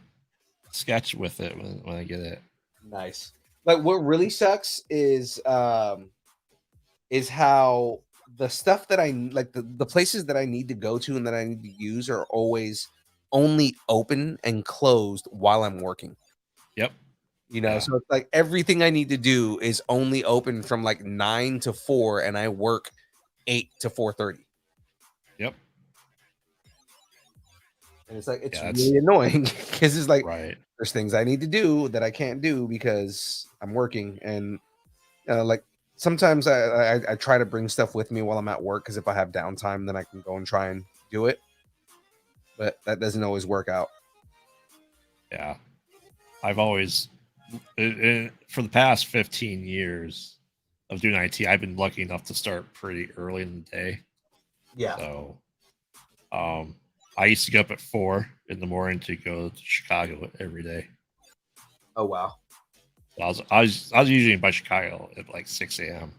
sketch with it when I get it. Nice. But what really sucks is how the stuff that I like the places that I need to go to and that I need to use are always only open and closed while I'm working. Yep. You know, so it's like everything I need to do is only open from like 9 to 4 and I work 8 to 4:30. Yep. And it's like it's really annoying because it's like right. There's things I need to do that I can't do because I'm working and like sometimes I try to bring stuff with me while I'm at work because if I have downtime, then I can go and try and do it. But that doesn't always work out. Yeah. I've always, for the past 15 years of doing IT, I've been lucky enough to start pretty early in the day. Yeah. So I used to get up at 4 in the morning to go to Chicago every day. Oh, wow. So I was usually by Chicago at like 6 a.m.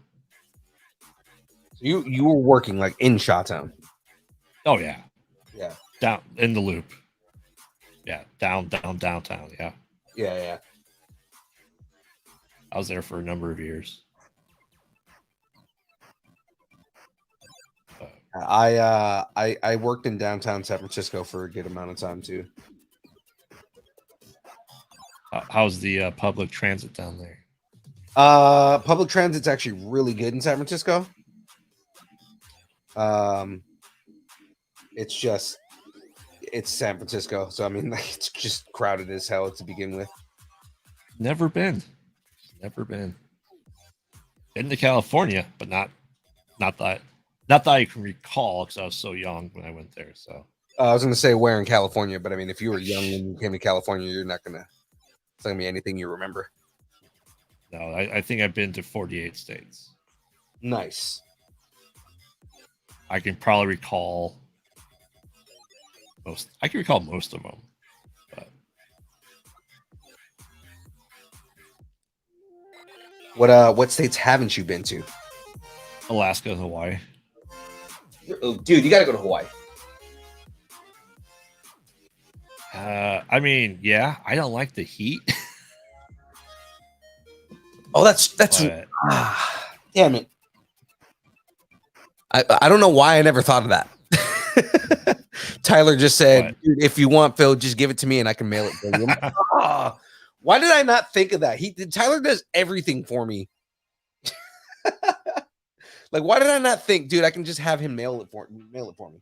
So you were working like in Shawtown. Oh yeah. Yeah. Down in the loop. Yeah. Downtown. Yeah. Yeah. I was there for a number of years. I worked in downtown San Francisco for a good amount of time too. How's the public transit down there? Public transit's actually really good in San Francisco. It's San Francisco, so I mean, like, it's just crowded as hell to begin with. Never been. Been to California, but not that I can recall because I was so young when I went there. So I was gonna say where in California, but I mean, if you were young and you came to California, it's not gonna be anything you remember. No, I think I've been to 48 states. Nice. I can probably recall most. I can recall most of them. But what states haven't you been to? Alaska and Hawaii. Oh, dude, you gotta go to Hawaii. I mean, yeah, I don't like the heat. Oh, that's But, damn it. I don't know why I never thought of that. Tyler just said, dude, if you want, Phil, just give it to me and I can mail it for you. Like, why did I not think of that? Tyler does everything for me. Like, why did I not think, dude, I can just have him mail it for me?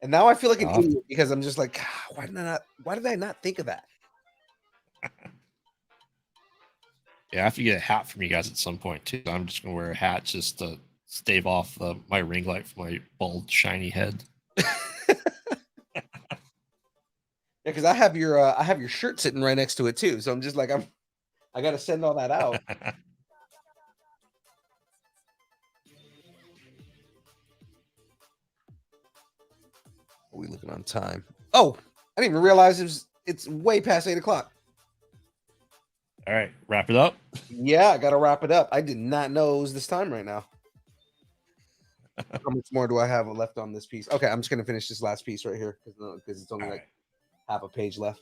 And now I feel like an idiot because I'm just like, why did I not think of that? Yeah, I have to get a hat from you guys at some point too. I'm just gonna wear a hat just to stave off my ring light from my bald, shiny head. Yeah, because I have your shirt sitting right next to it too. So I'm just like I gotta send all that out. Are we looking on time? Oh, I didn't even realize it's way past 8 o'clock. All right, wrap it up. Yeah, I gotta wrap it up. I did not know it was this time right now. How much more do I have left on this piece? Okay, I'm just gonna finish this last piece right here because it's only All like right. half a page left.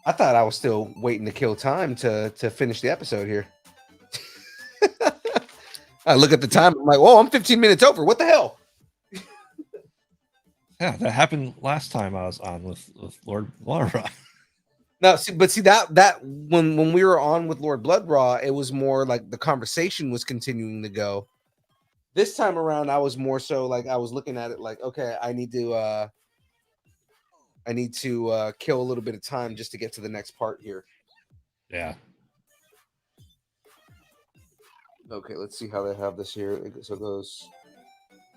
I thought I was still waiting to kill time to finish the episode here. I look at the time. I'm like, "Whoa, I'm 15 minutes over. What the hell?" Yeah, that happened last time I was on with Lord Laura. No, see that when we were on with Lord Bloodraw, it was more like the conversation was continuing to go. This time around, I was more so like I was looking at it like, okay, I need to kill a little bit of time just to get to the next part here. Yeah. Okay, let's see how they have this here. So it goes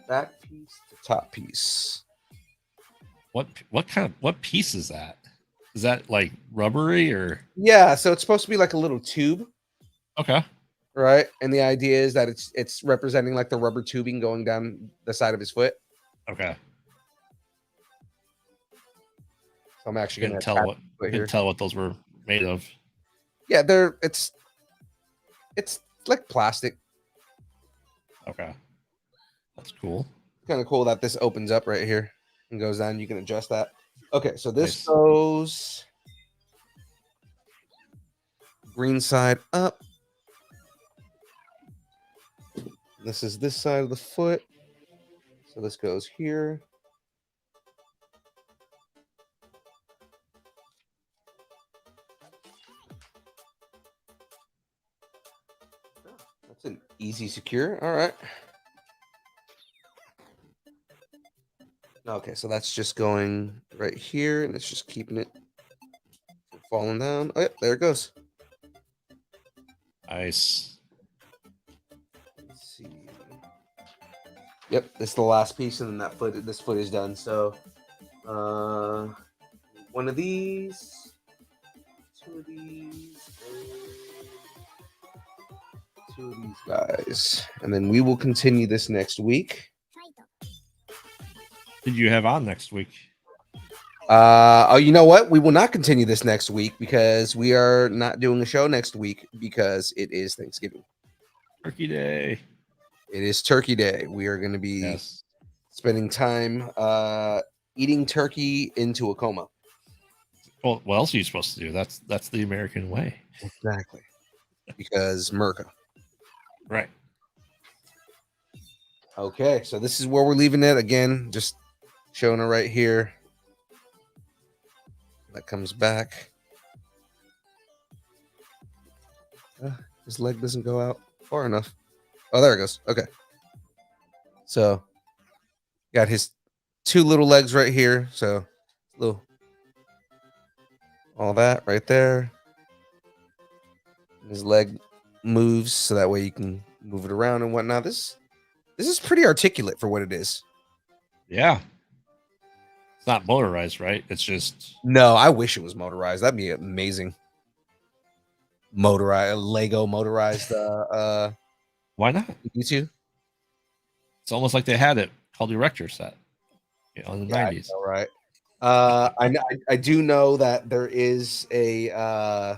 back piece to top piece. What piece is that? Is that like rubbery or? Yeah, so it's supposed to be like a little tube, Okay. right? And the idea is that it's representing like the rubber tubing going down the side of his foot. Okay. So I'm actually going to tell what those were made of. Yeah, it's like plastic. Okay. That's cool. Kind of cool that this opens up right here and goes down. You can adjust that. Okay, so this goes green side up. This is this side of the foot. So this goes here. That's an easy secure. All right. Okay, so that's just going right here, and it's just keeping it from falling down. Oh, yep, there it goes. Nice. Let's see. Yep, this is the last piece, and then this foot is done. So, one of these, two of these, and two of these guys, and then we will continue this next week. Did you have on next week? Oh, you know what? We will not continue this next week because we are not doing a show next week because it is Thanksgiving. Turkey Day. It is Turkey Day. We are going to be spending time eating turkey into a coma. Well, what else are you supposed to do? That's the American way. Exactly. Because Merca. Right. Okay, so this is where we're leaving it. Again, just showing it right here. That comes back. His leg doesn't go out far enough. Oh, there it goes. Okay. So, got his two little legs right here. So, little, all that right there. His leg moves so that way you can move it around and whatnot. This is pretty articulate for what it is. Yeah. It's not motorized, right? It's just... No, I wish it was motorized. That'd be amazing. Lego motorized. Why not? You too. It's almost like they had it called the Erector set in the 90s. All right. I do know that there is a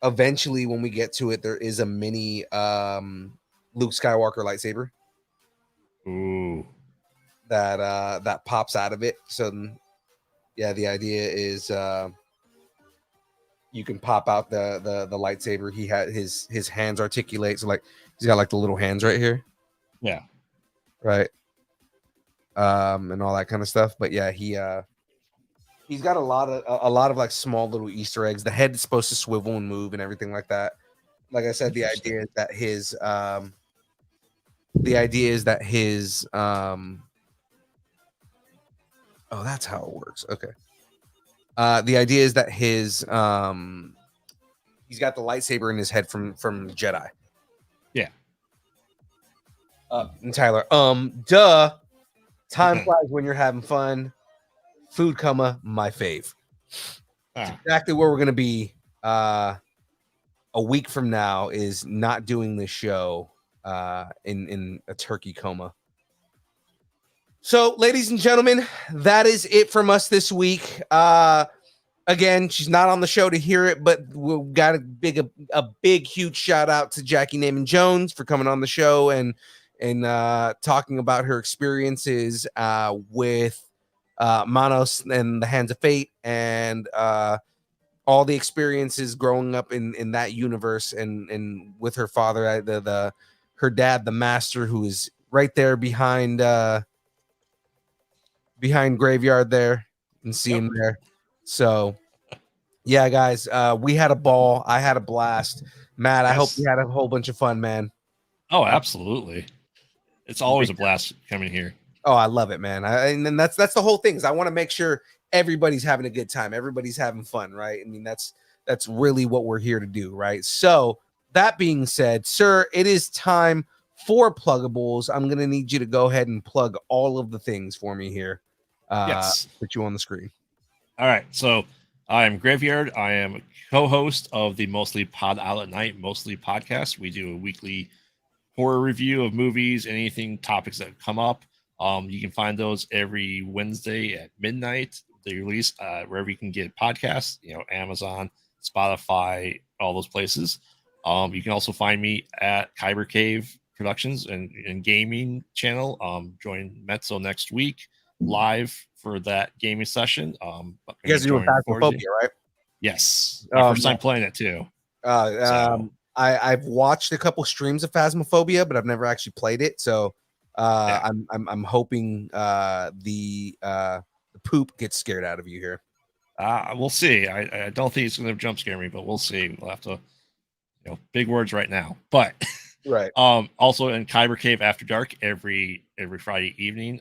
eventually when we get to it, there is a mini Luke Skywalker lightsaber. Ooh. That pops out of it. So yeah, the idea is you can pop out the lightsaber. He had his hands articulate, so like he's got like the little hands right here. Yeah. Right. And all that kind of stuff. But yeah, he's got a lot of like small little Easter eggs. The head is supposed to swivel and move and everything like that. Like I said, the idea is that his oh, that's how it works. Okay. The idea is that his he's got the lightsaber in his head from Jedi. Yeah. And Tyler, duh. Time flies when you're having fun. Food coma, my fave. That's exactly where we're gonna be a week from now is not doing this show in a turkey coma. So, ladies and gentlemen, that is it from us this week. Again, she's not on the show to hear it, but we've got a big, huge shout out to Jackey Neyman Jones for coming on the show and talking about her experiences with Manos and the Hands of Fate and all the experiences growing up in that universe and with her father, her dad, the master, who is right there behind Graveyard there and seeing there. So, yeah, guys, we had a ball. I had a blast. Matt, I hope you had a whole bunch of fun, man. Oh, absolutely. It's always a blast coming here. Oh, I love it, man. And then that's the whole thing is I want to make sure everybody's having a good time. Everybody's having fun, right? I mean, that's really what we're here to do, right? So that being said, sir, it is time for pluggables. I'm going to need you to go ahead and plug all of the things for me here. Yes. Put you on the screen. All right. So I'm Graveyard. I am a co-host of the Mostly Pod Out at Night, Mostly podcast. We do a weekly horror review of movies, anything, topics that come up. You can find those every Wednesday at midnight. They release wherever you can get podcasts, Amazon, Spotify, all those places. You can also find me at Kyber Cave Productions and gaming channel. Join Mezzo next week live for that gaming session. You guys are doing Phasmophobia, right? Yes. My first time playing it too. I've watched a couple streams of Phasmophobia, but I've never actually played it. So I'm hoping the poop gets scared out of you here. We'll see. I don't think it's going to jump scare me, but we'll see. We'll have to, big words right now. But right. Also in Kyber Cave After Dark every Friday evening.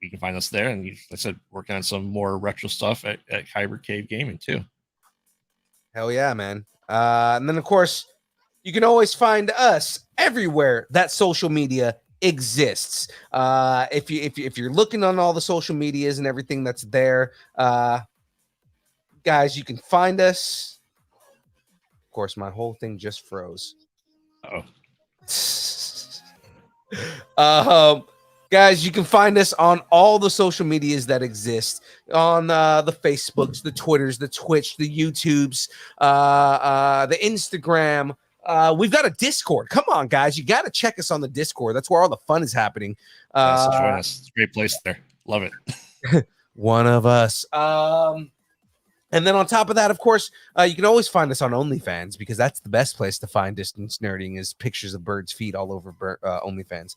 You can find us there, and like I said, working on some more retro stuff at Kyber Cave Gaming too. Hell yeah, man! And then of course, you can always find us everywhere that social media exists. If you're looking on all the social medias and everything that's there, guys, you can find us. Of course, my whole thing just froze. Guys, you can find us on all the social medias that exist, on the Facebooks, the Twitters, the Twitch, the YouTubes, the Instagram. We've got a Discord. Come on, guys. You got to check us on the Discord. That's where all the fun is happening. Yes, join us. It's a great place there. Love it. One of us. And then on top of that, of course, you can always find us on OnlyFans because that's the best place to find distance nerding is pictures of birds' feet all over OnlyFans.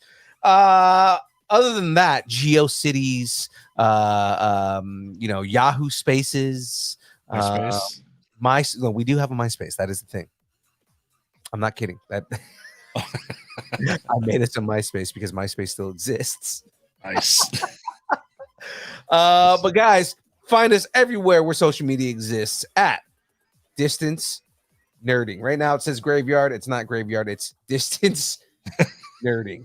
Other than that, GeoCities, Yahoo Spaces, MySpace. We do have a MySpace. That is the thing. I'm not kidding. That I made it to MySpace because MySpace still exists. Nice. But guys, find us everywhere where social media exists at Distance Nerding. Right now it says Graveyard. It's not Graveyard. It's Distance Nerding.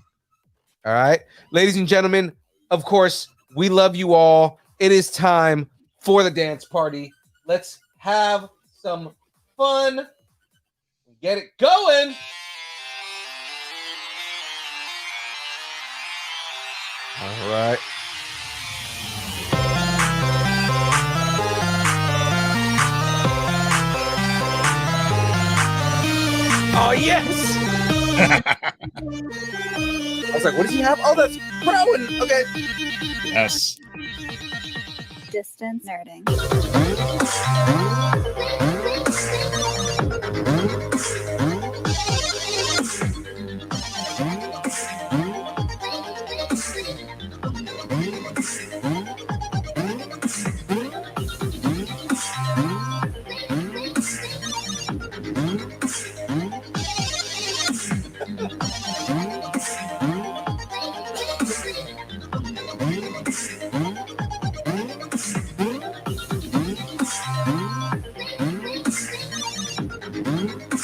All right, ladies and gentlemen, of course, we love you all. It is time for the dance party. Let's have some fun. Get it going. All right. Oh, yes. I was like, what does he have? Oh, that's Rowan. Okay. Yes. Distance Nerding.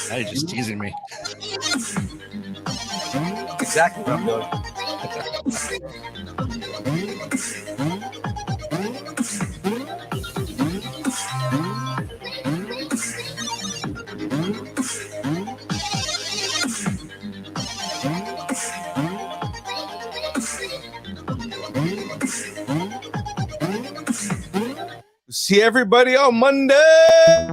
Now you're just teasing me. Exactly what I'm doing. See everybody on Monday.